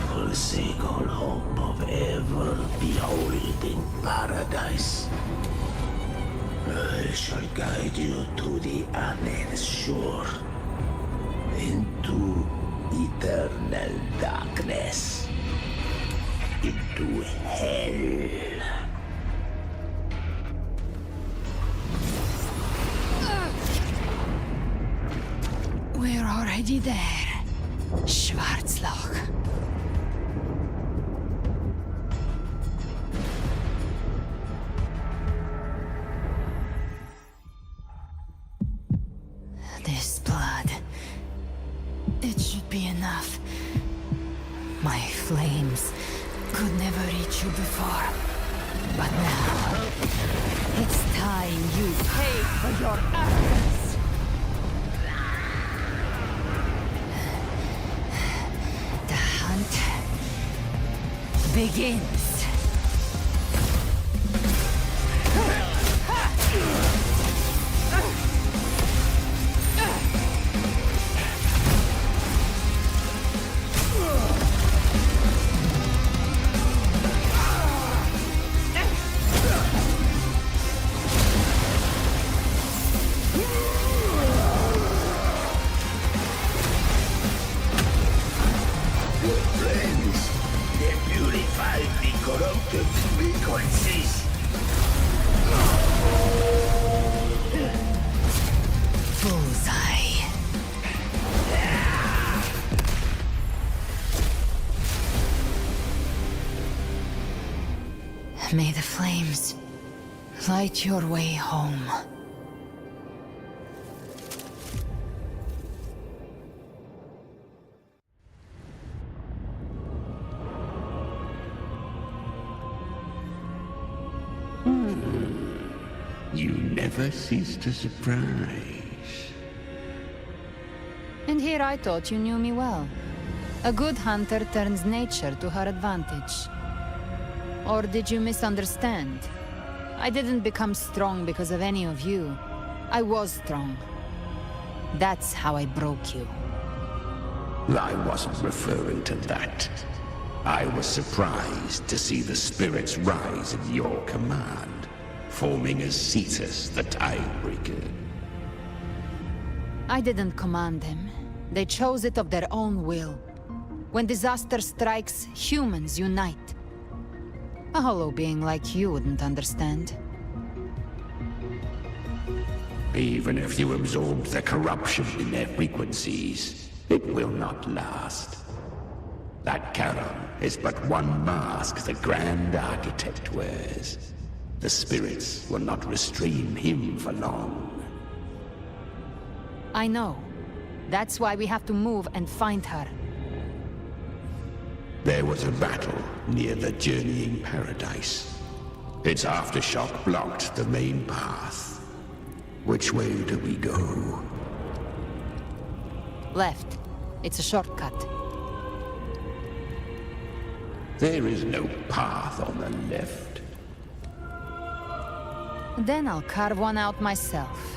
Forsake all hope of ever beholding paradise. I shall guide you to the Anne's shore, into eternal darkness, into hell. We're already there, Schwarzloch. This blood, it should be enough. My flames could never reach you before, but now it's time you pay for your arrogance. The hunt begins. broken frequencies. Bullseye. May the flames light your way home. You never cease to surprise. And here I thought you knew me well. A good hunter turns nature to her advantage. Or did you misunderstand? I didn't become strong because of any of you. I was strong. That's how I broke you. I wasn't referring to that. I was surprised to see the spirits rise at your command, forming as Cetus the Tidebreaker. I didn't command them. They chose it of their own will. When disaster strikes, humans unite. A hollow being like you wouldn't understand. Even if you absorb the corruption in their frequencies, it will not last. That Charon is but one mask the Grand Architect wears. The spirits will not restrain him for long. I know. That's why we have to move and find her. There was a battle near the Journeying Paradise. Its aftershock blocked the main path. Which way do we go? Left. It's a shortcut. There is no path on the left. Then I'll carve one out myself.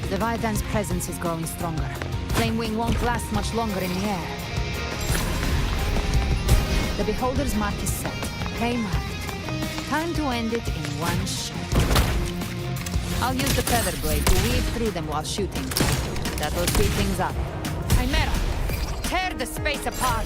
Leviathan's presence is growing stronger. Flame Wing won't last much longer in the air. The Beholder's mark is set. Prey marked. Time to end it in one shot. I'll use the feather blade to weave through them while shooting. That'll speed things up. Chimera! Tear the space apart!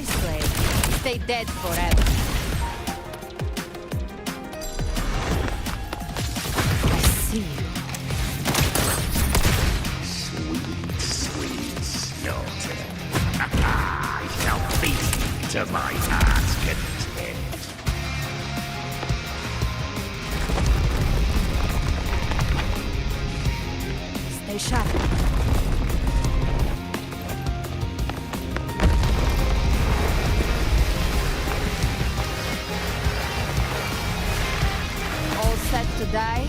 slave. Stay dead forever. I see you. Sweet, sweet slaughter. I shall feast to my heart's content. Stay sharp. All set to die?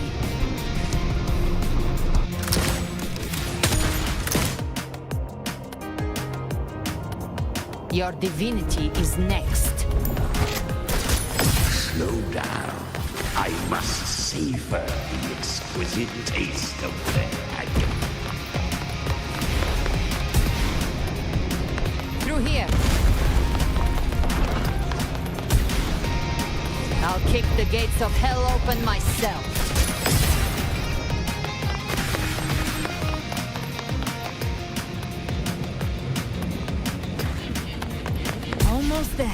Your divinity is next. Slow down. I must savor the exquisite taste of the dragon. Through here. I'll kick the gates of hell open myself. Almost there.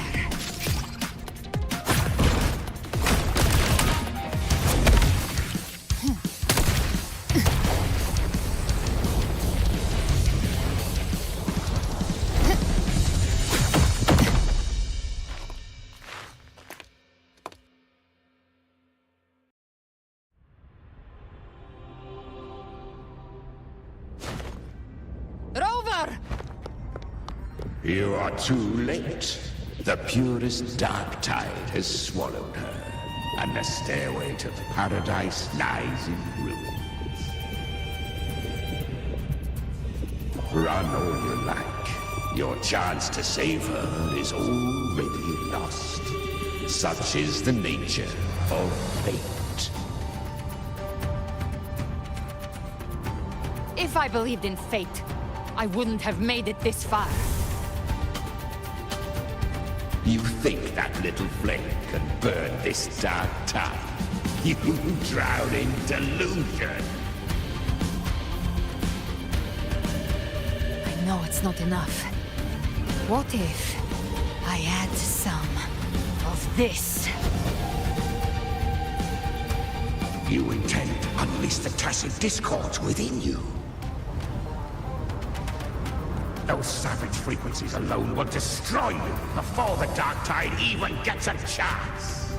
Rover! You are too late. The purest dark tide has swallowed her, and the stairway to paradise lies in ruins. Run all you like. Your chance to save her is already lost. Such is the nature of fate. If I believed in fate, I wouldn't have made it this far. You think that little flame can burn this dark tide? You drown in delusion. I know it's not enough. What if I add some of this? You intend to unleash the tacit discords within you. Those savage frequencies alone will destroy you before the dark tide even gets a chance.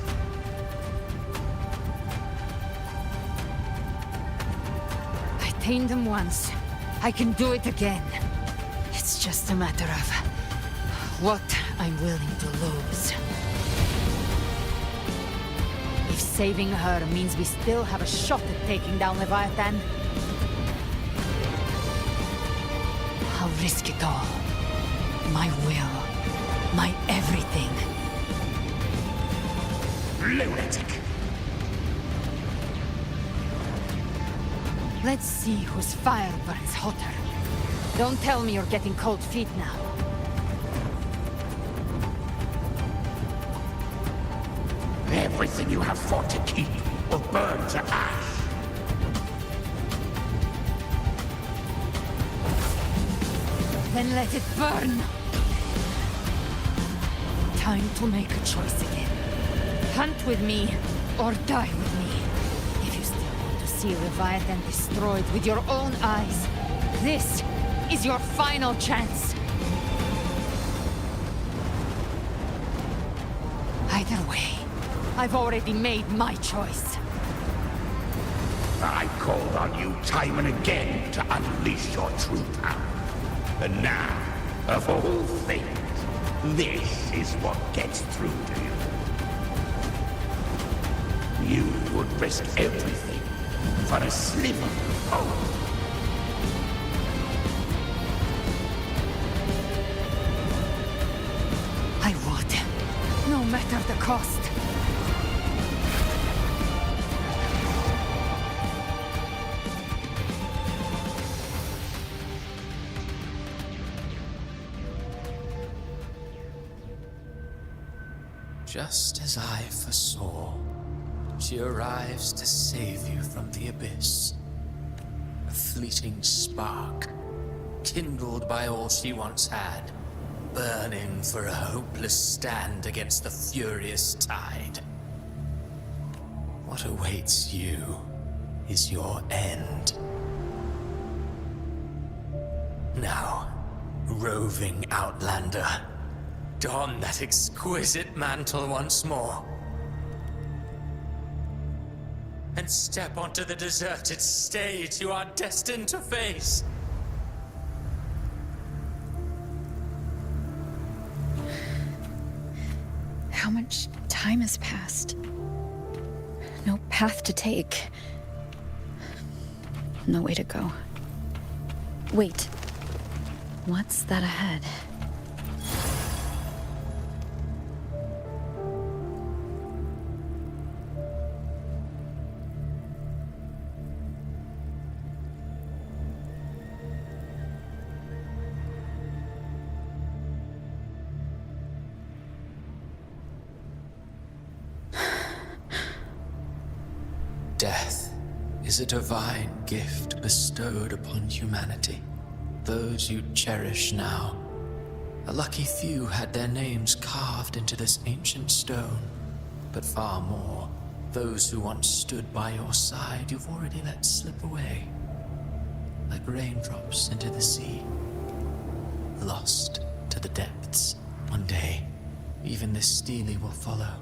I tamed them once. I can do it again. It's just a matter of what I'm willing to lose. If saving her means we still have a shot at taking down Leviathan, I'll risk it all. My will. My everything. Lunatic! Let's see whose fire burns hotter. Don't tell me you're getting cold feet now. Everything you have fought to keep will burn to ash. Then let it burn! Time to make a choice again. Hunt with me, or die with me. If you still want to see Leviathan destroyed with your own eyes, this is your final chance. Either way, I've already made my choice. I called on you time and again to unleash your true power. And now, of all things, this is what gets through to you. You would risk everything for a sliver of hope. I would, no matter the cost. Just as I foresaw, she arrives to save you from the abyss. A fleeting spark, kindled by all she once had, burning for a hopeless stand against the furious tide. What awaits you is your end. Now, roving outlander, don that exquisite mantle once more. And step onto the deserted stage you are destined to face. How much time has passed? No path to take. No way to go. Wait. What's that ahead? Death is a divine gift bestowed upon humanity. Those you cherish now. A lucky few had their names carved into this ancient stone. But far more, those who once stood by your side you've already let slip away. Like raindrops into the sea. Lost to the depths. One day, even this stele will follow.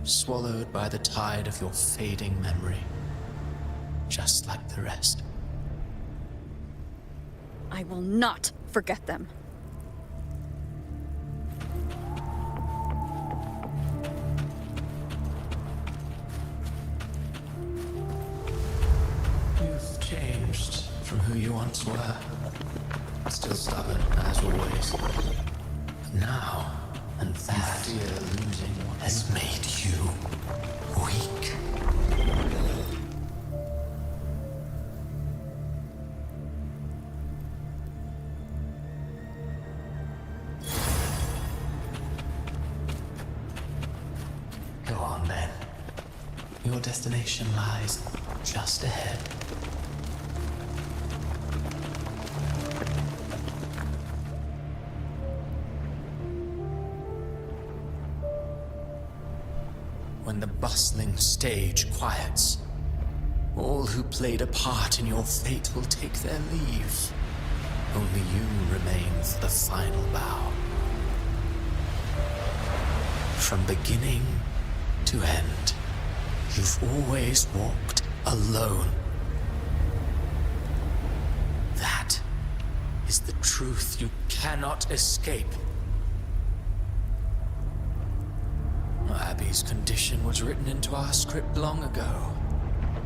Swallowed by the tide of your fading memory. Just like the rest. I will not forget them. You've changed from who you once were. Still stubborn, as always. But now, and that fear losing has made you weak. Go on then. Your destination lies just ahead. When the bustling stage quiets, all who played a part in your fate will take their leave. Only you remain for the final bow. From beginning to end, you've always walked alone. That is the truth you cannot escape. Abby's condition was written into our script long ago.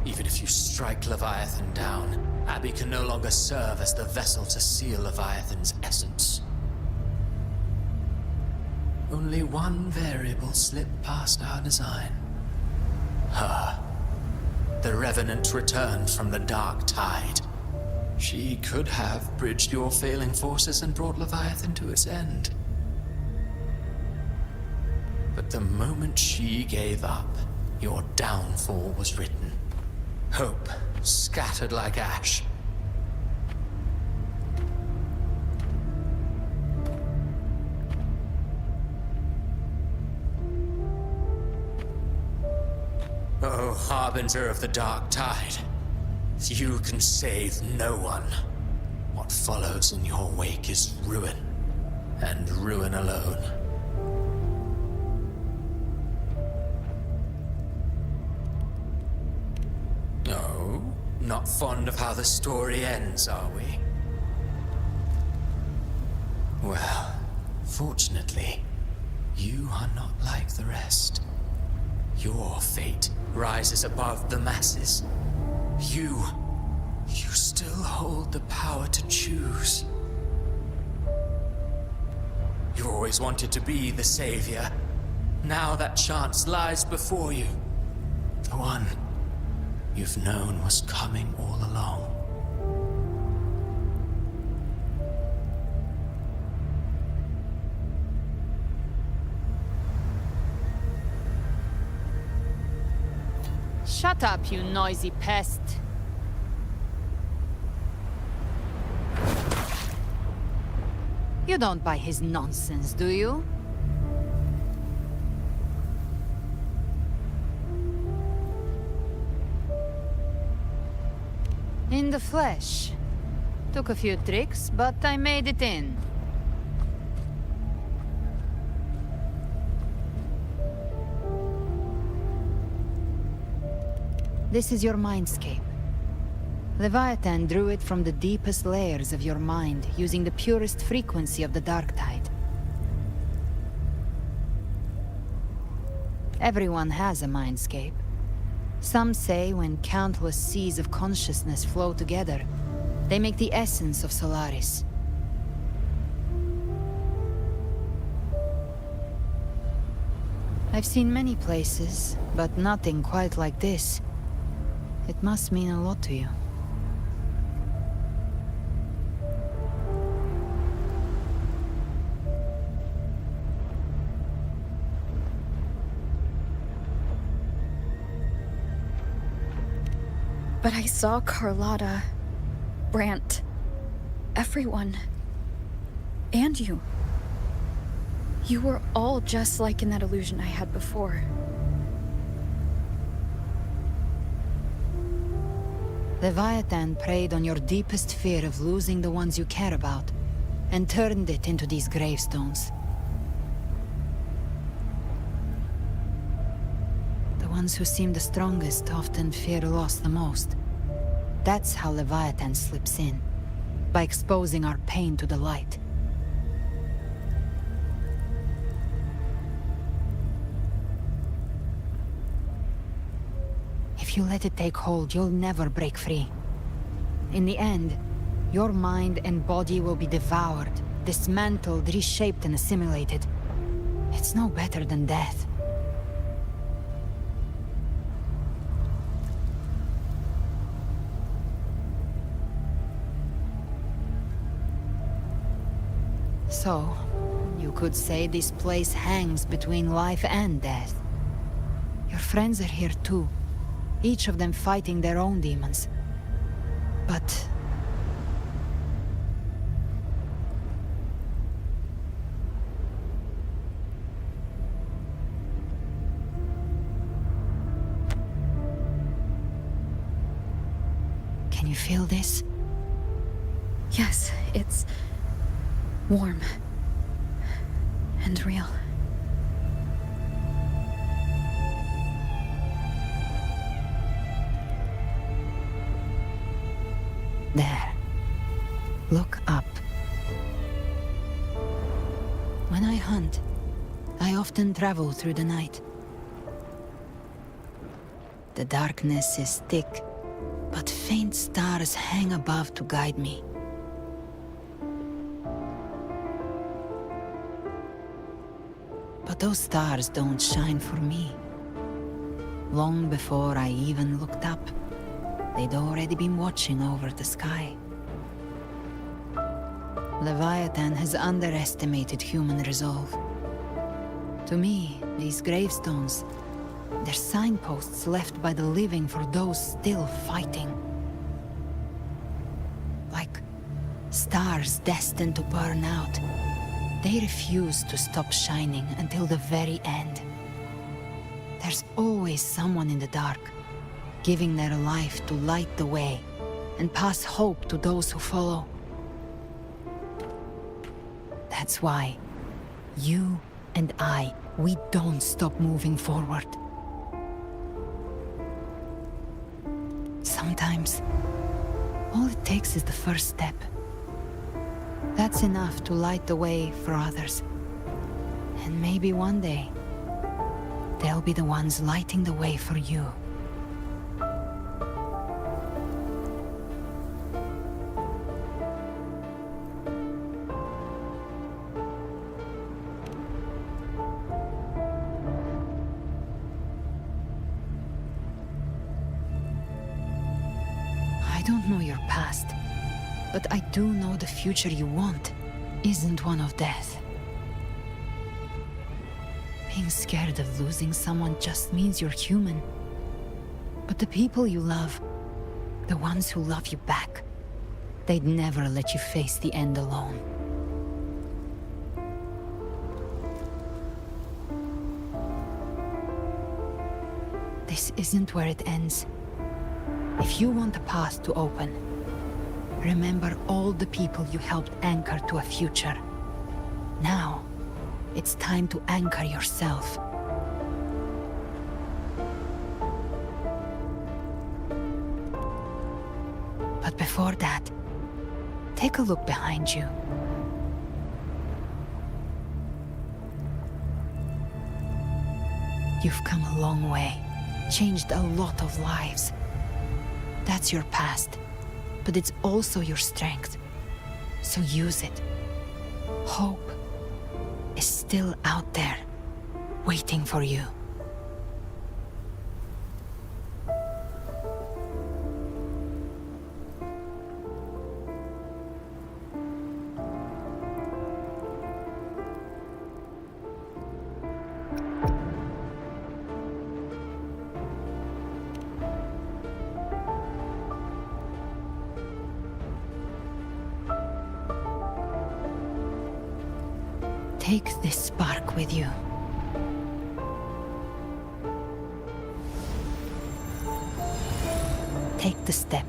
Even if you strike Leviathan down, Abby can no longer serve as the vessel to seal Leviathan's essence. Only one variable slipped past our design. Her. The Revenant returned from the dark tide. She could have bridged your failing forces and brought Leviathan to its end. But the moment she gave up, your downfall was written. Hope scattered like ash. Oh, harbinger of the dark tide. You can save no one. What follows in your wake is ruin, and ruin alone. No, not fond of how the story ends, are we? Well, fortunately, you are not like the rest. Your fate rises above the masses. You still hold the power to choose. You always wanted to be the savior. Now that chance lies before you. The one you've known was coming all along. Shut up, you noisy pest. You don't buy his nonsense, do you? In the flesh. Took a few tricks, but I made it in. This is your mindscape. Leviathan drew it from the deepest layers of your mind, using the purest frequency of the dark tide. Everyone has a mindscape. Some say when countless seas of consciousness flow together, they make the essence of Solaris. I've seen many places, but nothing quite like this. It must mean a lot to you. But I saw Carlotta, Brant, everyone. And you. You were all just like in that illusion I had before. Leviathan preyed on your deepest fear of losing the ones you care about, and turned it into these gravestones. The ones who seem the strongest often fear loss the most. That's how Leviathan slips in, by exposing our pain to the light. If you let it take hold, you'll never break free. In the end, your mind and body will be devoured, dismantled, reshaped, and assimilated. It's no better than death. So, you could say this place hangs between life and death. Your friends are here too, each of them fighting their own demons. But... can you feel this? Yes, it's warm and real. There. Look up. When I hunt, I often travel through the night. The darkness is thick, but faint stars hang above to guide me. But those stars don't shine for me. Long before I even looked up, they'd already been watching over the sky. Leviathan has underestimated human resolve. To me, these gravestones, they're signposts left by the living for those still fighting. Like stars destined to burn out, they refuse to stop shining until the very end. There's always someone in the dark, giving their life to light the way and pass hope to those who follow. That's why you and I, we don't stop moving forward. Sometimes, all it takes is the first step. That's enough to light the way for others. And maybe one day, they'll be the ones lighting the way for you. I don't know your past, but I do know the future you want isn't one of death. Being scared of losing someone just means you're human. But the people you love, the ones who love you back, they'd never let you face the end alone. this isn't where it ends. If you want the path to open, remember all the people you helped anchor to a future. Now, it's time to anchor yourself. But before that, take a look behind you. You've come a long way, changed a lot of lives. That's your past, but it's also your strength. So use it. Hope is still out there, waiting for you. Take this spark with you. Take the step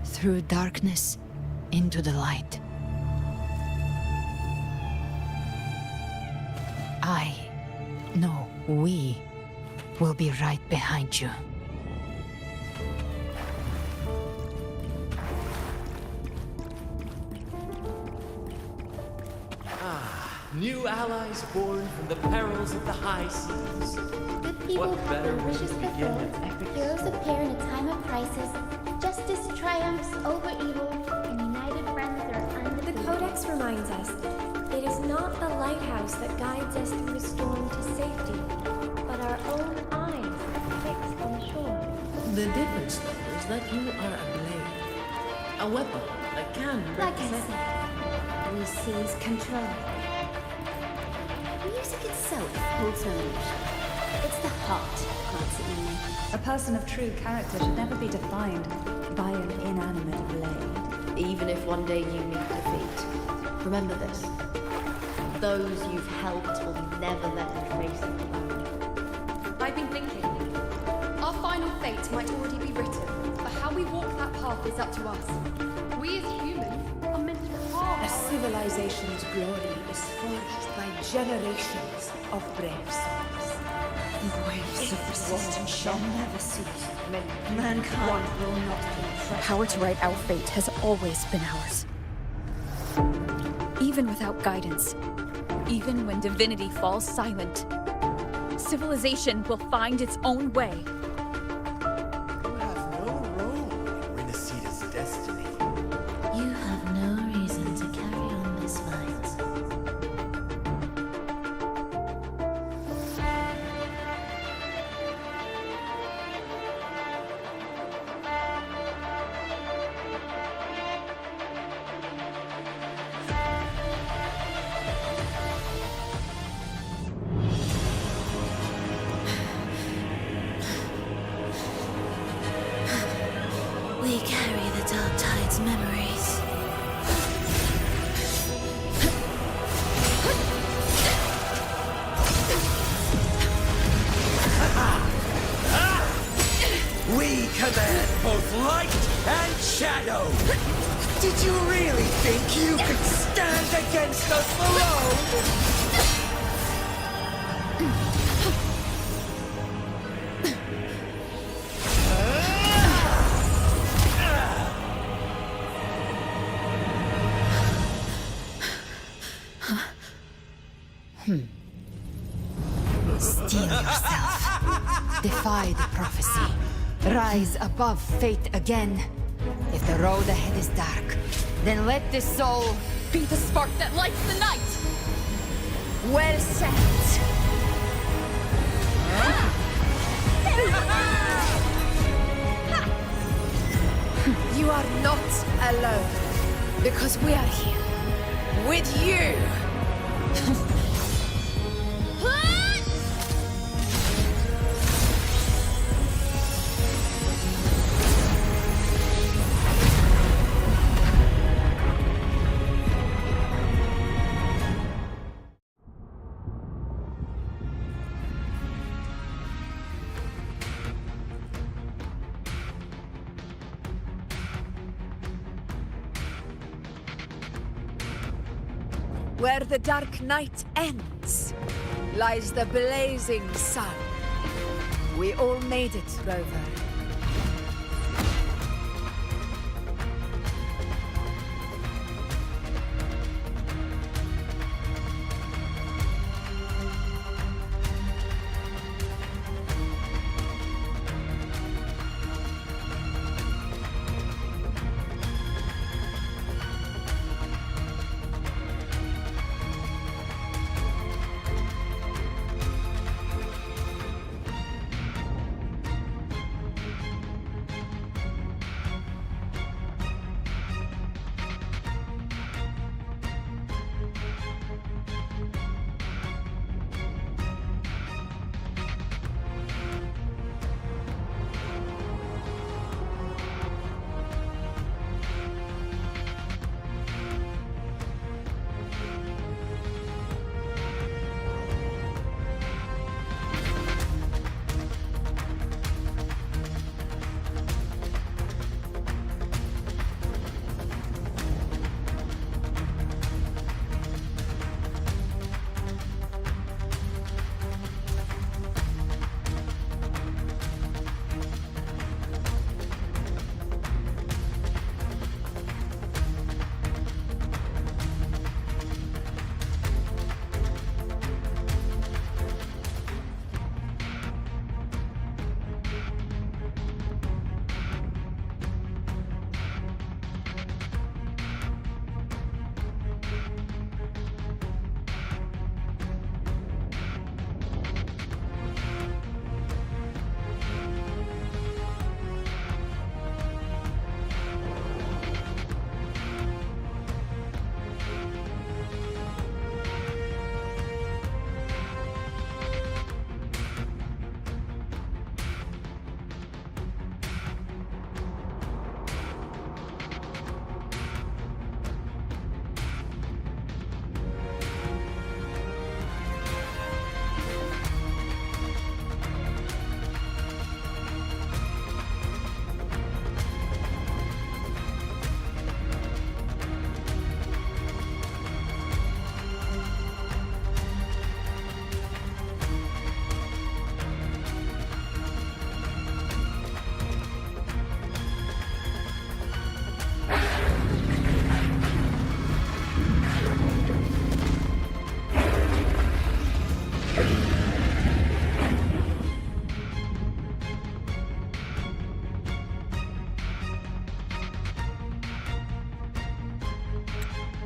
through darkness into the light. We will be right behind you. New allies born from the perils of the high seas. Good people What have better their way wishes to begin an fulfilled. epic Heroes story? appear in a time of crisis. Justice triumphs over evil, and united friends are undefeated. The Codex reminds us, it is not the lighthouse that guides us through the storm to safety, but our own eyes fixed on the shore. The difference, though, is that you are a blade. A weapon that can Like I represent. said, we seize control. Music itself holds no emotion. It's the heart that grants it meaning. A person of true character should never be defined by an inanimate blade. Even if one day you meet defeat, remember this. Those you've helped will never let a trace of you. I've been thinking. Our final fate might already be written, but how we walk that path is up to us. We as humans are meant to carve. A civilization's glory is forged by generations of brave souls. The waves of resistance shall never cease. Mankind will not be The crushed. power to write our fate has always been ours. Even without guidance, Even when divinity falls silent, civilization will find its own way. You have no role in Rinascida's destiny. You have no reason to carry on this fight. We carry the Dark Tide's memories. We command both light and shadow! Did you really think you could stand against us alone? Steel yourself. Defy the prophecy. Rise above fate again. If the road ahead is dark, then let this soul be the spark that lights the night. Well said. You are not alone, because we are here with you. Where the dark night ends, lies the blazing sun. We all made it, Rover.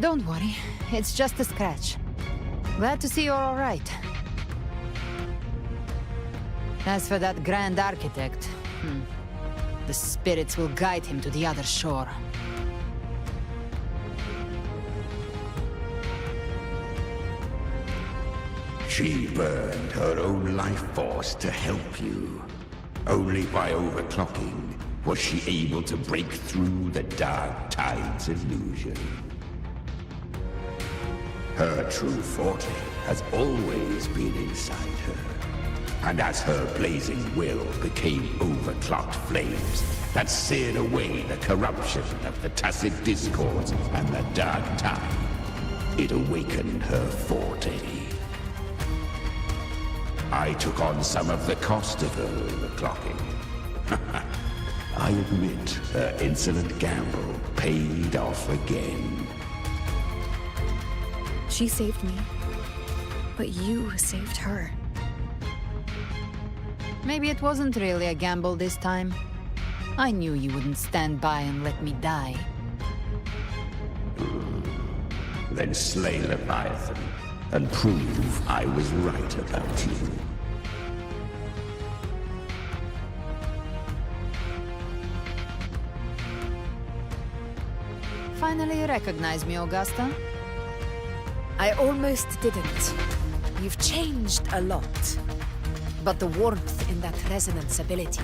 Don't worry, it's just a scratch. Glad to see you're all right. As for that Grand Architect, the spirits will guide him to the other shore. She burned her own life force to help you. Only by overclocking was she able to break through the Dark Tide's illusion. Her true forte has always been inside her. And as her blazing will became overclocked flames that seared away the corruption of the Tacit Discords and the Dark Tide, it awakened her forte. I took on some of the cost of her overclocking. I admit her insolent gamble paid off again. She saved me, but you saved her. Maybe it wasn't really a gamble this time. I knew you wouldn't stand by and let me die. Then slay Leviathan and prove I was right about you. Finally you recognize me, Augusta? I almost didn't. You've changed a lot. But the warmth in that resonance ability,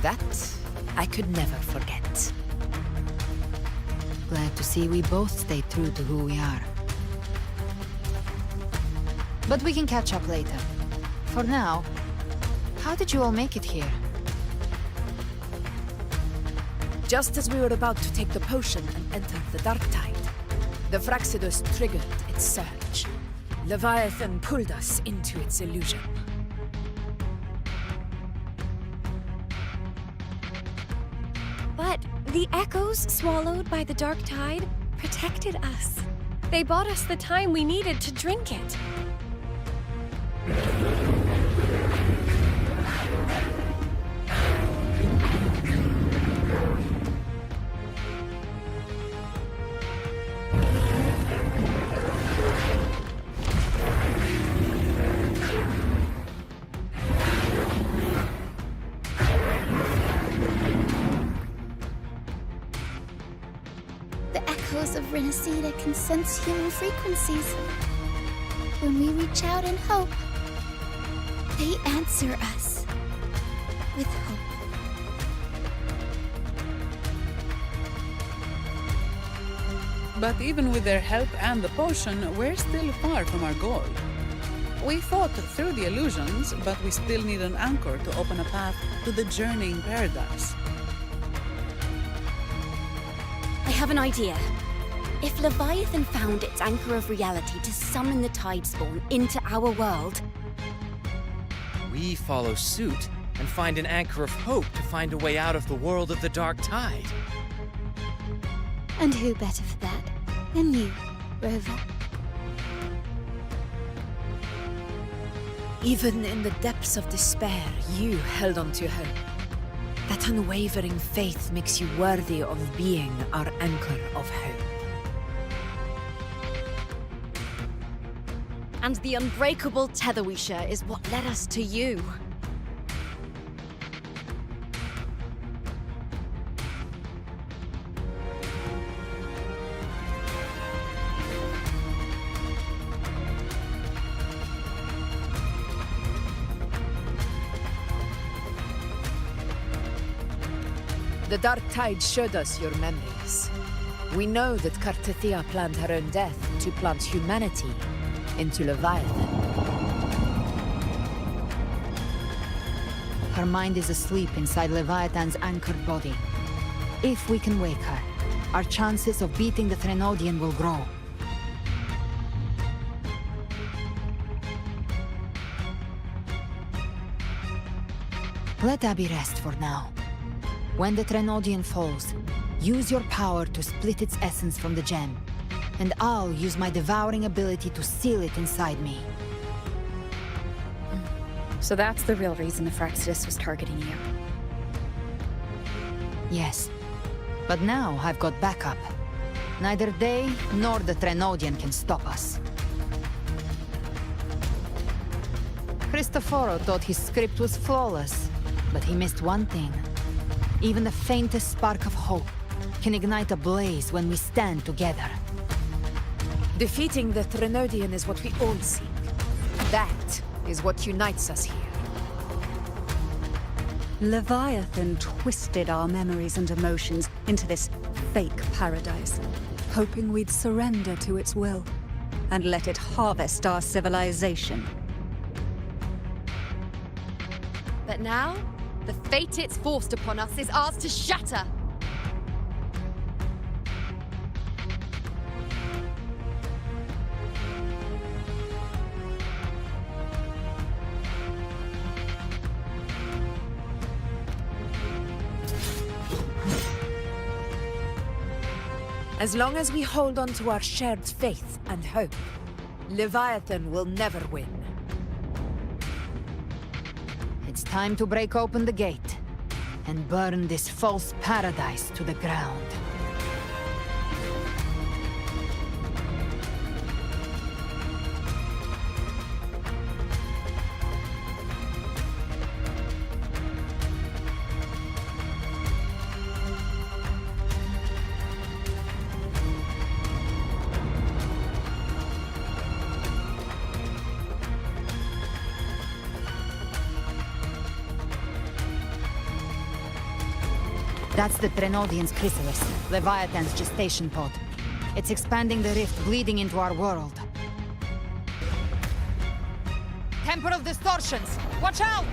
that I could never forget. Glad to see we both stayed true to who we are. But we can catch up later. For now, how did you all make it here? Just as we were about to take the potion and enter the Dark Tide, The Fraxidus triggered its surge. Leviathan pulled us into its illusion. But the echoes swallowed by the dark tide protected us. They bought us the time we needed to drink it. The echoes of Renacida can sense human frequencies. When we reach out in hope, they answer us with hope. But even with their help and the potion, we're still far from our goal. We fought through the illusions, but we still need an anchor to open a path to the journeying paradise. I have an idea. If Leviathan found its anchor of reality to summon the tide spawn into our world, we follow suit and find an anchor of hope to find a way out of the world of the dark tide. And who better for that than you, Rover? Even in the depths of despair, you held on to hope. That unwavering faith makes you worthy of being our anchor of hope. and the unbreakable tether we share is what led us to you. The dark tide showed us your memories. We know that Kartathea planned her own death to plant humanity into Leviathan. Her mind is asleep inside Leviathan's anchored body. If we can wake her, our chances of beating the Threnodian will grow. Let Abby rest for now. When the Threnodian falls, use your power to split its essence from the gem, and I'll use my devouring ability to seal it inside me. So that's the real reason the Fraxidus was targeting you. Yes, but now I've got backup. Neither they nor the Threnodian can stop us. Cristoforo thought his script was flawless, but he missed one thing. Even the faintest spark of hope can ignite a blaze when we stand together. Defeating the Threnodian is what we all seek. That is what unites us here. Leviathan twisted our memories and emotions into this fake paradise, hoping we'd surrender to its will and let it harvest our civilization. But now, the fate it's forced upon us is ours to shatter. As long as we hold on to our shared faith and hope, Leviathan will never win. It's time to break open the gate and burn this false paradise to the ground. That's the Threnodian's chrysalis, Leviathan's gestation pod. It's expanding the rift bleeding into our world. Temporal distortions! Watch out!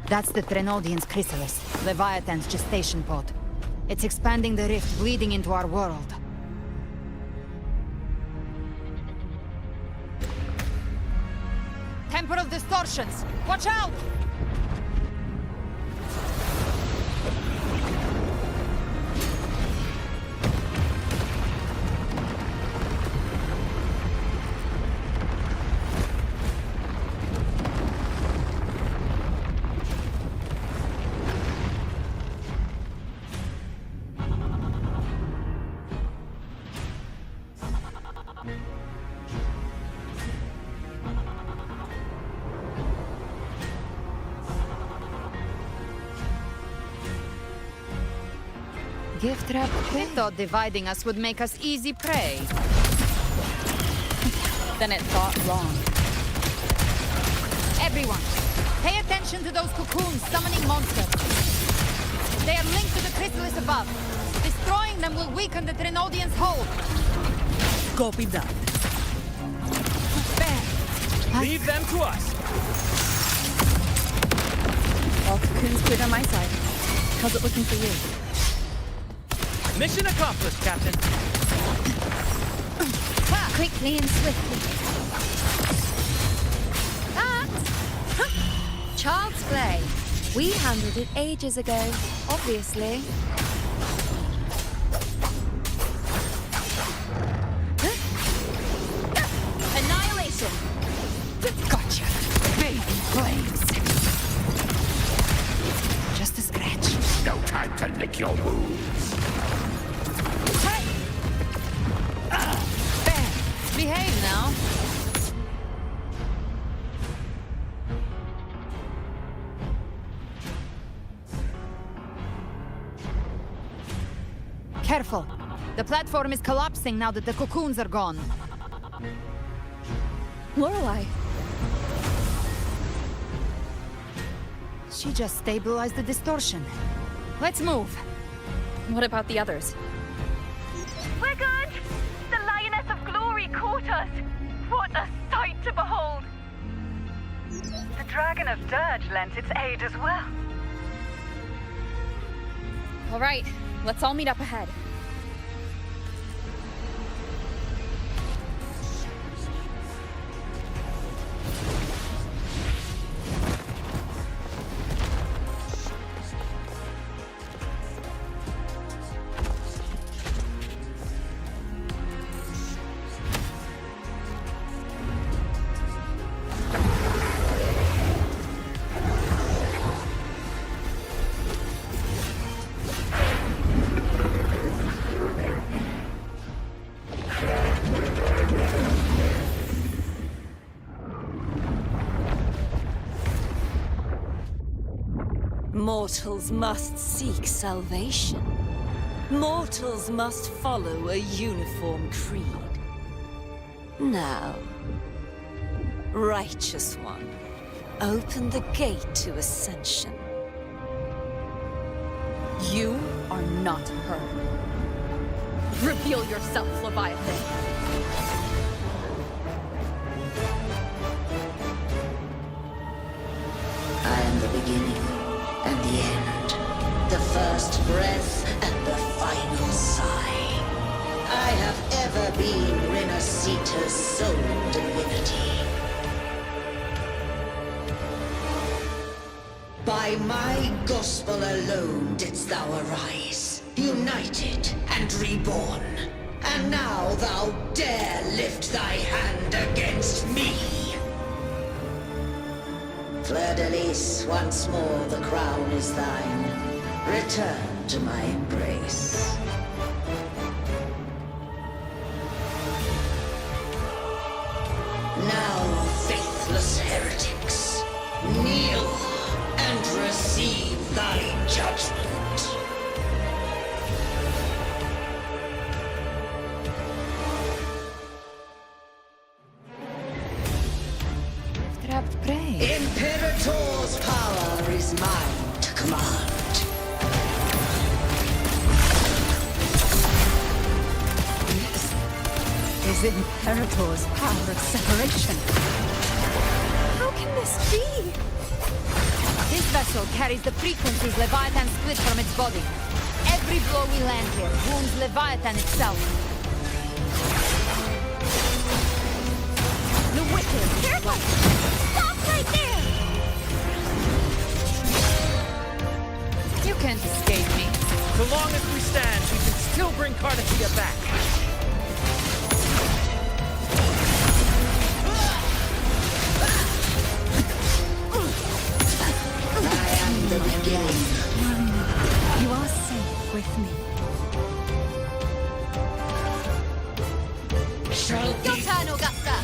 That's the Threnodian's chrysalis, Leviathan's gestation pod. It's expanding the rift, bleeding into our world. Temporal distortions! Watch out! Gift wrap. We thought dividing us would make us easy prey. Then it thought wrong. Everyone, pay attention to those cocoons summoning monsters. They are linked to the chrysalis above. Destroying them will weaken the Threnodian's hold. Copy that. Leave them to us. All cocoons cleared on my side. How's it looking for you? Mission accomplished, Captain. Quickly and swiftly. Child's play. We handled it ages ago, obviously. Annihilation! Gotcha! Baby flames! Just a scratch. No time to lick your wounds. Hey! Bam! Behave now. Careful. The platform is collapsing now that the cocoons are gone. Lorelei. She just stabilized the distortion. Let's move. What about the others? We're good! The Lioness of Glory caught us! What a sight to behold! The Dragon of Dirge lent its aid as well. All right, let's all meet up ahead. Mortals must seek salvation. Mortals must follow a uniform creed. Now, Righteous One, open the gate to ascension. You are not her. Reveal yourself, Leviathan. I am the beginning and the end, the first breath and the final being Renacita's sole divinity. By my gospel alone didst thou arise, united and reborn. And now thou dare lift thy hand against me! Fleur-de-Lis, once more the crown is thine. Return to my embrace. Now, faithless heretics, kneel and receive thy judgment. Trapped prey. Imperator's power is mine to command. Is Imperator's power of separation? How can this be? This vessel carries the frequencies Leviathan split from its body. Every blow we land here wounds Leviathan itself. The wicked! Careful! Stop right there! You can't escape me. So long as we stand, we can still bring Cardathia back. I am the beginning. You are safe with me. Your turn, Augusta!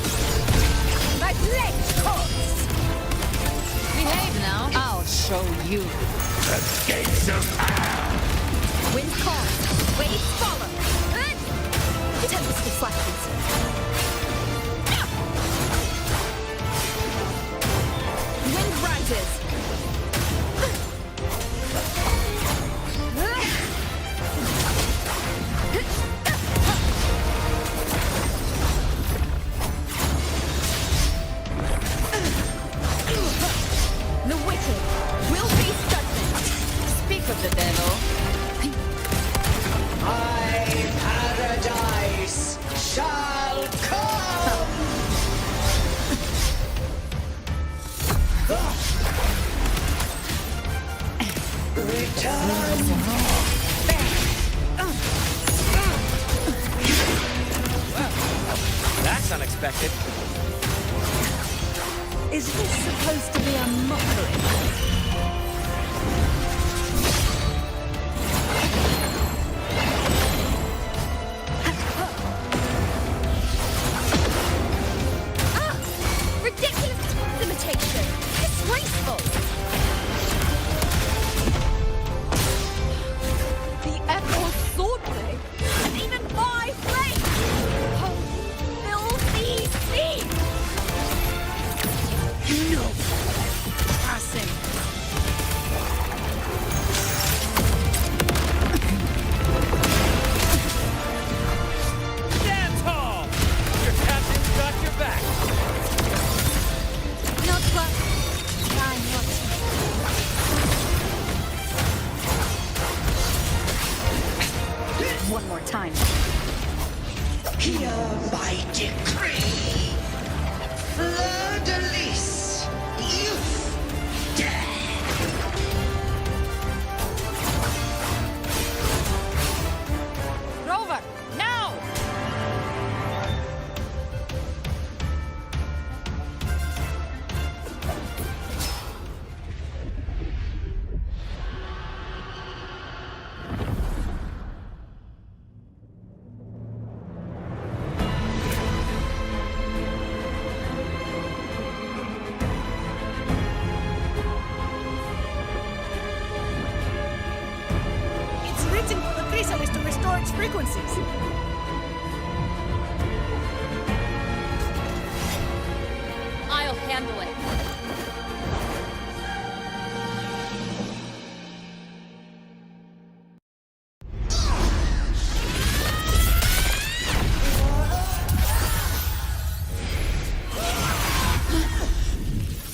My blade calls! Behave now. I'll show you. The gates of hell! Wind calls. Waves follow. Tempest reflections. Wind rises. The wicked will face judgment. Speak of the devil. My paradise shall come! Return! That's unexpected. Is this supposed to be a mockery? Ridiculous imitation! Disgraceful! The Echo swordplay! And even my blade! Oh, filthy thief! No! Passing. Stand tall! Your captain's got your back. Not quite. Try not One more time. Hear my decree! Fleur-de-Lis, youth, death! Rover, now! It's written for the chrysalis to restore its frequencies. I'll handle it.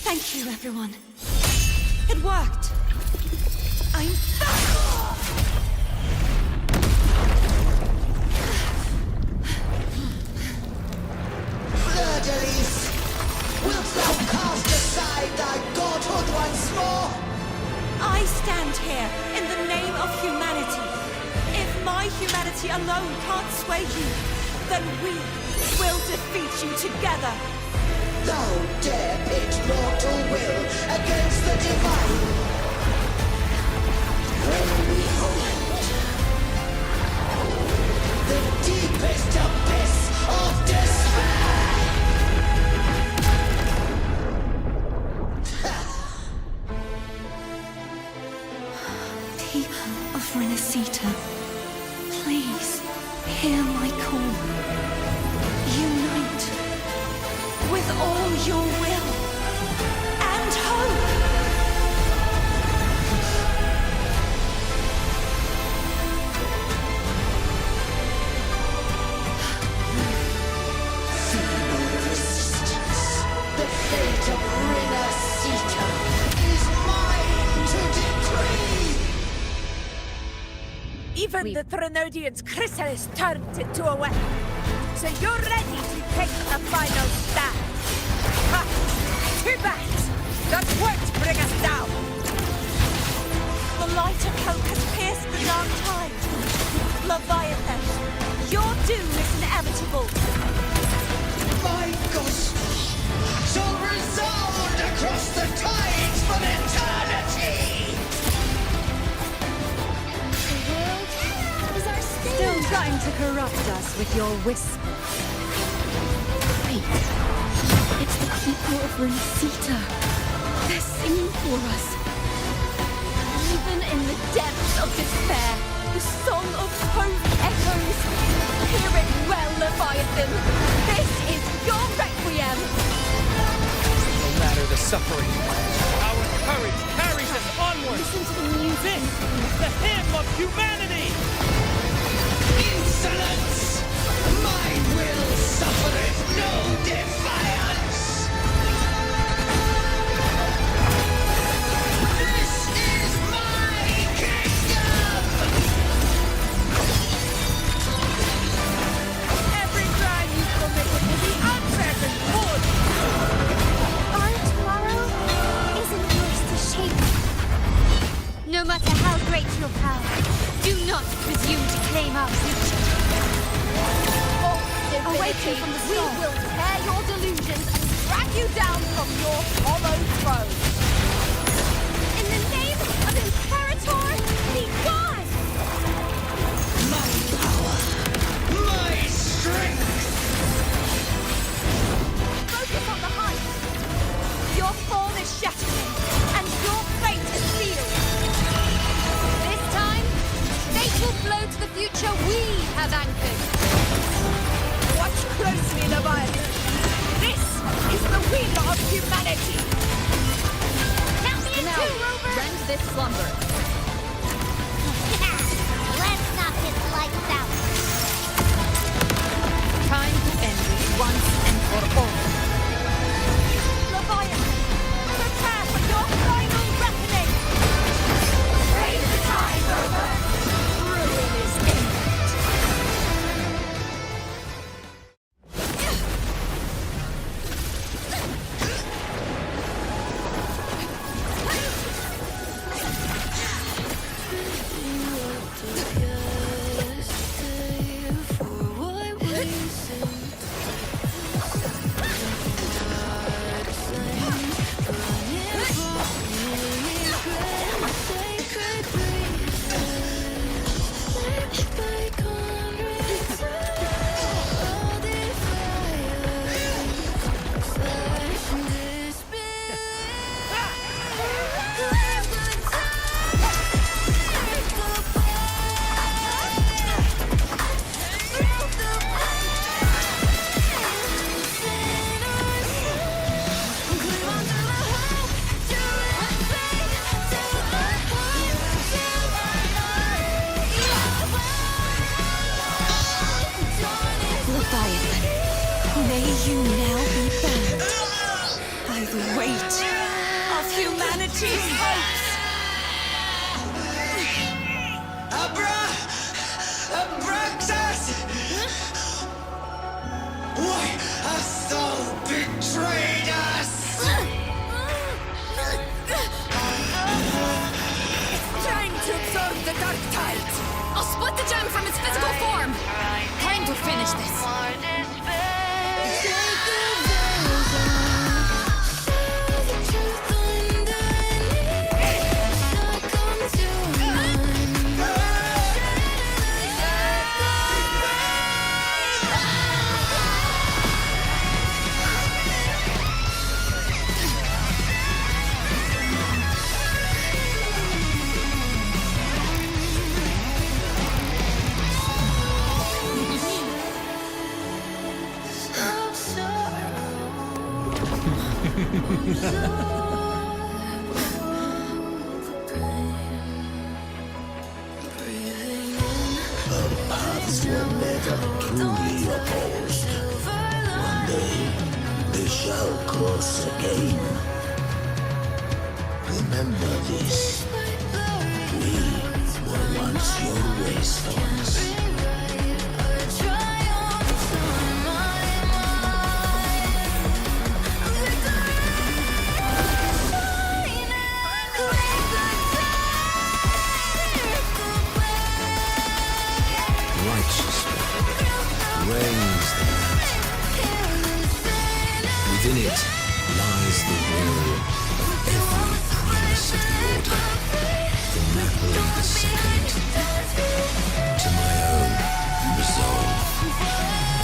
Thank you, everyone. It worked. I'm back! around here in the name of humanity. If my humanity alone can't sway you, then we will defeat you together. Thou dare pit mortal will against the divine. When behold the deepest abyss of despair. People of Renacita, please hear my call. Unite with all your will and hope. Feeble resistance. The fate of Renacita is mine to decree. Even the Trinodian's chrysalis turned into a weapon. So you're ready to take the final stand. Ha! Too bad! That won't bring us down! The light of hope has pierced the dark tide. Leviathan, your doom is inevitable. My gospel shall resound across the tides for eternity! Still trying to corrupt us with your whispers. Wait. It's the people of Renacita. They're singing for us. Even in the depths of despair, the song of hope echoes. Hear it well, Leviathan. This is your requiem. No matter the suffering, our courage carries us onward. Listen to the music. This is the hymn of humanity. Insolence! My will suffereth no defiance! This is my kingdom! Every crime you committed will be answered and pulled! Our tomorrow isn't yours to shape. No matter how great your power, do not presume to claim our future. Awaken from the storm. We will tear your delusions and drag you down from your hollow throne. In the name of Imperator, be gone! My power! My strength! Focus on the heights. Your fall is shattering, and your fate is sealed. This time, fate will flow to the future we have anchored. Watch closely, Leviathan! This is the wheel of humanity! Count me in Now, two, Rover! rend this slumber. Let's knock his lights out. Time to end this once and for all. Leviathan, prepare for your final reckoning. Raise the tide, Rover. Ruin is imminent. May you now be bound by the weight Of humanity's hopes. Abraxas! Why hast thou betrayed us? It's the dark tide! I'll split the gem from its physical form! Time to finish this! Our paths were never truly opposed. One day, they shall cross again. Remember this. We were once your wastelands. Reigns the land. Within it lies the will of every primus of the Order, from Napoli II to my own resolve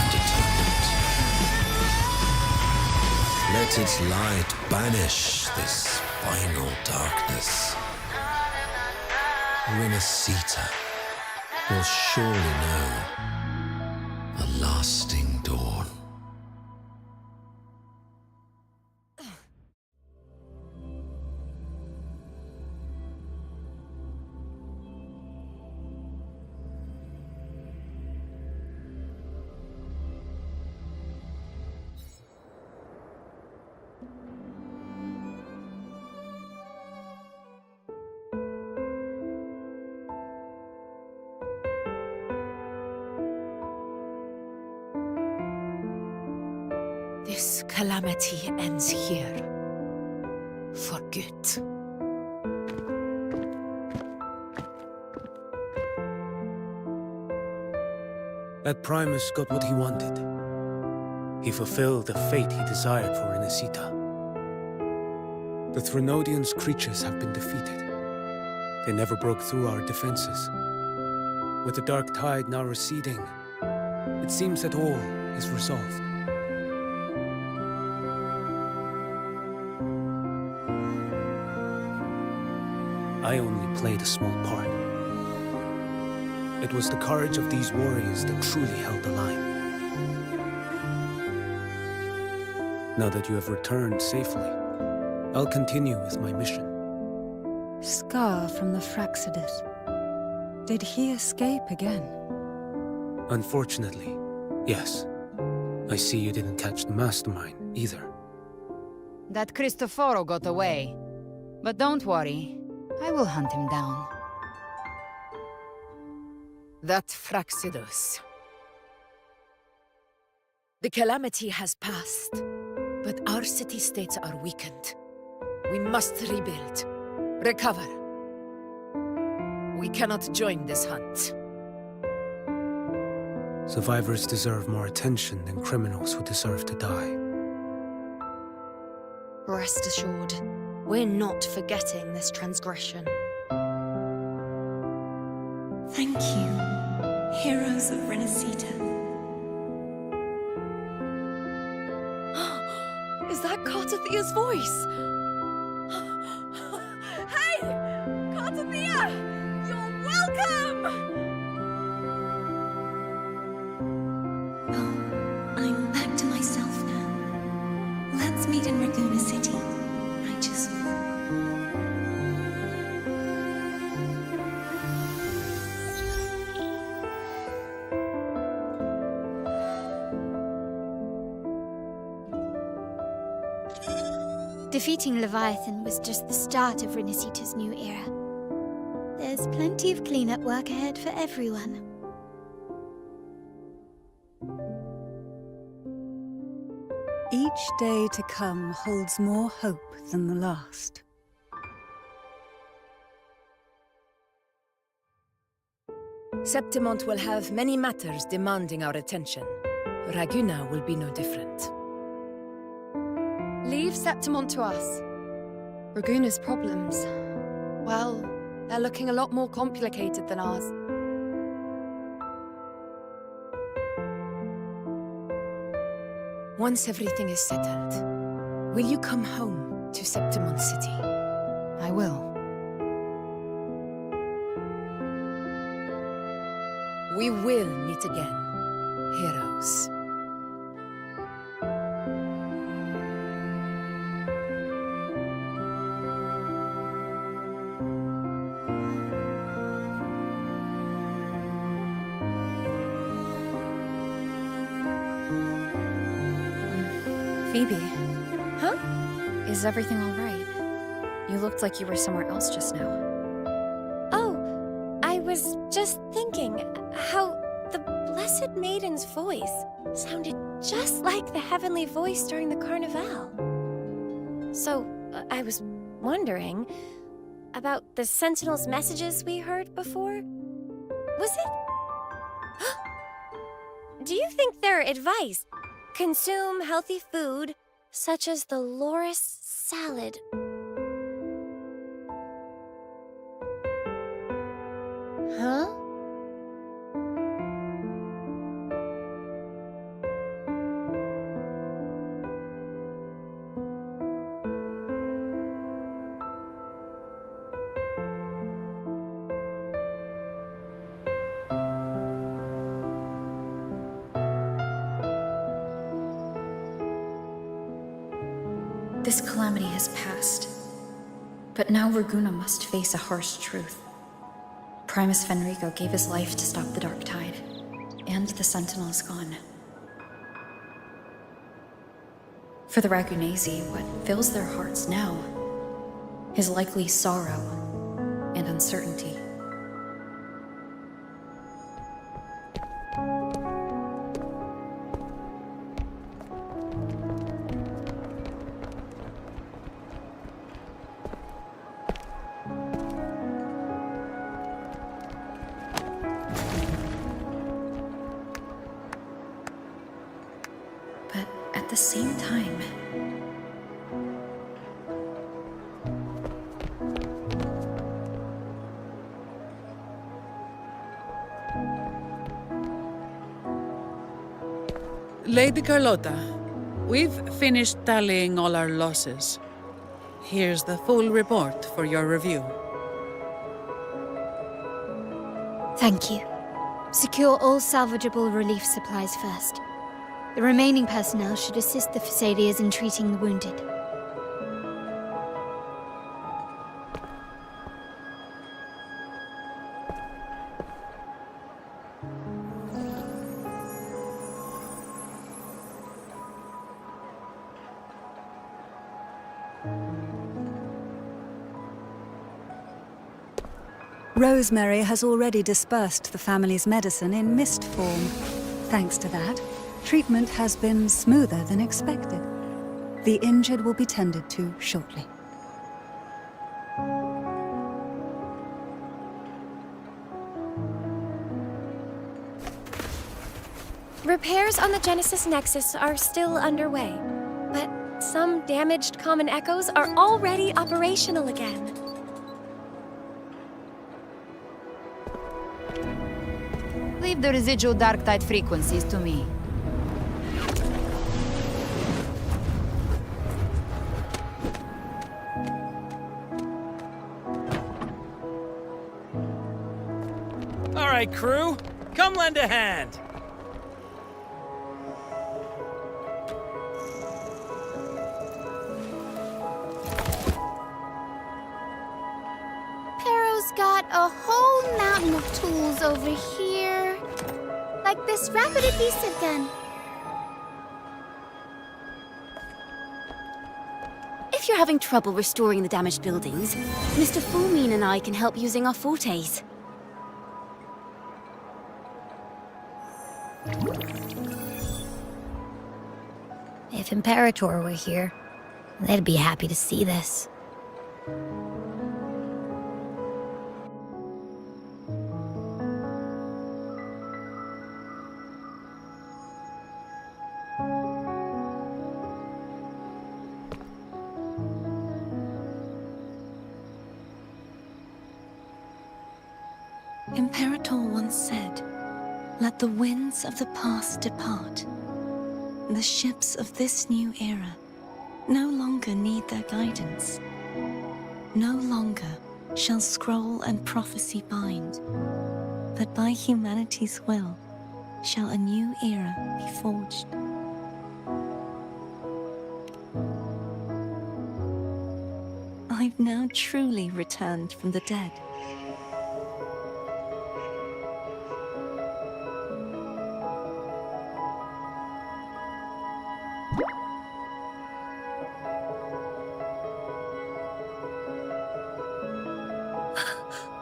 and atonement. Let its light banish this final darkness. Renacita will surely know a lasting dawn. This calamity ends here. For good. That Primus got what he wanted. He fulfilled the fate he desired for Renacita. The Threnodians' creatures have been defeated. They never broke through our defenses. With the dark tide now receding, it seems that all is resolved. I only played a small part. It was the courage of these warriors that truly held the line. Now that you have returned safely, I'll continue with my mission. Scar from the Fraxidus. Did he escape again? Unfortunately, yes. I see you didn't catch the mastermind either. That Cristoforo got away. But don't worry, I will hunt him down. That Fraxidus. The calamity has passed, but our city-states are weakened. We must rebuild, recover. We cannot join this hunt. Survivors deserve more attention than criminals who deserve to die. Rest assured, we're not forgetting this transgression. Thank you, heroes of Renacita. Is that Cartathia's voice? Hey! Cartathia! You're welcome! I'm back to myself now. Let's meet in Ragusa City. Righteous. Defeating Leviathan was just the start of Renacita's new era. There's plenty of cleanup work ahead for everyone. Each day to come holds more hope than the last. Septimont will have many matters demanding our attention. Raguna will be no different. Leave Septimont to us. Raguna's problems, well, they're looking a lot more complicated than ours. Once everything is settled, will you come home to Septimont City? I will. We will meet again, heroes. Phoebe. Huh? Is everything all right? You looked like you were somewhere else just now. Oh, I was just thinking how the Blessed Maiden's voice sounded just like the heavenly voice during the Carnival. So, I was wondering about the Sentinel's messages we heard before. Was it? Do you think their advice? Consume healthy food, such as the loris salad. Huh? This calamity has passed, but now Raguna must face a harsh truth. Primus Fenrico gave his life to stop the Dark Tide, and the Sentinel is gone. For the Ragunesi, what fills their hearts now is likely sorrow and uncertainty. But at the same time, Lady Carlotta, we've finished tallying all our losses. Here's the full report for your review. Thank you. Secure all salvageable relief supplies first. The remaining personnel should assist the Phasaelians in treating the wounded. Rosemary has already dispersed the family's medicine in mist form. Thanks to that, treatment has been smoother than expected. The injured will be tended to shortly. Repairs on the Genesis Nexus are still underway, but some damaged common echoes are already operational again. Leave the residual dark tide frequencies to me. All right, crew, come lend a hand. Pero's got a whole mountain of tools over here. Like this rapid adhesive gun. If you're having trouble restoring the damaged buildings, Mr. Fulmine and I can help using our fortes. If Imperator were here, they'd be happy to see this. Imperator once said, "Let the winds of the past depart. The ships of this new era no longer need their guidance. No longer shall scroll and prophecy bind, but by humanity's will shall a new era be forged." I've now truly returned from the dead.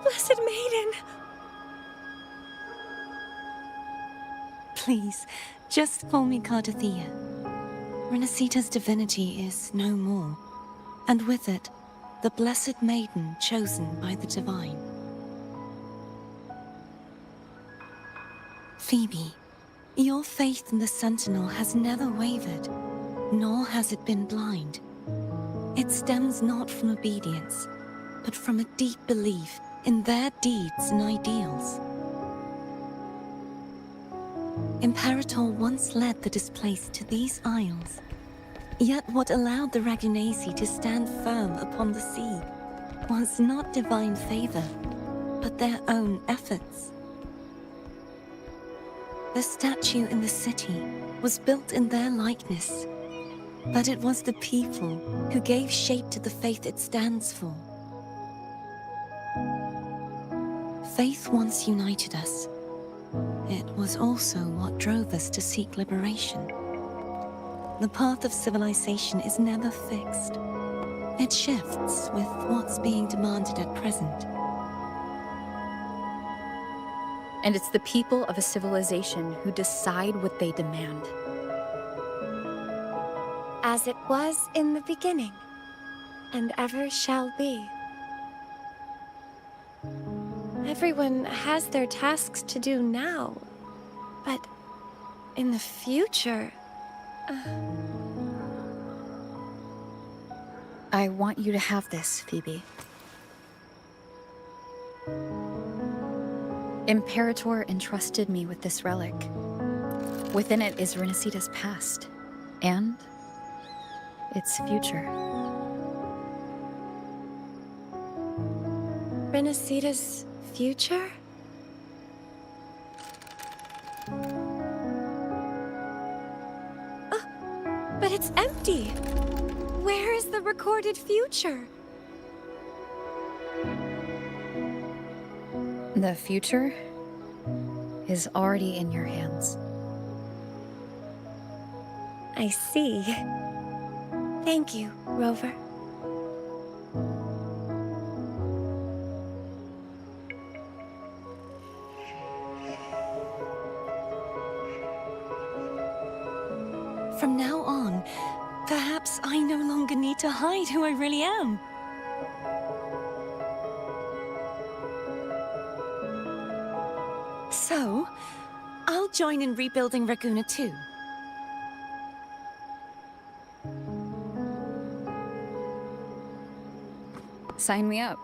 Blessed Maiden! Please, just call me Cardathea. Renacita's divinity is no more, and with it, the Blessed Maiden chosen by the Divine. Phoebe, your faith in the Sentinel has never wavered, nor has it been blind. It stems not from obedience, but from a deep belief in their deeds and ideals. Imperator once led the displaced to these isles. Yet what allowed the Ragunasi to stand firm upon the sea was not divine favor, but their own efforts. The statue in the city was built in their likeness, but it was the people who gave shape to the faith it stands for. Faith once united us. It was also what drove us to seek liberation. The path of civilization is never fixed. It shifts with what's being demanded at present. And it's the people of a civilization who decide what they demand. As it was in the beginning, and ever shall be. Everyone has their tasks to do now, but in the future... I want you to have this, Phoebe. Imperator entrusted me with this relic. Within it is Renacita's past, and its future. Renacita's future? But it's empty! Where is the recorded future? The future is already in your hands. I see. Thank you, Rover. From now on, perhaps I no longer need to hide who I really am. So, I'll join in rebuilding Raguna too. Sign me up.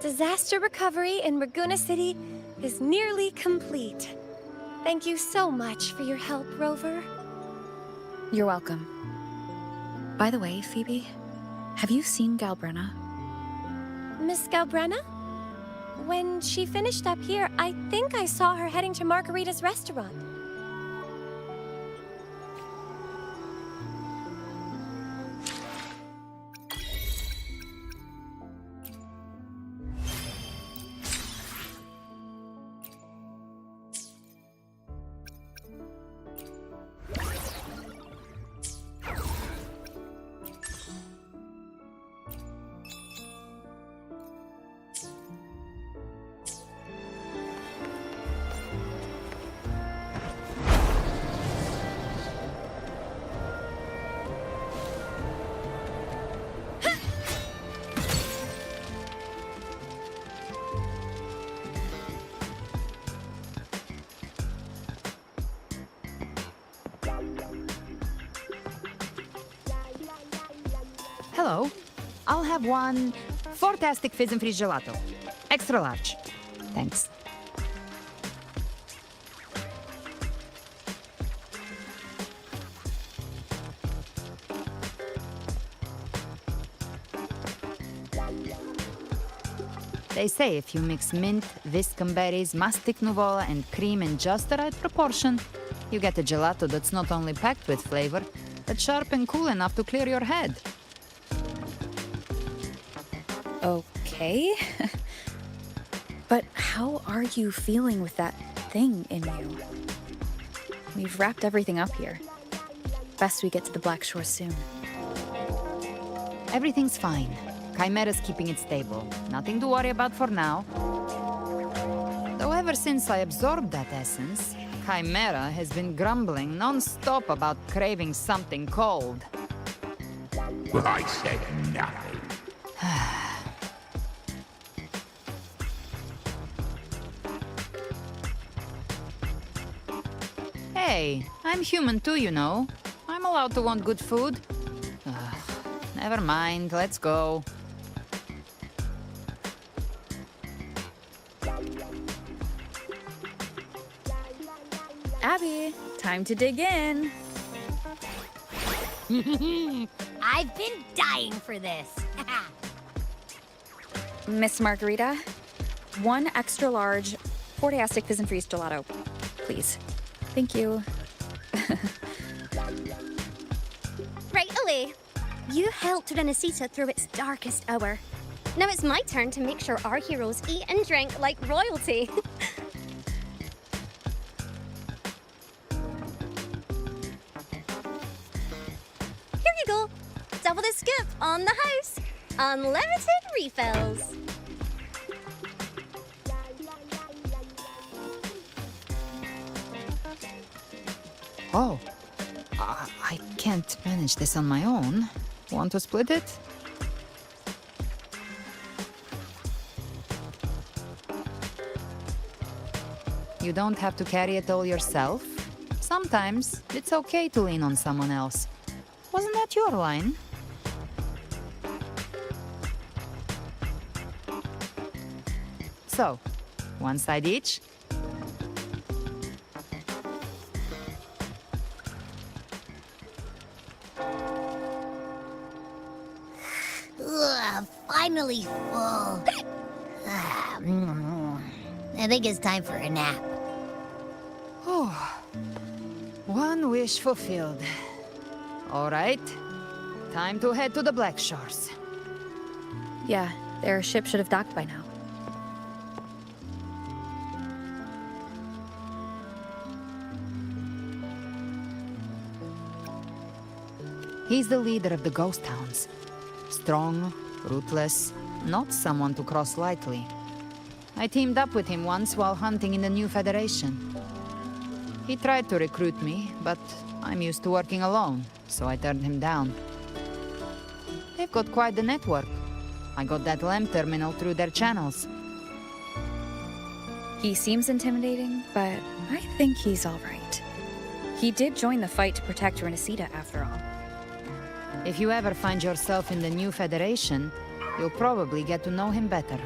Disaster recovery in Raguna City is nearly complete. Thank you so much for your help, Rover. You're welcome. By the way, Phoebe, have you seen Galbrenna? Miss Galbrenna? When she finished up here, I think I saw her heading to Margarita's restaurant. Hello. I'll have one fantastic fizz and freeze gelato. Extra large. Thanks. They say if you mix mint, viscum berries, mastic nuvola, and cream in just the right proportion, you get a gelato that's not only packed with flavor, but sharp and cool enough to clear your head. Okay. But how are you feeling with that thing in you? We've wrapped everything up here. Best we get to the Black Shore soon. Everything's fine. Chimera's keeping it stable. Nothing to worry about for now. Though ever since I absorbed that essence, Chimera has been grumbling non-stop about craving something cold. I said nothing. Hey, I'm human too, you know. I'm allowed to want good food. Never mind, let's go. Abby, time to dig in. I've been dying for this. Miss Margarita, one extra large Fortiastic Fizz and Freeze gelato, please. Thank you. Right away. You helped Renesita through its darkest hour. Now it's my turn to make sure our heroes eat and drink like royalty. Here you go. Double the scoop on the house. Unlimited refills. Oh, I can't manage this on my own. Want to split it? You don't have to carry it all yourself. Sometimes it's okay to lean on someone else. Wasn't that your line? So, one side each? Ugh, finally full. I think it's time for a nap. Oh, one wish fulfilled. All right, time to head to the Black Shores. Yeah, their ship should have docked by now. He's the leader of the ghost towns. Strong, ruthless, not someone to cross lightly. I teamed up with him once while hunting in the new Federation. He tried to recruit me, but I'm used to working alone, so I turned him down. They've got quite the network. I got that LEM terminal through their channels. He seems intimidating, but I think he's all right. He did join the fight to protect Renesita after all. If you ever find yourself in the new Federation, you'll probably get to know him better.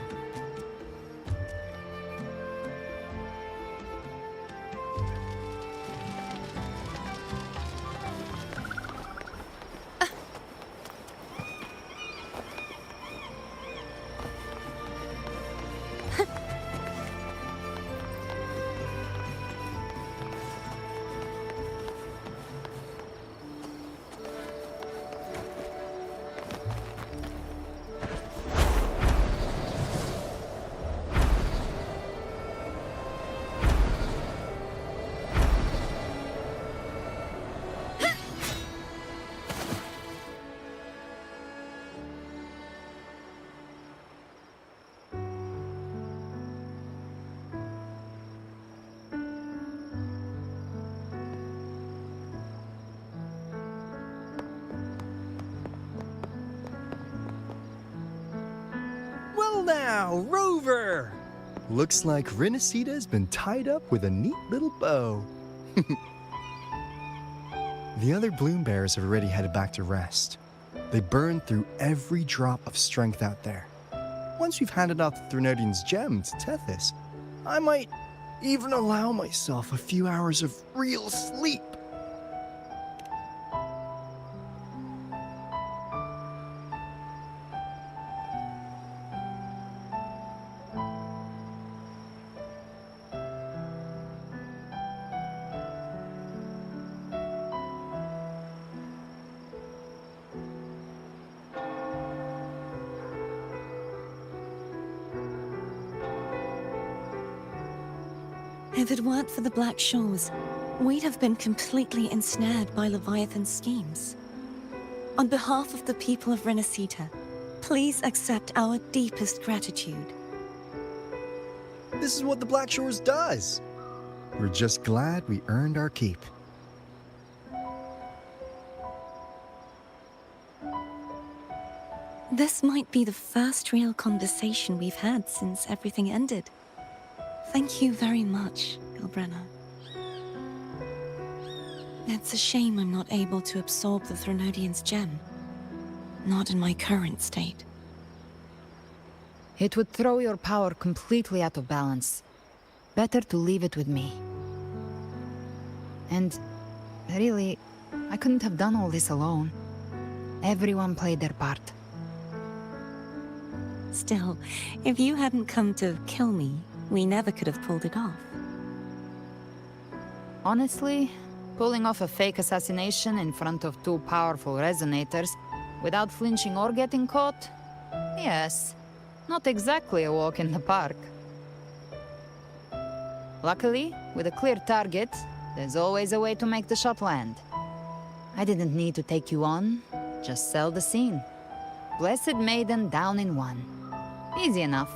now, Rover! Looks like Renacita's been tied up with a neat little bow. The other bloom bearers have already headed back to rest. They burned through every drop of strength out there. Once we've handed out the Threnodian's gem to Tethys, I might even allow myself a few hours of real sleep. If it weren't for the Black Shores, we'd have been completely ensnared by Leviathan's schemes. On behalf of the people of Renacita, please accept our deepest gratitude. This is what the Black Shores does. We're just glad we earned our keep. This might be the first real conversation we've had since everything ended. Thank you very much, Galbrenna. It's a shame I'm not able to absorb the Threnodian's gem. Not in my current state. It would throw your power completely out of balance. Better to leave it with me. And really, I couldn't have done all this alone. Everyone played their part. Still, if you hadn't come to kill me, we never could have pulled it off. Honestly, pulling off a fake assassination in front of two powerful resonators without flinching or getting caught? Yes, not exactly a walk in the park. Luckily, with a clear target, there's always a way to make the shot land. I didn't need to take you on, just sell the scene. Blessed Maiden down in one. Easy enough.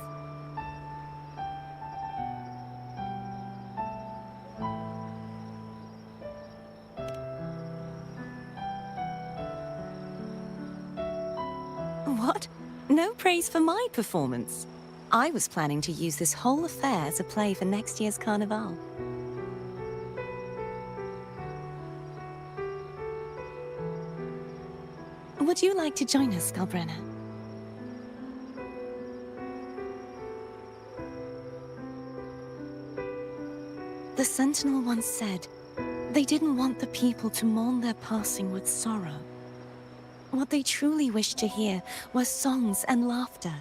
What? No praise for my performance. I was planning to use this whole affair as a play for next year's Carnival. Would you like to join us, Galbrenna? The Sentinel once said, they didn't want the people to mourn their passing with sorrow. What they truly wished to hear were songs and laughter.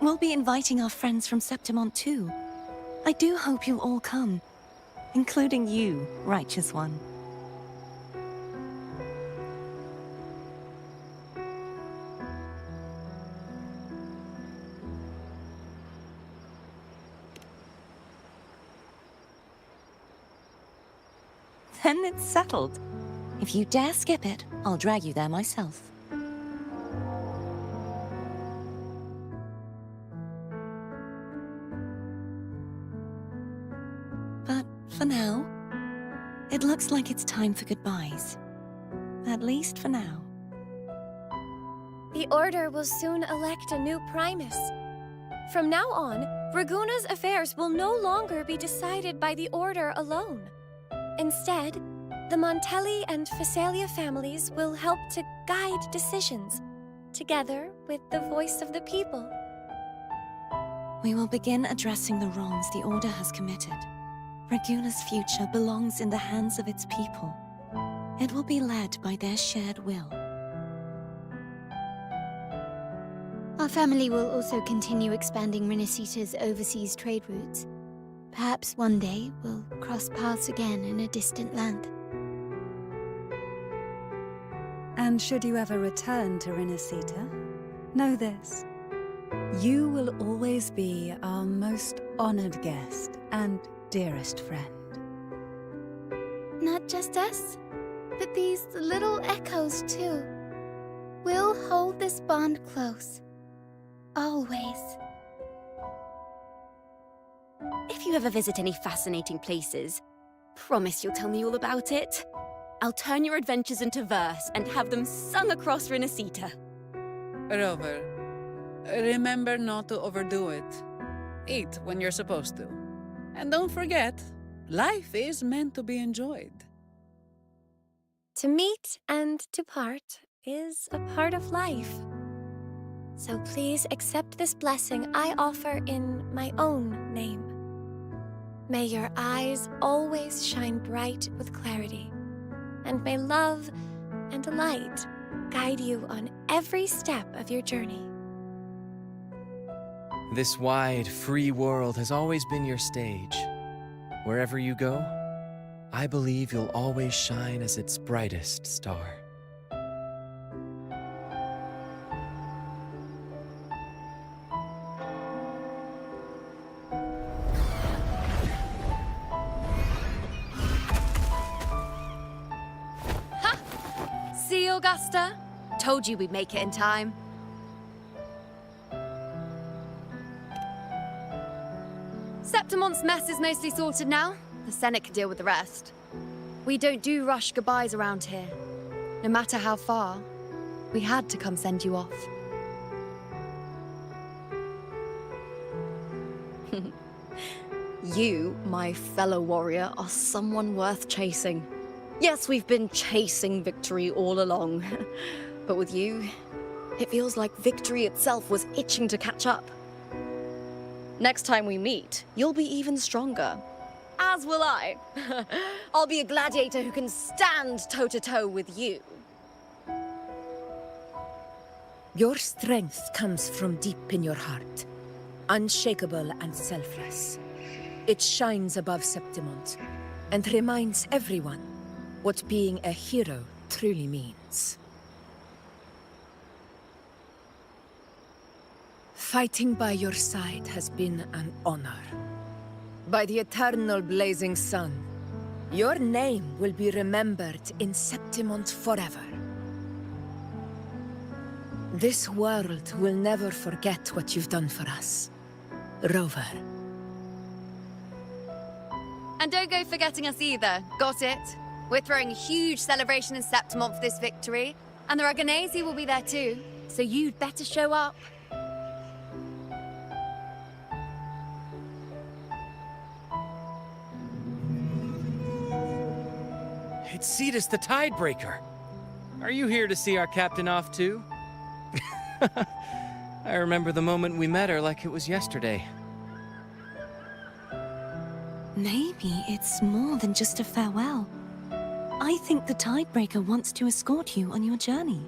We'll be inviting our friends from Septimont too. I do hope you'll all come, including you, Righteous One. Then it's settled. If you dare skip it, I'll drag you there myself. But for now, it looks like it's time for goodbyes. At least for now. The Order will soon elect a new Primus. From now on, Raguna's affairs will no longer be decided by the Order alone. Instead, the Montelli and Phasalia families will help to guide decisions, together with the voice of the people. We will begin addressing the wrongs the Order has committed. Raguna's future belongs in the hands of its people. It will be led by their shared will. Our family will also continue expanding Renacita's overseas trade routes. Perhaps one day we'll cross paths again in a distant land. And should you ever return to Renacita, know this. You will always be our most honored guest and dearest friend. Not just us, but these little echoes too. We'll hold this bond close. Always. If you ever visit any fascinating places, promise you'll tell me all about it. I'll turn your adventures into verse and have them sung across Renacita. Rover, Remember not to overdo it. Eat when you're supposed to. And don't forget, life is meant to be enjoyed. To meet and to part is a part of life. So please accept this blessing I offer in my own name. May your eyes always shine bright with clarity, and may love and light guide you on every step of your journey. This wide, free world has always been your stage. Wherever you go, I believe you'll always shine as its brightest star. See, Augusta? Told you we'd make it in time. Septimont's mess is mostly sorted now. The Senate can deal with the rest. We don't do rush goodbyes around here. No matter how far, we had to come send you off. You, my fellow warrior, are someone worth chasing. Yes, we've been chasing victory all along. But with you, it feels like victory itself was itching to catch up. Next time we meet, you'll be even stronger. As will I. I'll be a gladiator who can stand toe-to-toe with you. Your strength comes from deep in your heart, unshakable and selfless. It shines above Septimont and reminds everyone what being a hero truly means. Fighting by your side has been an honor. By the eternal blazing sun, your name will be remembered in Septimont forever. This world will never forget what you've done for us, Rover. And don't go forgetting us either, got it? We're throwing a huge celebration in Septimont for this victory, and the Aragonese will be there too, so you'd better show up. It's Cetus the Tidebreaker. Are you here to see our captain off too? I remember the moment we met her like it was yesterday. Maybe it's more than just a farewell. I think the Tidebreaker wants to escort you on your journey.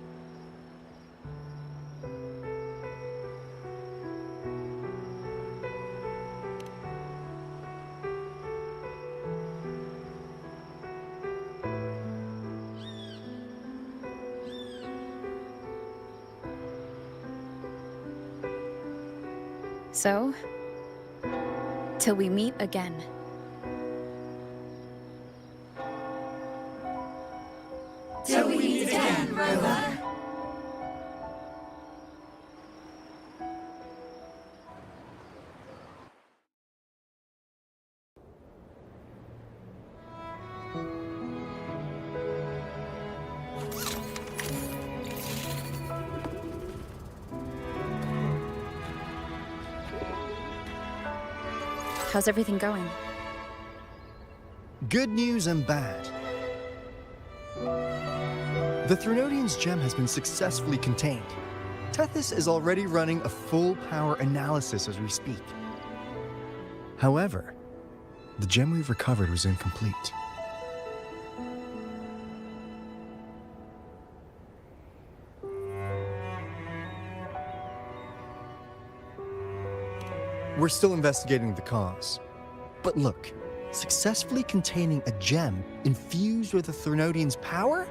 So, till we meet again. Till we meet again, Rover. How's everything going? Good news and bad. The Threnodian's gem has been successfully contained. Tethys is already running a full power analysis as we speak. However, the gem we've recovered was incomplete. We're still investigating the cause. But look, successfully containing a gem infused with the Threnodian's power?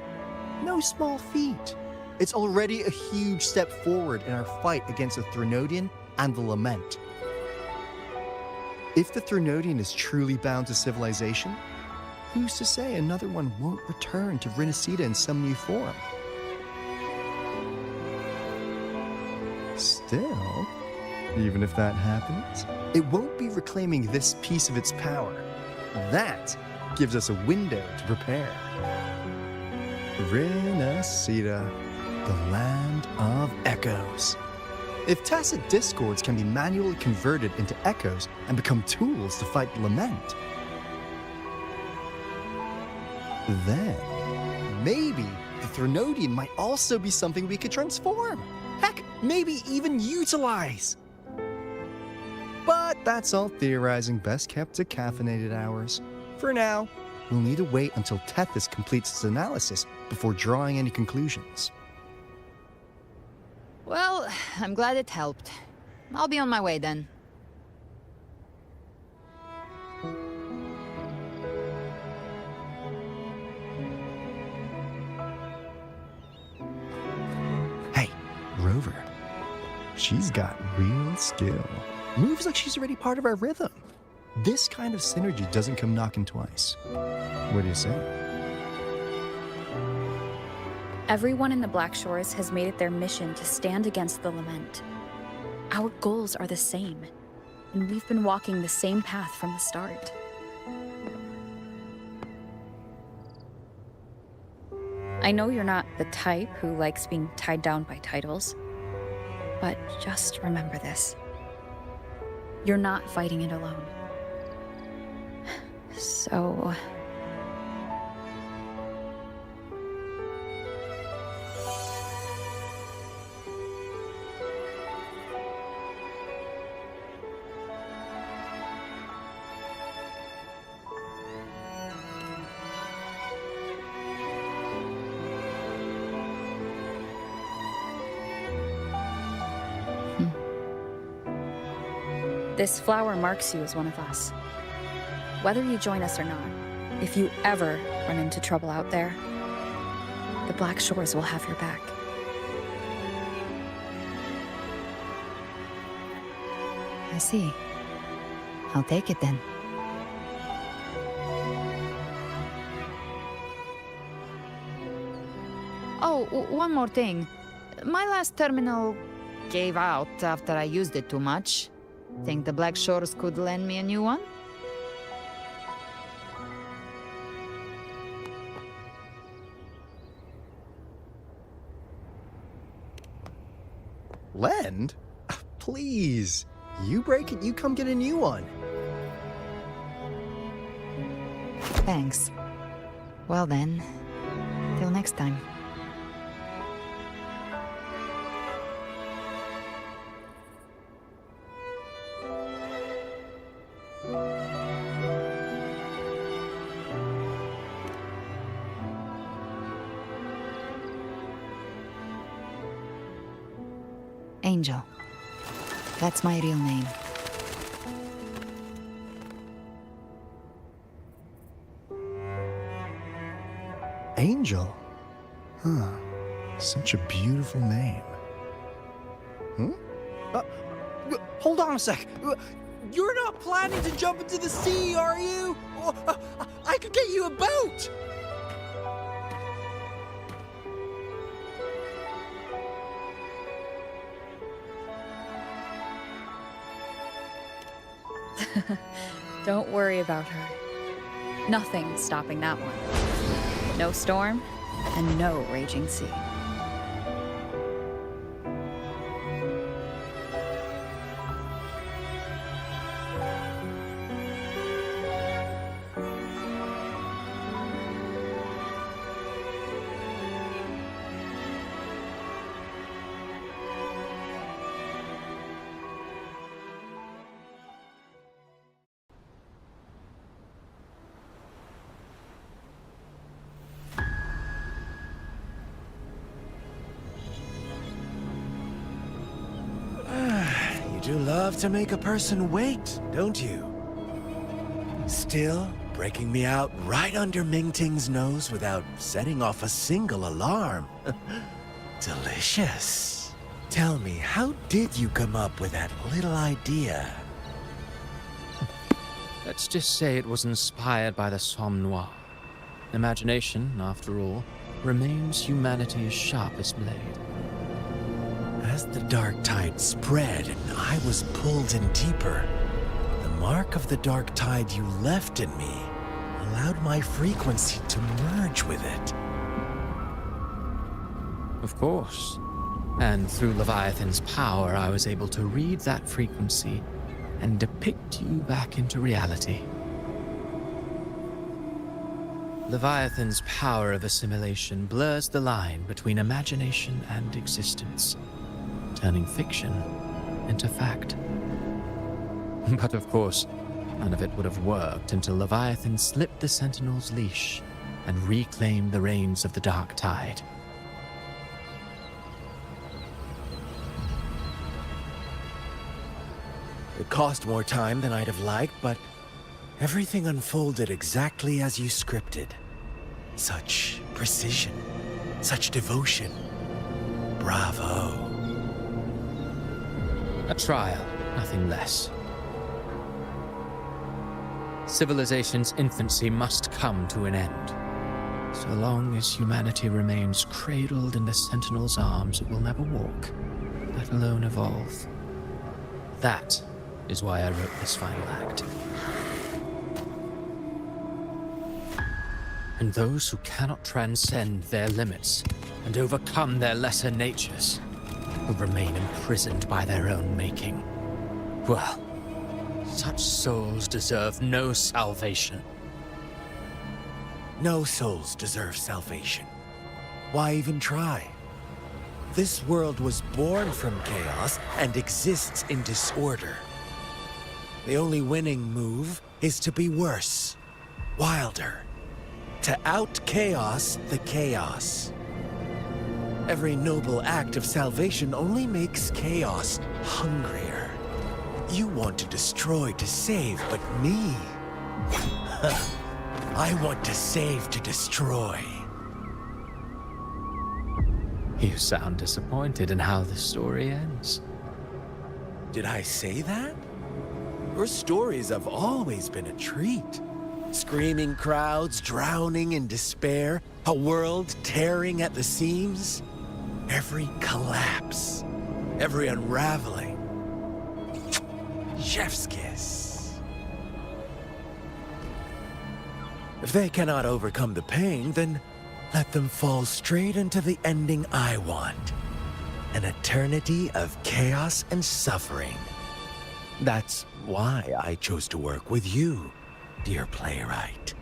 No small feat. It's already a huge step forward in our fight against the Threnodian and the Lament. If the Threnodian is truly bound to civilization, who's to say another one won't return to Rinascita in some new form? Still, even if that happens, it won't be reclaiming this piece of its power. That gives us a window to prepare. Rinascita, the land of echoes. If tacit discords can be manually converted into echoes and become tools to fight the lament, then maybe the Threnodian might also be something we could transform. Heck, maybe even utilize. But that's all theorizing best kept to caffeinated hours. For now, we'll need to wait until Tethys completes its analysis before drawing any conclusions. Well, I'm glad it helped. I'll be on my way then. Hey, Rover. She's got real skill. Moves like she's already part of our rhythm. This kind of synergy doesn't come knocking twice. What do you say? Everyone in the Black Shores has made it their mission to stand against the lament. Our goals are the same, and we've been walking the same path from the start. I know you're not the type who likes being tied down by titles, but just remember this. You're not fighting it alone. So... This flower marks you as one of us. Whether you join us or not, if you ever run into trouble out there, the Black Shores will have your back. I see. I'll take it then. Oh, one more thing. My last terminal gave out after I used it too much. Think the Black Shores could lend me a new one? Lend? Please. You break it, you come get a new one. Thanks. Well then, till next time. Angel. That's my real name. Angel? Huh. Such a beautiful name. Hold on a sec. You're not planning to jump into the sea, are you? I could get you a boat! Don't worry about her. Nothing's stopping that one. No storm, and no raging sea. You love to make a person wait, don't you? Still breaking me out right under Mingting's nose without setting off a single alarm. Delicious. Tell me, how did you come up with that little idea? Let's just say it was inspired by the Somme Noire. Imagination, after all, remains humanity's sharpest blade. As the dark tide spread and I was pulled in deeper, the mark of the dark tide you left in me allowed my frequency to merge with it. Of course. And through Leviathan's power, I was able to read that frequency and depict you back into reality. Leviathan's power of assimilation blurs the line between imagination and existence, turning fiction into fact. But of course, none of it would have worked until Leviathan slipped the Sentinel's leash and reclaimed the reins of the Dark Tide. It cost more time than I'd have liked, but everything unfolded exactly as you scripted. Such precision, such devotion. Bravo. A trial, nothing less. Civilization's infancy must come to an end. So long as humanity remains cradled in the Sentinel's arms, it will never walk, let alone evolve. That is why I wrote this final act. And those who cannot transcend their limits and overcome their lesser natures will remain imprisoned by their own making. Well, such souls deserve no salvation. No souls deserve salvation. Why even try? This world was born from chaos and exists in disorder. The only winning move is to be worse, wilder, to out-chaos the chaos. Every noble act of salvation only makes chaos hungrier. You want to destroy to save, but me? I want to save to destroy. You sound disappointed in how the story ends. Did I say that? Your stories have always been a treat. Screaming crowds drowning in despair, a world tearing at the seams. Every collapse, every unraveling. Chef's kiss. If they cannot overcome the pain, then let them fall straight into the ending I want. An eternity of chaos and suffering. That's why I chose to work with you, dear playwright.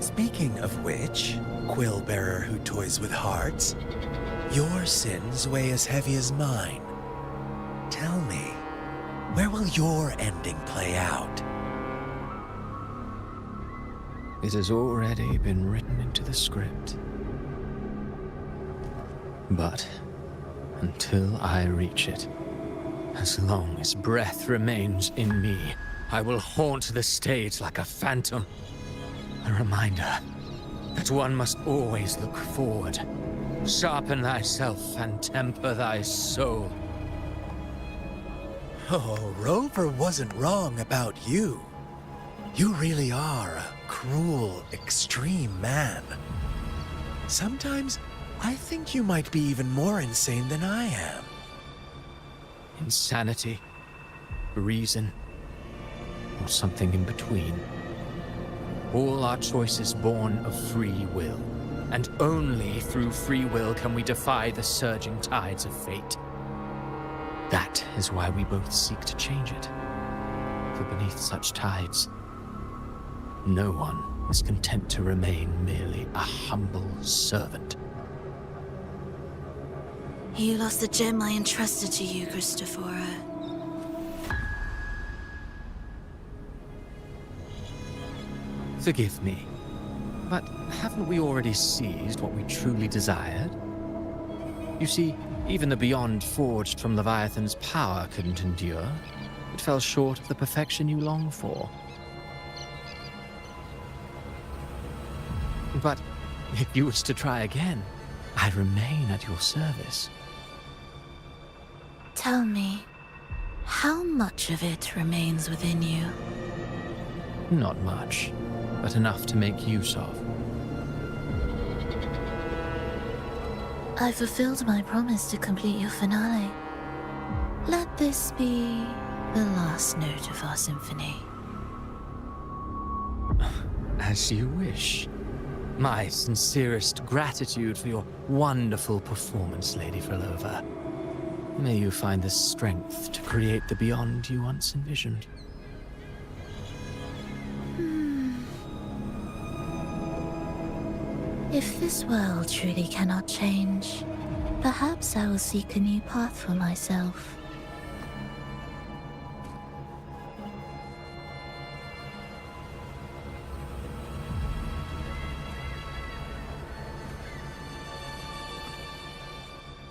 Speaking of which, quill-bearer who toys with hearts, your sins weigh as heavy as mine. Tell me, where will your ending play out? It has already been written into the script. But until I reach it, as long as breath remains in me, I will haunt the stage like a phantom. A reminder that one must always look forward. Sharpen thyself and temper thy soul. Oh, Rover wasn't wrong about you. You really are a cruel, extreme man. Sometimes I think you might be even more insane than I am. Insanity, reason, or something in between. All our choices born of free will, and only through free will can we defy the surging tides of fate. That is why we both seek to change it. For beneath such tides, no one is content to remain merely a humble servant. You lost the gem I entrusted to you, Christophora. Forgive me, but haven't we already seized what we truly desired? You see, even the beyond forged from Leviathan's power couldn't endure. It fell short of the perfection you long for. But if you wish to try again, I remain at your service. Tell me, how much of it remains within you? Not much, but enough to make use of. I fulfilled my promise to complete your finale. Let this be the last note of our symphony. As you wish. My sincerest gratitude for your wonderful performance, Lady Frolova. May you find the strength to create the beyond you once envisioned. If this world truly cannot change, perhaps I will seek a new path for myself.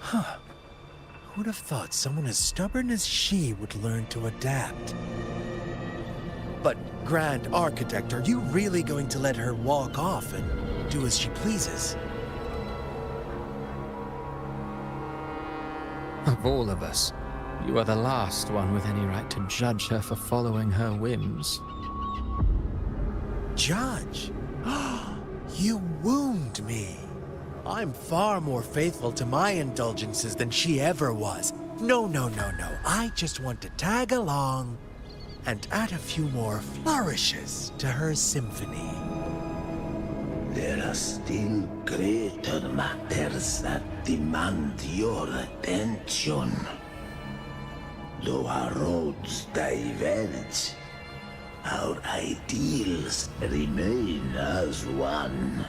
Huh. Who'd have thought someone as stubborn as she would learn to adapt? But, Grand Architect, are you really going to let her walk off and do as she pleases? Of all of us, you are the last one with any right to judge her for following her whims. Judge? You wound me. I'm far more faithful to my indulgences than she ever was. No. I just want to tag along and add a few more flourishes to her symphony. There are still greater matters that demand your attention. Though our roads diverge, our ideals remain as one.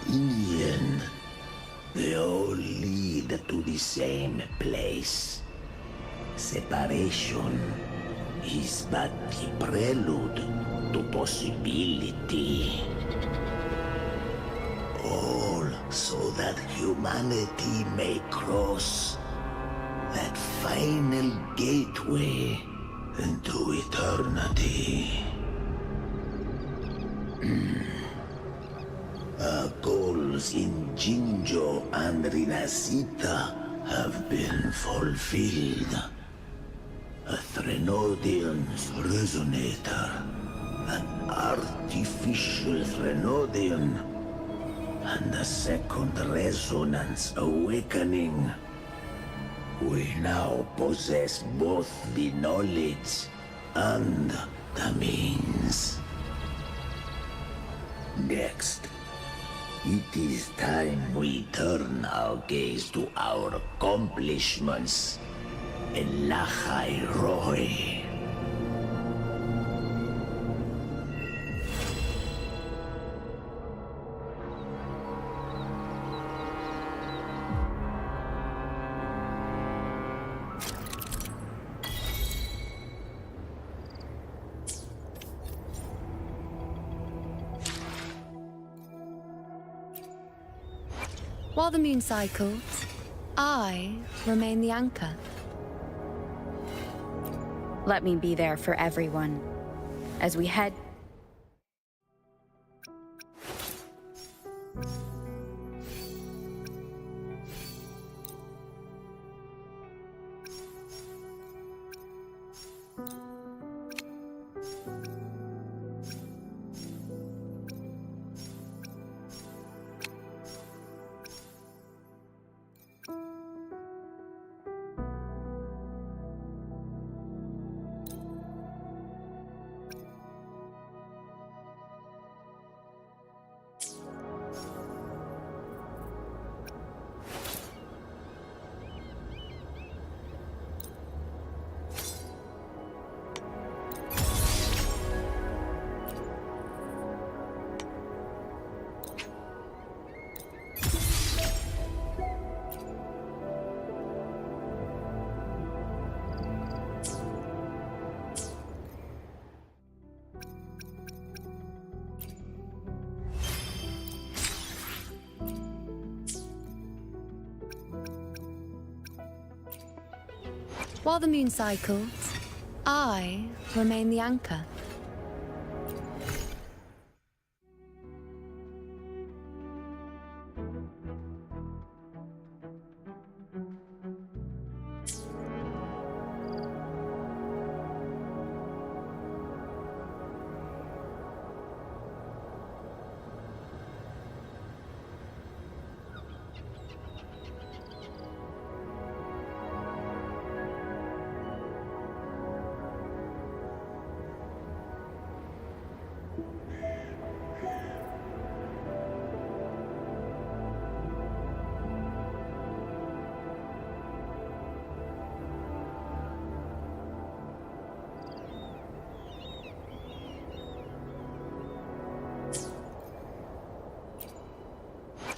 In the end, they all lead to the same place. Separation is but the prelude to possibility. All so that humanity may cross that final gateway into eternity. Our goals in Jinjo and Rinasita have been fulfilled. A Threnodian's resonator, an artificial Threnodian, and a second resonance awakening. We now possess both the knowledge and the means. Next, it is time we turn our gaze to our accomplishments in Lahai Roy. While the moon cycles, I remain the anchor. Let me be there for everyone as we head. While the moon cycles, I remain the anchor.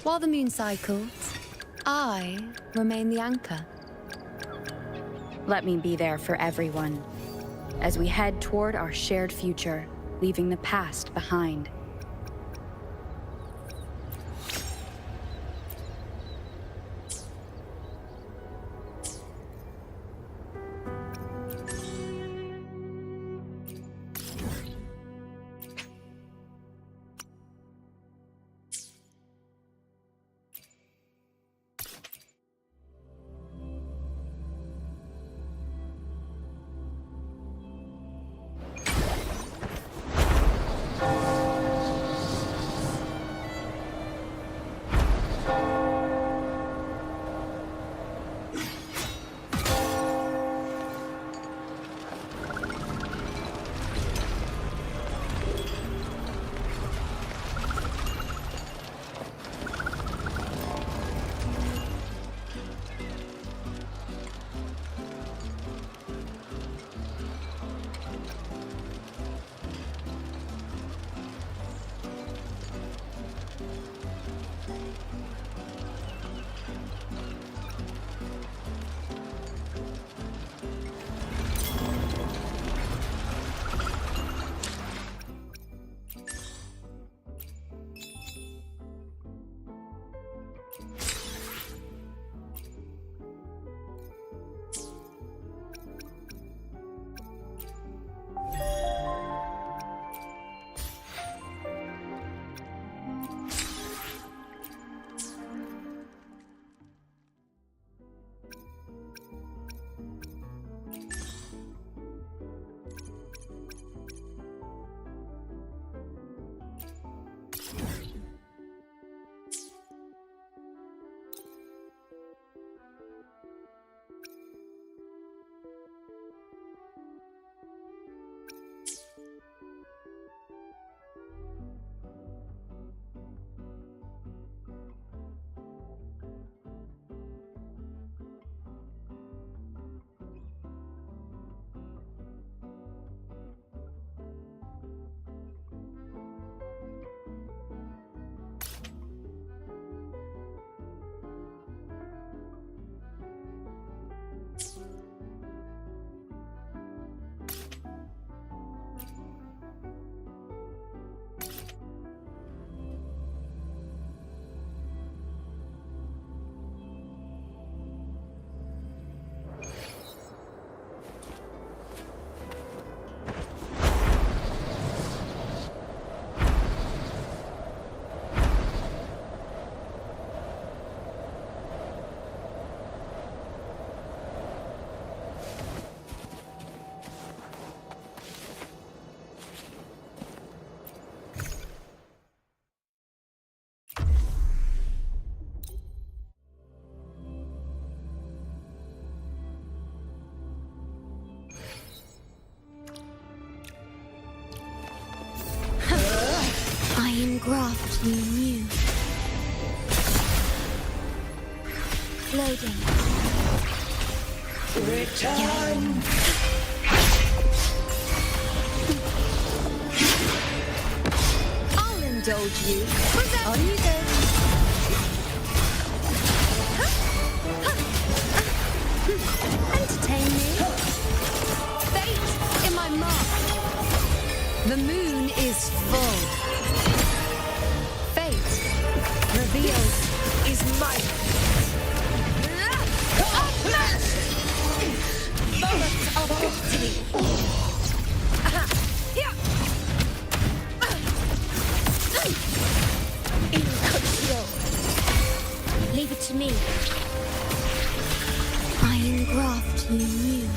While the moon cycles, I remain the anchor. Let me be there for everyone as we head toward our shared future, leaving the past behind. Graft you new. Loading. Return! I'll indulge you. On you go. Entertain me. Fate in my mark. The moon is full. Revealed is might. Moments of victory. In control. Leave it to me. I engraft you new.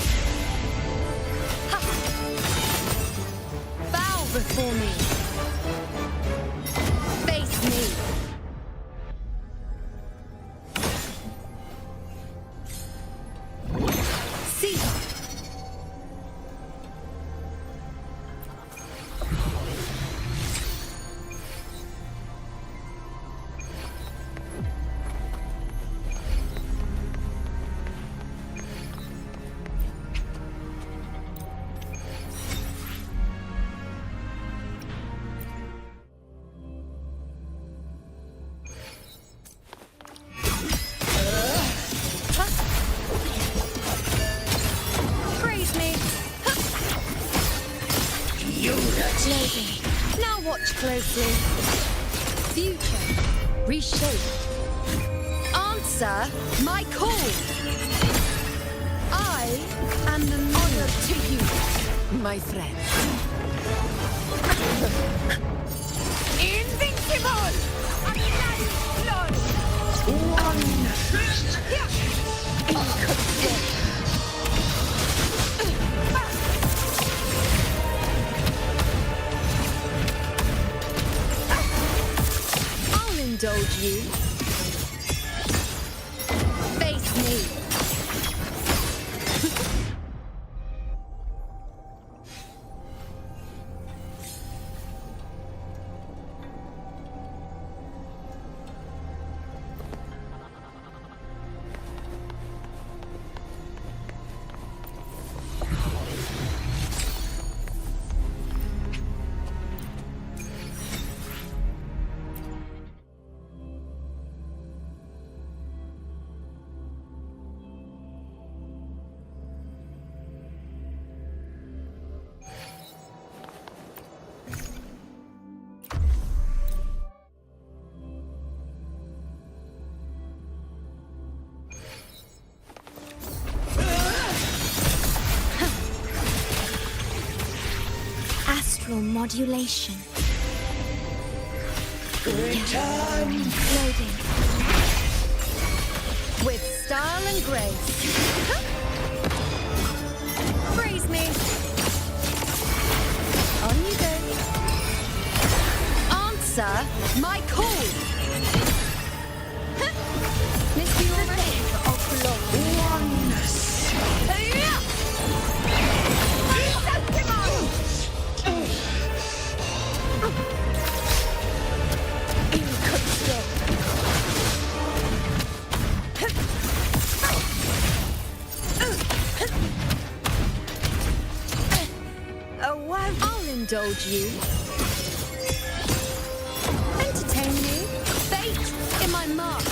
Bow before me. Face me. closely. Future. Reshape. Answer my call. I am the honor to you, my friend. Invincible! I'll indulge you. Face me. Astral modulation. Return. Loading. With style and grace. Praise me. On you go. Answer my call. Miss you already for Oculon. Oneness. I'll indulge you. Entertain me. Fate in my mark.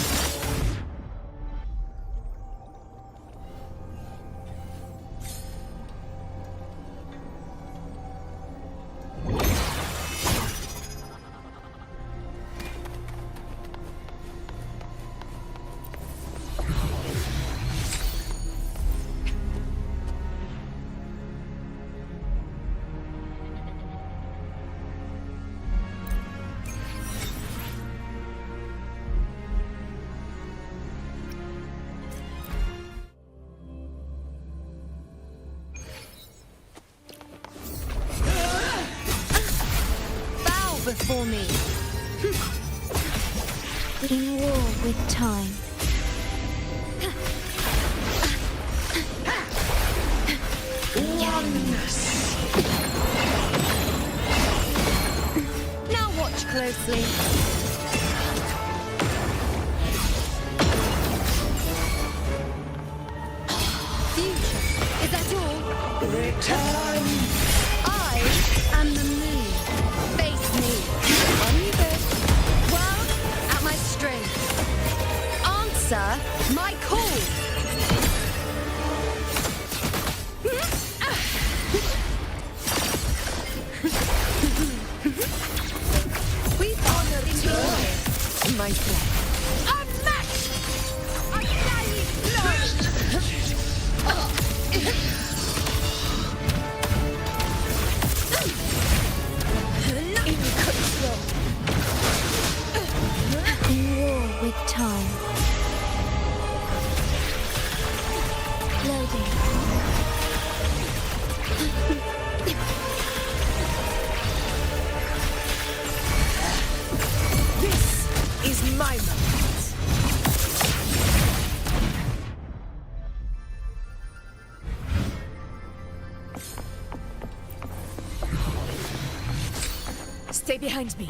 Before me. In war with time. Oneness. Now watch closely. Future. Is that all? Return. I am the moon. Face me. On you go. World at my strength. Answer my call. We've honored you, my friend. Unmatched! Undying in control. In war with time. Loading. This is my moment. Stay behind me.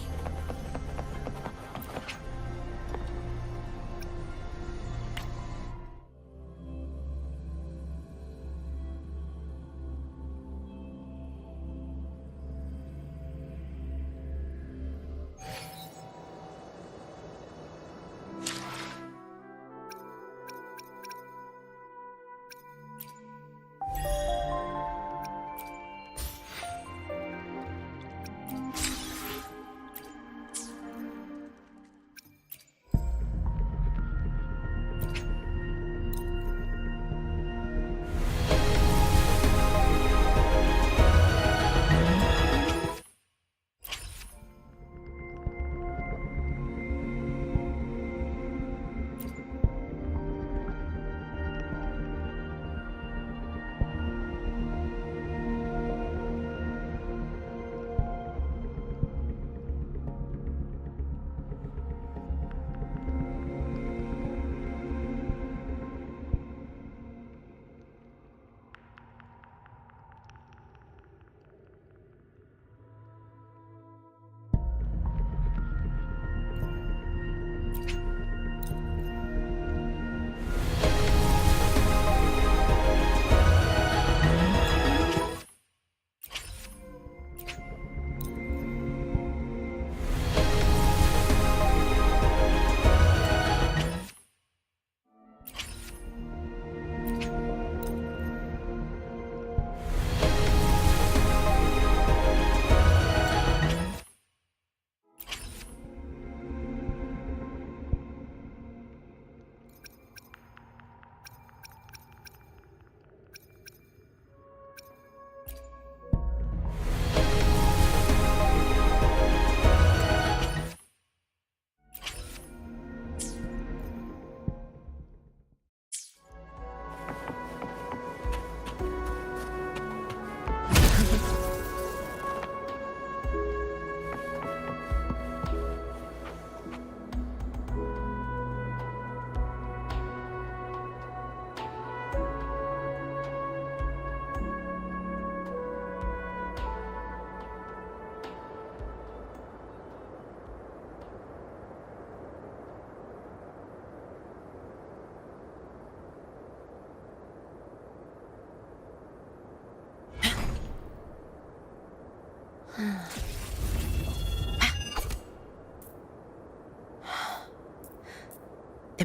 The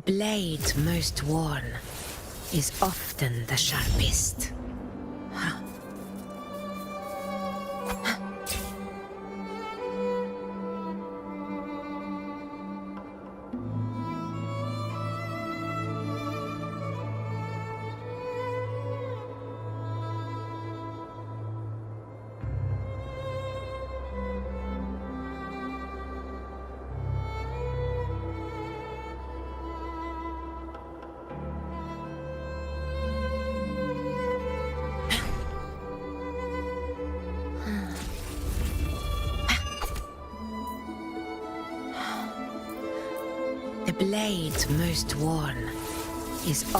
blade most worn is often the sharpest. The blade most worn is